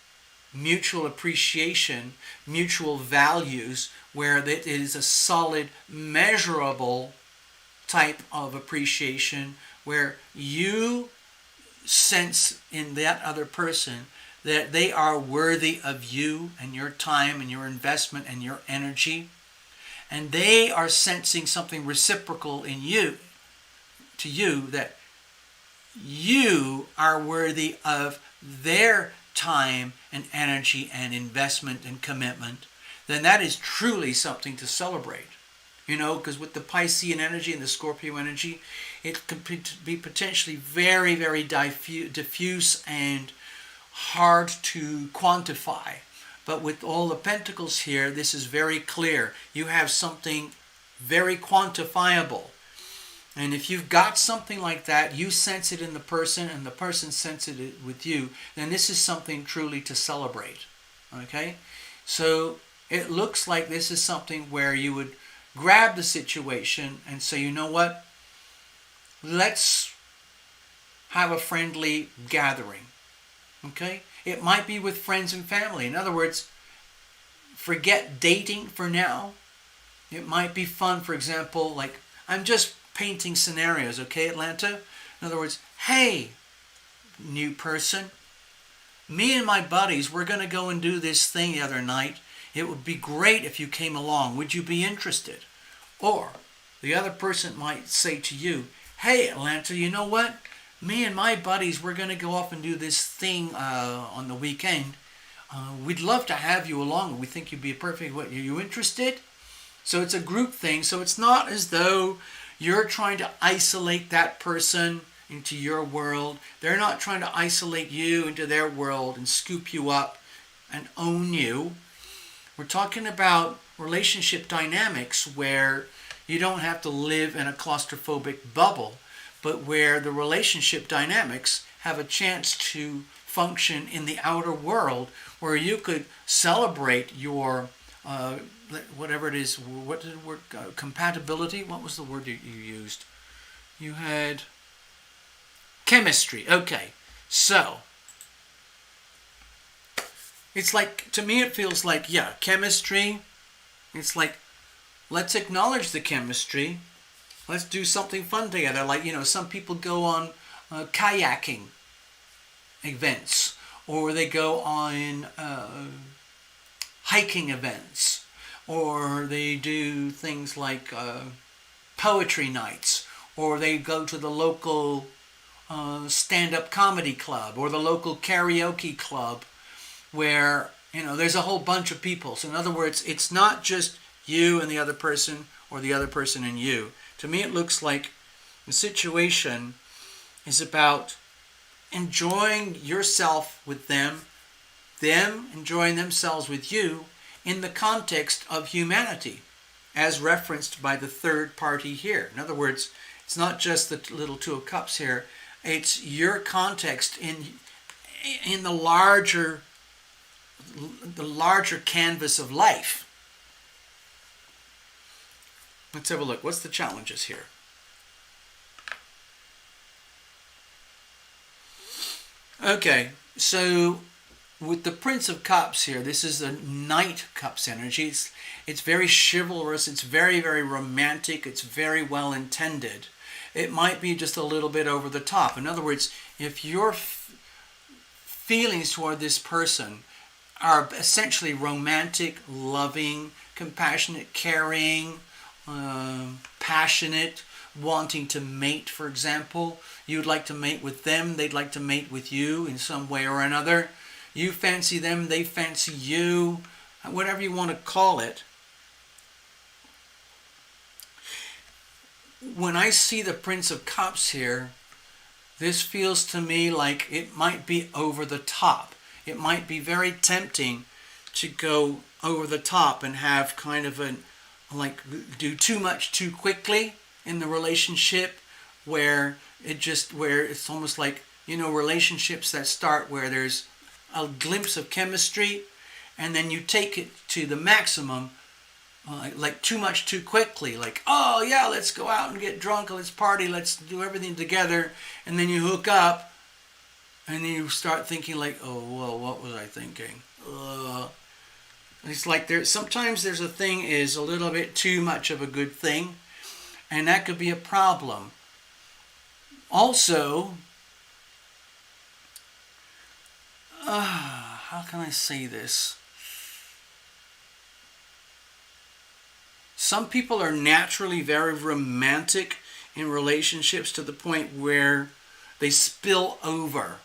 S1: mutual appreciation, mutual values, where it is a solid, measurable type of appreciation, where you sense in that other person that they are worthy of you and your time and your investment and your energy, and they are sensing something reciprocal in you, to you, that you are worthy of their time and energy and investment and commitment, then that is truly something to celebrate. You know, because with the Piscean energy and the Scorpio energy, it can be potentially very, very diffuse and hard to quantify. But with all the pentacles here, this is very clear. You have something very quantifiable. And if you've got something like that, you sense it in the person and the person senses it with you, then this is something truly to celebrate. Okay? So it looks like this is something where you would grab the situation and say, you know what? Let's have a friendly gathering. Okay? It might be with friends and family. In other words, forget dating for now. It might be fun, for example, like, I'm just painting scenarios, okay, Atlanta? In other words, hey, new person, me and my buddies, we're going to go and do this thing the other night. It would be great if you came along. Would you be interested? Or the other person might say to you, hey, Atlanta, you know what? Me and my buddies, we're going to go off and do this thing on the weekend. We'd love to have you along. We think you'd be a perfect. What, are you interested? So it's a group thing. So it's not as though you're trying to isolate that person into your world. They're not trying to isolate you into their world and scoop you up and own you. We're talking about relationship dynamics where you don't have to live in a claustrophobic bubble, but where the relationship dynamics have a chance to function in the outer world, where you could celebrate your whatever it is. What did the word compatibility? What was the word you used? You had chemistry. Okay, so it's like, to me it feels like, yeah, chemistry. It's like, let's acknowledge the chemistry. Let's do something fun together. Like, some people go on kayaking events, or they go on hiking events, or they do things like poetry nights, or they go to the local stand-up comedy club or the local karaoke club where there's a whole bunch of people. So in other words, it's not just you and the other person or the other person and you. To me it looks like the situation is about enjoying yourself with them enjoying themselves with you in the context of humanity, as referenced by the third party here. In other words, it's not just the little Two of Cups here, it's your context in the larger canvas of life. Let's have a look. What's the challenges here? Okay, so with the Prince of Cups here, this is the Knight Cups energy. It's very chivalrous, it's very, very romantic, it's very well intended. It might be just a little bit over the top. In other words, if your feelings toward this person are essentially romantic, loving, compassionate, caring, passionate, wanting to mate, for example, you'd like to mate with them, they'd like to mate with you in some way or another. You fancy them, they fancy you, whatever you want to call it. When I see the Prince of Cups here, this feels to me like it might be over the top. It might be very tempting to go over the top and have kind of do too much too quickly in the relationship, where it's almost like, relationships that start where there's a glimpse of chemistry and then you take it to the maximum, like too much too quickly, like, oh yeah, let's go out and get drunk, let's party, let's do everything together, and then you hook up and then you start thinking like, oh well, what was I thinking? It's like sometimes there's a thing is a little bit too much of a good thing, and that could be a problem. Also, how can I say this? Some people are naturally very romantic in relationships to the point where they spill over.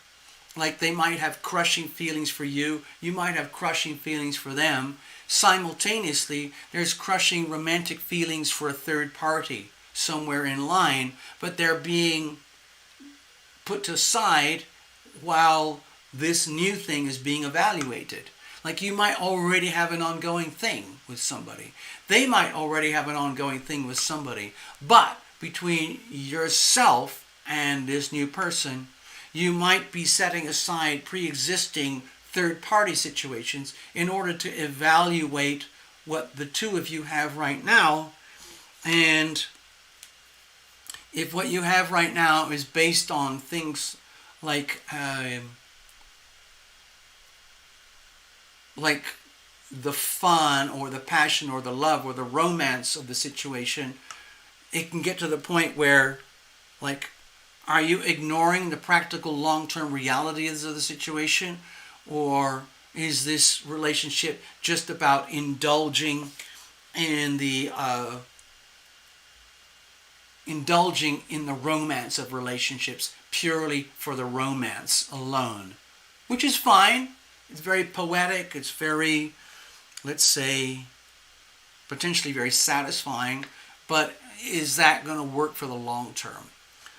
S1: Like they might have crushing feelings for you, you might have crushing feelings for them. Simultaneously, there's crushing romantic feelings for a third party somewhere in line, but they're being put aside while this new thing is being evaluated. Like you might already have an ongoing thing with somebody. They might already have an ongoing thing with somebody. But between yourself and this new person, you might be setting aside pre-existing third-party situations in order to evaluate what the two of you have right now. And if what you have right now is based on things like the fun or the passion or the love or the romance of the situation, it can get to the point where, like, are you ignoring the practical long-term realities of the situation? Or is this relationship just about indulging in the romance of relationships purely for the romance alone? Which is fine. It's very poetic. It's very, let's say, potentially very satisfying. But is that going to work for the long term?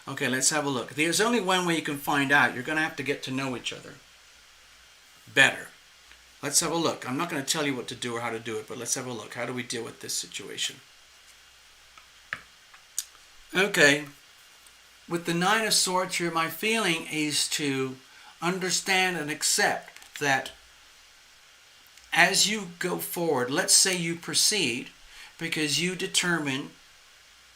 S1: Okay, let's have a look. There's only one way you can find out. You're going to have to get to know each other better. Let's have a look. I'm not going to tell you what to do or how to do it, but let's have a look. How do we deal with this situation? Okay. With the Nine of Swords here, my feeling is to understand and accept that as you go forward, let's say you proceed because you determine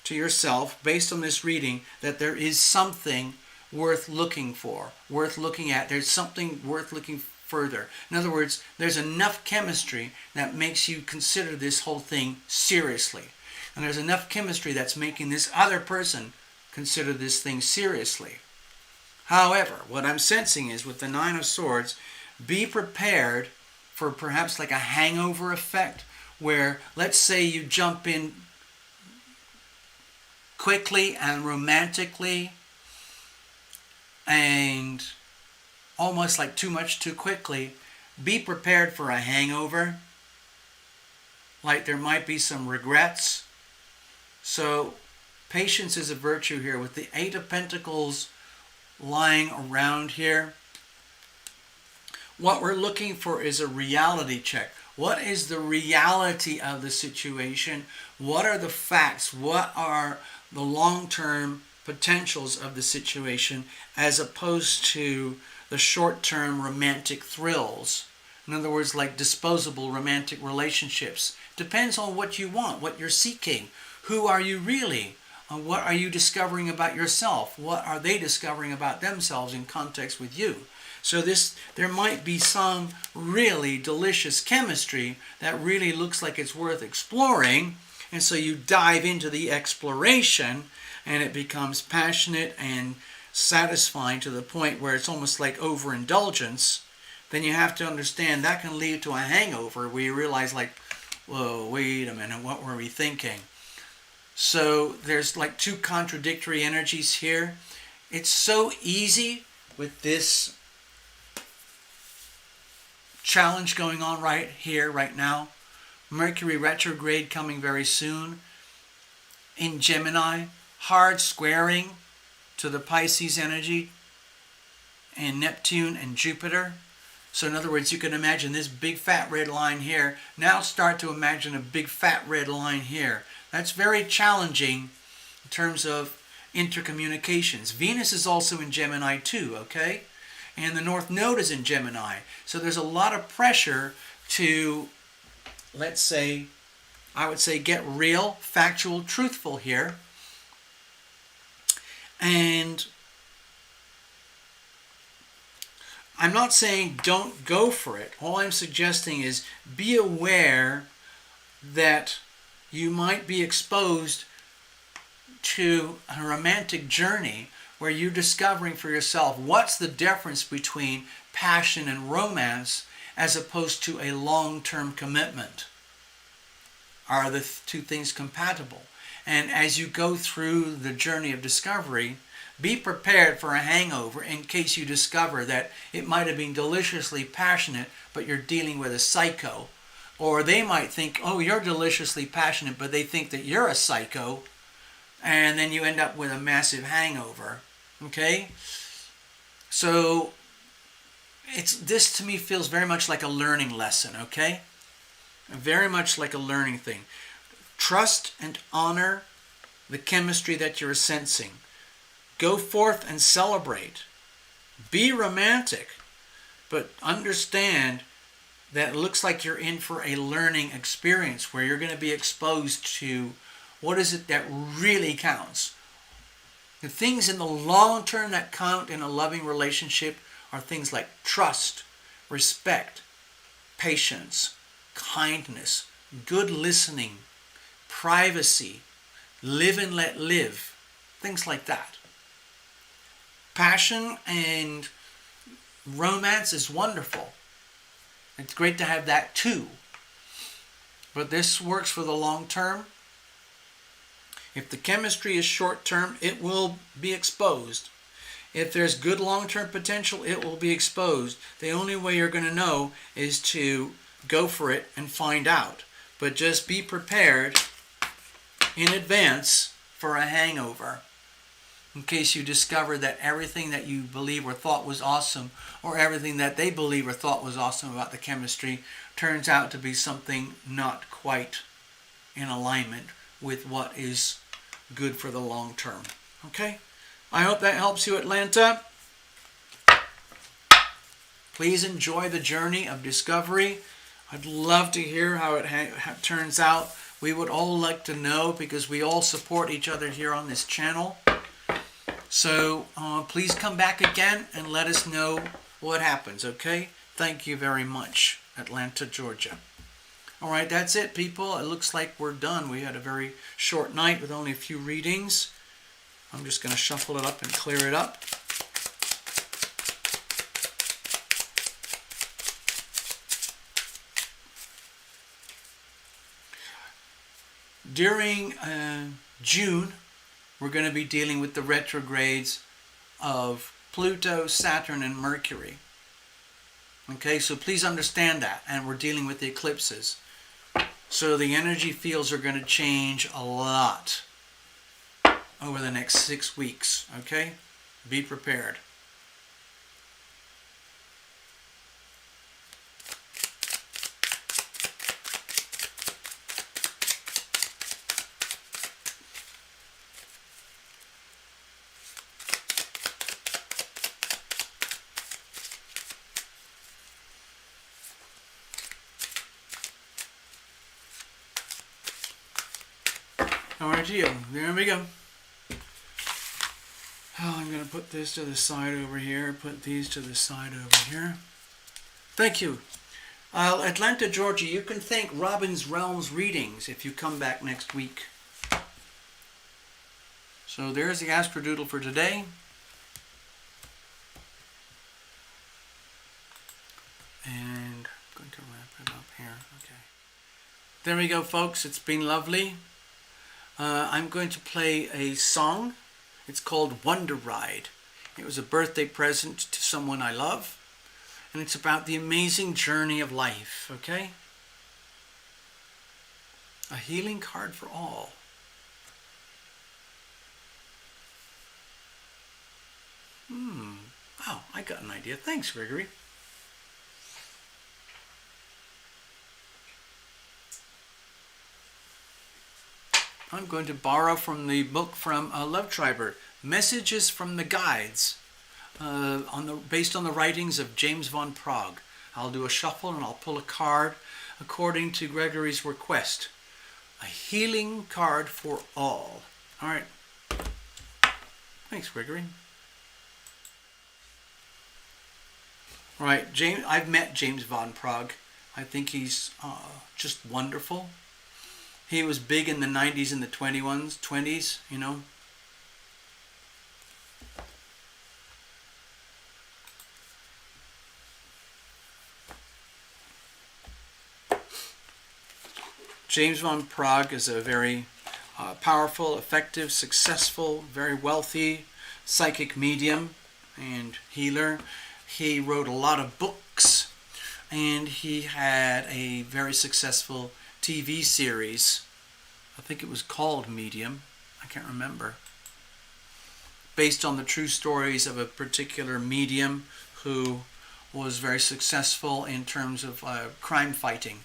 S1: to yourself, based on this reading, that there is something worth looking for, worth looking at. There's something worth looking further. In other words, there's enough chemistry that makes you consider this whole thing seriously. And there's enough chemistry that's making this other person consider this thing seriously. However, what I'm sensing is with the Nine of Swords, be prepared for perhaps like a hangover effect where, let's say you jump in quickly and romantically and almost like too much too quickly. Be prepared for a hangover. Like there might be some regrets. So patience is a virtue here with the Eight of Pentacles lying around here. What we're looking for is a reality check. What is the reality of the situation? What are the facts? What are the long-term potentials of the situation as opposed to the short-term romantic thrills? In other words, like disposable romantic relationships. Depends on what you want, what you're seeking. Who are you really? What are you discovering about yourself? What are they discovering about themselves in context with you? So there might be some really delicious chemistry that really looks like it's worth exploring. And so you dive into the exploration and it becomes passionate and satisfying to the point where it's almost like overindulgence. Then you have to understand that can lead to a hangover where you realize like, whoa, wait a minute, what were we thinking? So there's like two contradictory energies here. It's so easy with this challenge going on right here, right now. Mercury retrograde coming very soon. In Gemini, hard squaring to the Pisces energy and Neptune and Jupiter. So in other words, you can imagine this big fat red line here. Now start to imagine a big fat red line here. That's very challenging in terms of intercommunications. Venus is also in Gemini too, okay? And the North Node is in Gemini. So there's a lot of pressure to, let's say, I would say get real, factual, truthful here. And I'm not saying don't go for it. All I'm suggesting is be aware that you might be exposed to a romantic journey where you're discovering for yourself what's the difference between passion and romance as opposed to a long-term commitment. Are the two things compatible? And as you go through the journey of discovery, be prepared for a hangover in case you discover that it might have been deliciously passionate, but you're dealing with a psycho. Or they might think, oh, you're deliciously passionate, but they think that you're a psycho. And then you end up with a massive hangover. Okay? So this to me feels very much like a learning lesson, okay? Very much like a learning thing. Trust and honor the chemistry that you're sensing. Go forth and celebrate. Be romantic, but understand that it looks like you're in for a learning experience where you're going to be exposed to what is it that really counts. The things in the long term that count in a loving relationship are things like trust, respect, patience, kindness, good listening, privacy, live and let live, things like that. Passion and romance is wonderful. It's great to have that too. But this works for the long term. If the chemistry is short term, it will be exposed. If there's good long-term potential, it will be exposed. The only way you're going to know is to go for it and find out. But just be prepared in advance for a hangover. In case you discover that everything that you believe or thought was awesome, or everything that they believe or thought was awesome about the chemistry, turns out to be something not quite in alignment with what is good for the long term. Okay? I hope that helps you, Atlanta. Please enjoy the journey of discovery. I'd love to hear how it turns out we would all like to know, because we all support each other here on this channel. So please come back again and let us know what happens, okay? Thank you very much, Atlanta, Georgia. All right, that's it, people. It looks like we're done. We had a very short night with only a few readings. I'm just going to shuffle it up and clear it up. During June, we're going to be dealing with the retrogrades of Pluto, Saturn, and Mercury. Okay, so please understand that. And we're dealing with the eclipses. So the energy fields are going to change a lot over the next 6 weeks. Okay, be prepared. Alright, there we go. Oh, I'm going to put this to the side over here, put these to the side over here. Thank you. Atlanta, Georgia, you can thank Robin's Realms Readings if you come back next week. So there's the Astrodoodle for today. And I'm going to wrap it up here. Okay. There we go, folks. It's been lovely. I'm going to play a song. It's called Wonder Ride. It was a birthday present to someone I love. And it's about the amazing journey of life, okay? A healing card for all. Oh, I got an idea. Thanks, Gregory. I'm going to borrow from the book from Love Triber, Messages from the Guides, based on the writings of James von Prague. I'll do a shuffle and I'll pull a card according to Gregory's request. A healing card for all. All right. Thanks, Gregory. All right, I've met James von Prague. I think he's just wonderful. He was big in the 90s and the 20s, you know. James von Prague is a very powerful, effective, successful, very wealthy psychic medium and healer. He wrote a lot of books, and he had a very successful TV series. I think it was called Medium. I can't remember. Based on the true stories of a particular medium who was very successful in terms of crime fighting.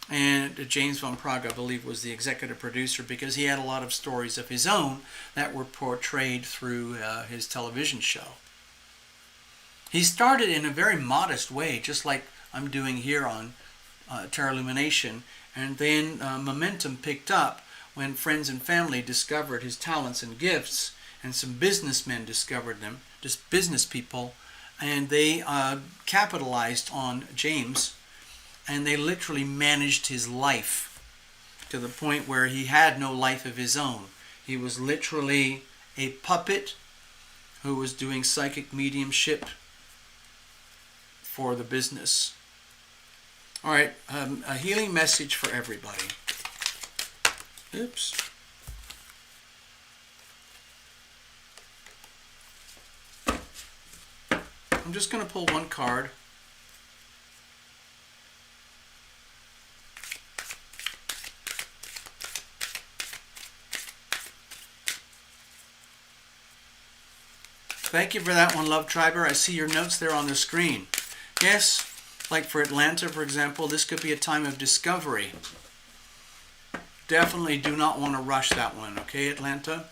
S1: And James von Prague, I believe, was the executive producer because he had a lot of stories of his own that were portrayed through his television show. He started in a very modest way, just like I'm doing here on Tarot Lumination, and then momentum picked up when friends and family discovered his talents and gifts, and some businessmen discovered them, just business people, and they capitalized on James, and they literally managed his life to the point where he had no life of his own. He was literally a puppet who was doing psychic mediumship for the business. All right, a healing message for everybody. Oops. I'm just going to pull one card. Thank you for that one, Love Triber. I see your notes there on the screen. Yes, like for Atlanta, for example, this could be a time of discovery. Definitely do not want to rush that one, okay, Atlanta?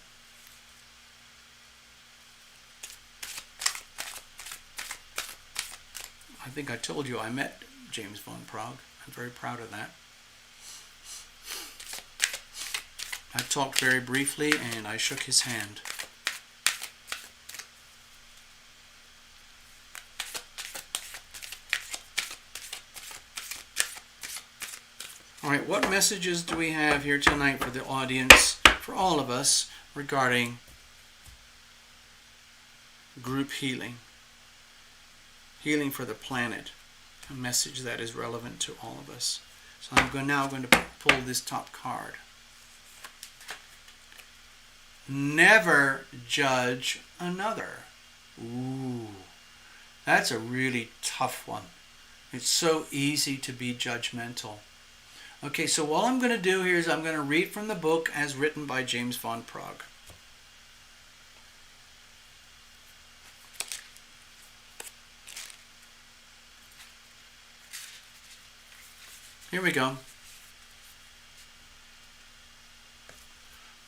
S1: I think I told you I met James von Prague. I'm very proud of that. I talked very briefly and I shook his hand. All right, what messages do we have here tonight for the audience, for all of us, regarding group healing? Healing for the planet, a message that is relevant to all of us. So I'm now going to pull this top card. Never judge another. Ooh, that's a really tough one. It's so easy to be judgmental. Okay, so what I'm going to do here is I'm going to read from the book as written by James Van Praagh. Here we go.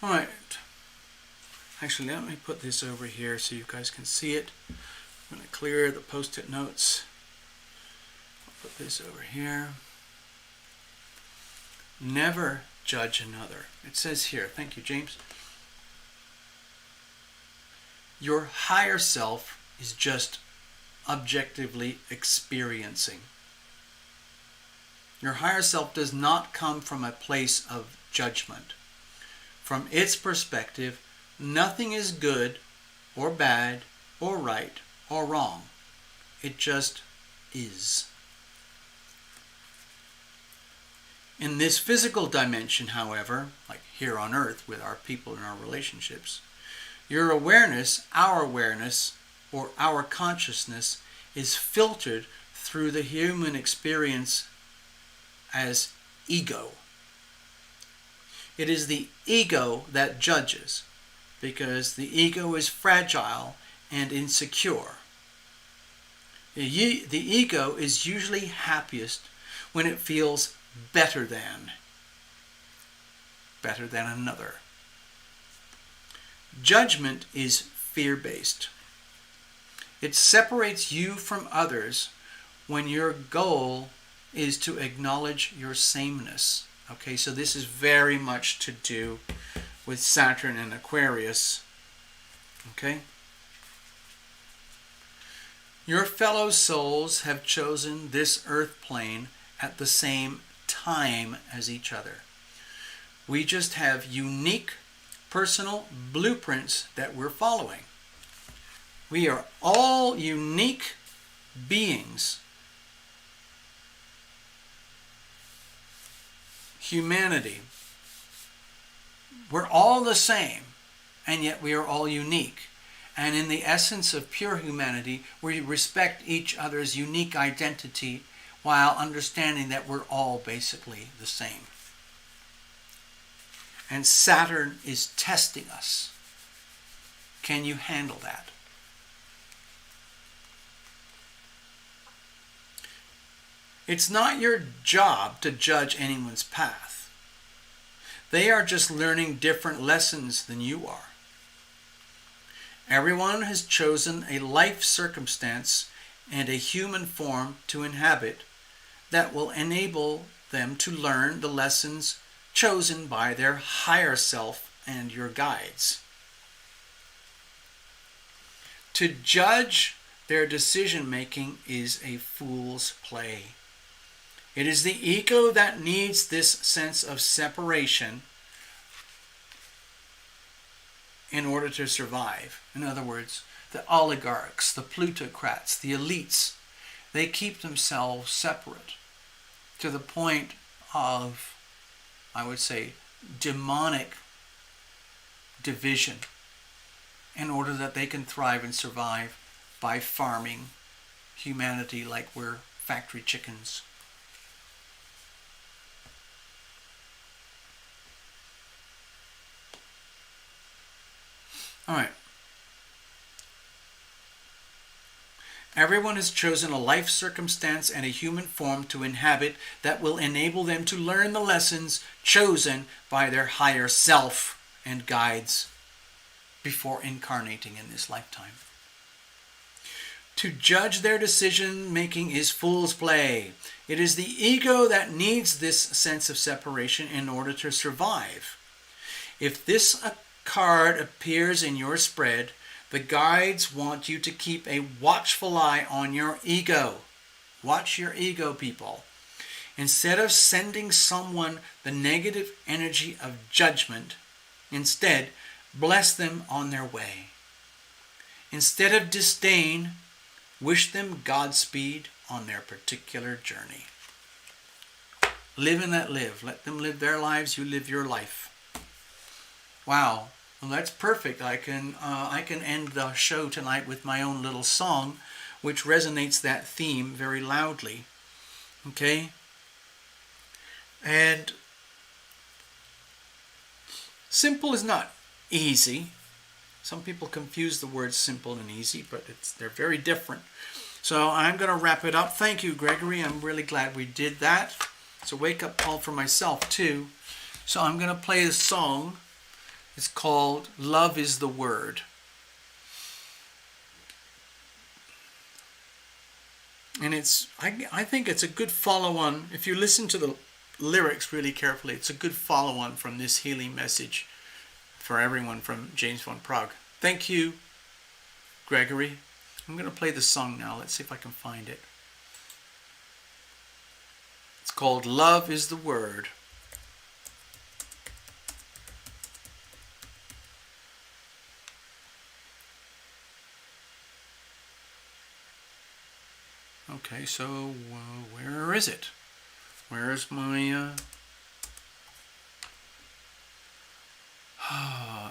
S1: All right. Actually, let me put this over here so you guys can see it. I'm going to clear the post-it notes. I'll put this over here. Never judge another. It says here, thank you, James. Your higher self is just objectively experiencing. Your higher self does not come from a place of judgment. From its perspective, nothing is good or bad or right or wrong. It just is. In this physical dimension, however, like here on earth with our people and our relationships, your awareness, or our consciousness is filtered through the human experience as ego. It is the ego that judges, because the ego is fragile and insecure. The ego is usually happiest when it feels better than another. Judgment is fear-based. It separates you from others when your goal is to acknowledge your sameness. Okay, so this is very much to do with Saturn and Aquarius. Okay? Your fellow souls have chosen this earth plane at the same time as each other. We just have unique personal blueprints that we're following. We are all unique beings. Humanity. We're all the same, and yet we are all unique. And in the essence of pure humanity, we respect each other's unique identity while understanding that we're all basically the same. And Saturn is testing us. Can you handle that? It's not your job to judge anyone's path. They are just learning different lessons than you are. Everyone has chosen a life circumstance and a human form to inhabit that will enable them to learn the lessons chosen by their higher self and your guides. To judge their decision-making is a fool's play. It is the ego that needs this sense of separation in order to survive. In other words, the oligarchs, the plutocrats, the elites, they keep themselves separate to the point of, I would say, demonic division in order that they can thrive and survive by farming humanity like we're factory chickens. All right. Everyone has chosen a life circumstance and a human form to inhabit that will enable them to learn the lessons chosen by their higher self and guides before incarnating in this lifetime. To judge their decision making is fool's play. It is the ego that needs this sense of separation in order to survive. If this card appears in your spread, the guides want you to keep a watchful eye on your ego. Watch your ego, people. Instead of sending someone the negative energy of judgment, instead, bless them on their way. Instead of disdain, wish them Godspeed on their particular journey. Live and let live. Let them live their lives, you live your life. Wow, well, that's perfect. I can end the show tonight with my own little song, which resonates that theme very loudly. Okay? And simple is not easy. Some people confuse the words simple and easy, but they're very different. So I'm going to wrap it up. Thank you, Gregory. I'm really glad we did that. It's a wake-up call for myself, too. So I'm going to play a song. It's called Love is the Word. And I think it's a good follow-on. If you listen to the lyrics really carefully, it's a good follow-on from this healing message for everyone from James von Prague. Thank you, Gregory. I'm going to play the song now. Let's see if I can find it. It's called Love is the Word. Okay, so where is it? Where's my...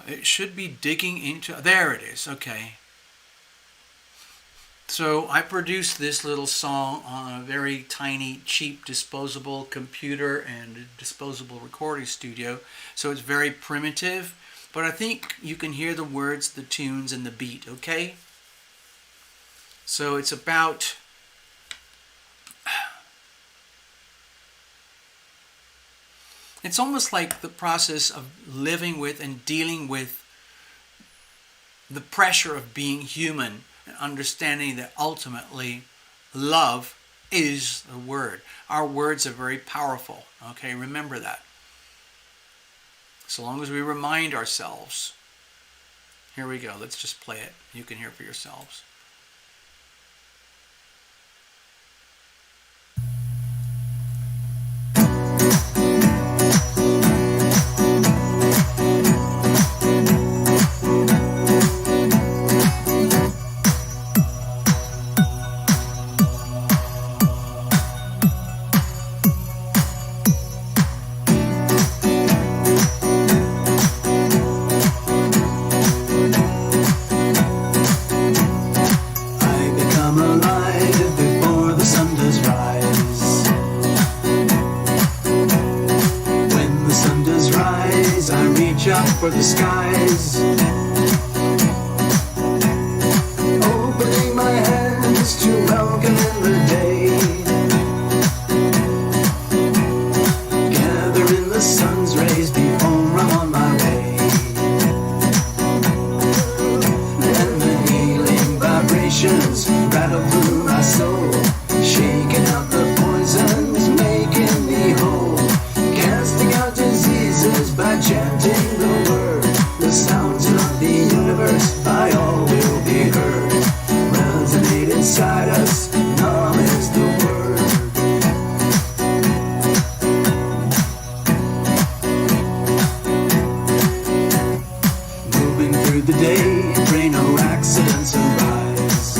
S1: it should be digging into... There it is. Okay. So I produced this little song on a very tiny, cheap, disposable computer and disposable recording studio. So it's very primitive. But I think you can hear the words, the tunes, and the beat. Okay? So it's about... It's almost like the process of living with and dealing with the pressure of being human and understanding that ultimately love is the word. Our words are very powerful. Okay, remember that. So long as we remind ourselves. Here we go. Let's just play it. You can hear for yourselves.
S2: For the skies, opening my hands to welcome in the day, gather in the sun's rays before I'm on my way, and the healing vibrations rattle through my soul, shaking out the poisons, making me whole, casting out diseases by chanting the word. The sounds of the universe by all will be heard. Resonate inside us, numb is the word. Moving through the day, pray no accidents arise.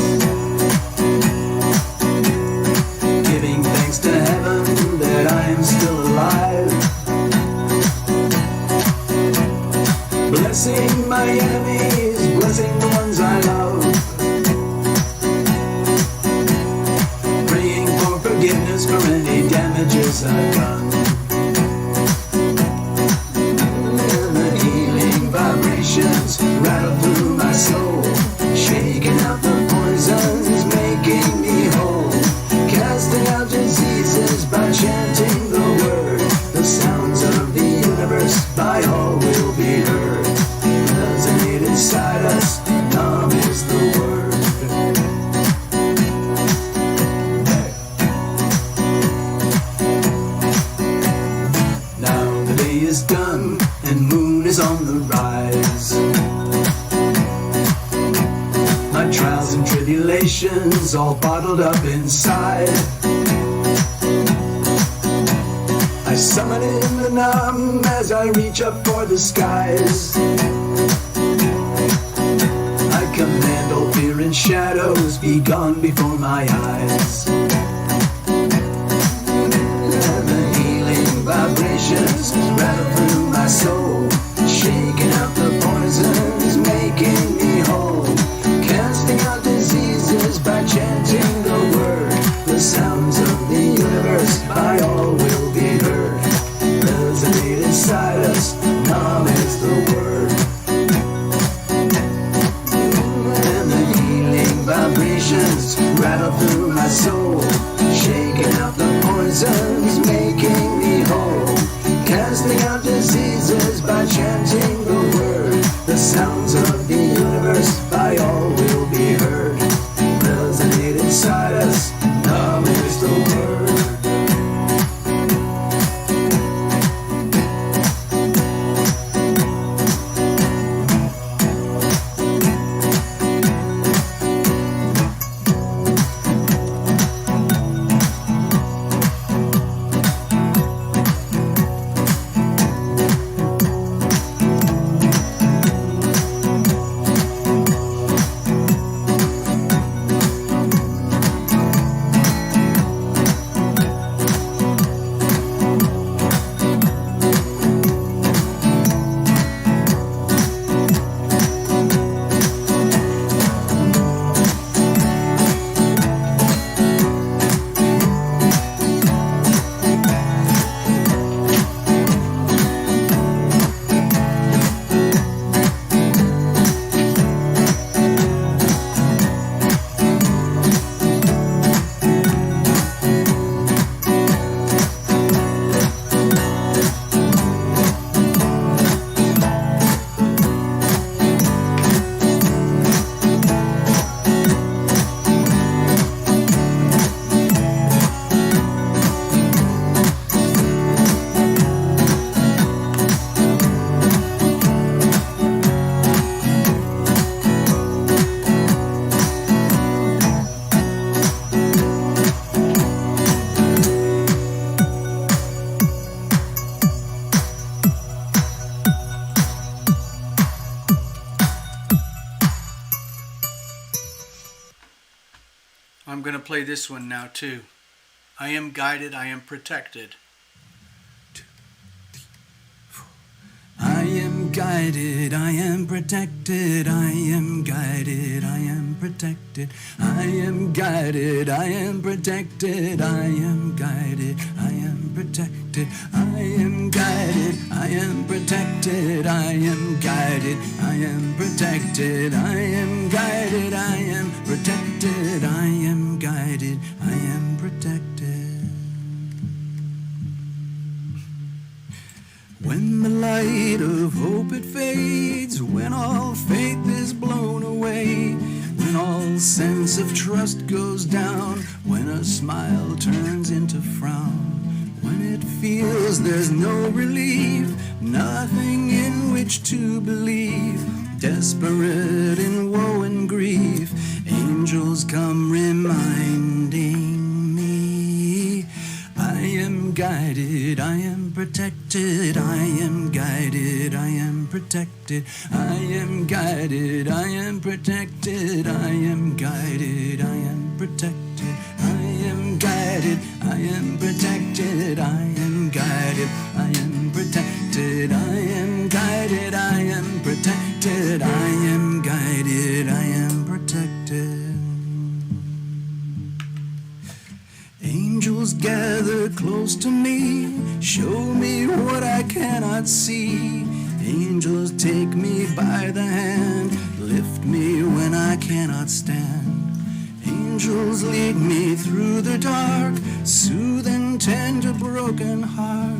S2: Giving thanks to heaven that I am still alive. Blessing my enemies, blessing the ones I love. Praying for forgiveness for any damages I've done. And the healing vibrations rattle through my soul, shaking out the poisons, making me whole, casting out diseases by chanting the word. The sounds of the universe by all will be heard. Resonate inside us, numb is the word. rise. My trials and tribulations all bottled up inside. I summon in the numb as I reach up for the skies. I command all fear and shadows be gone before my eyes. And the healing vibrations rattle through my soul, shaking out the poisons, making me whole, casting out diseases by chanting the word. The sounds of the universe by all will be heard. Resonate inside us, Nam is the word. And the healing vibrations rattle through my soul, shaking out the poisons, making me whole, casting out diseases by chanting the word. The sounds of the universe by all will be heard. Resonate inside us, Nam is the word.
S1: I'm going to play this one now too. I am guided, I am protected.
S2: I am guided, I am protected, I am guided, I am protected, I am guided, I am protected, I am guided, I am protected, I am guided, I am protected, I am guided, I am protected, I am guided, I am protected, I am guided, I am protected. When the light of hope it fades, when all faith is blown away, when all sense of trust goes down, when a smile turns into frown, when it feels there's no relief, nothing in which to believe, desperate in woe and grief, angels come reminding me, I am guided, I am protected, I am guided, I am protected, I am guided, I am protected, I am guided, I am protected, I am guided, I am protected, I am guided, I am protected, I am guided, I am protected, I am guided, I am protected. Angels gather close to me, show me what I cannot see. Angels take me by the hand, lift me when I cannot stand. Angels lead me through the dark, soothe and tend a broken heart,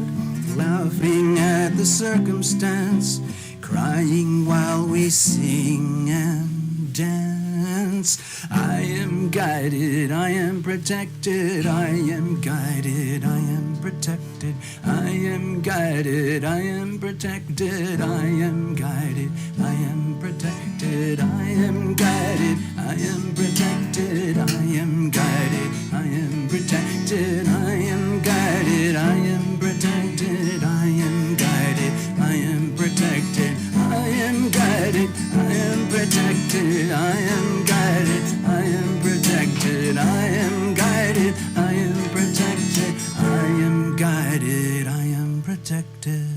S2: laughing at the circumstance, crying while we sing and dance. distance. I am guided, I am protected, I am guided, I am protected, I am guided, I am protected, I am guided, I am protected, I am guided, I am protected, I am guided, I am protected, I am guided, I am protected, I am guided, I am protected, I am guided, I am protected, I am guided, I am protected, I am guided, I am protected, I am guided, I am protected.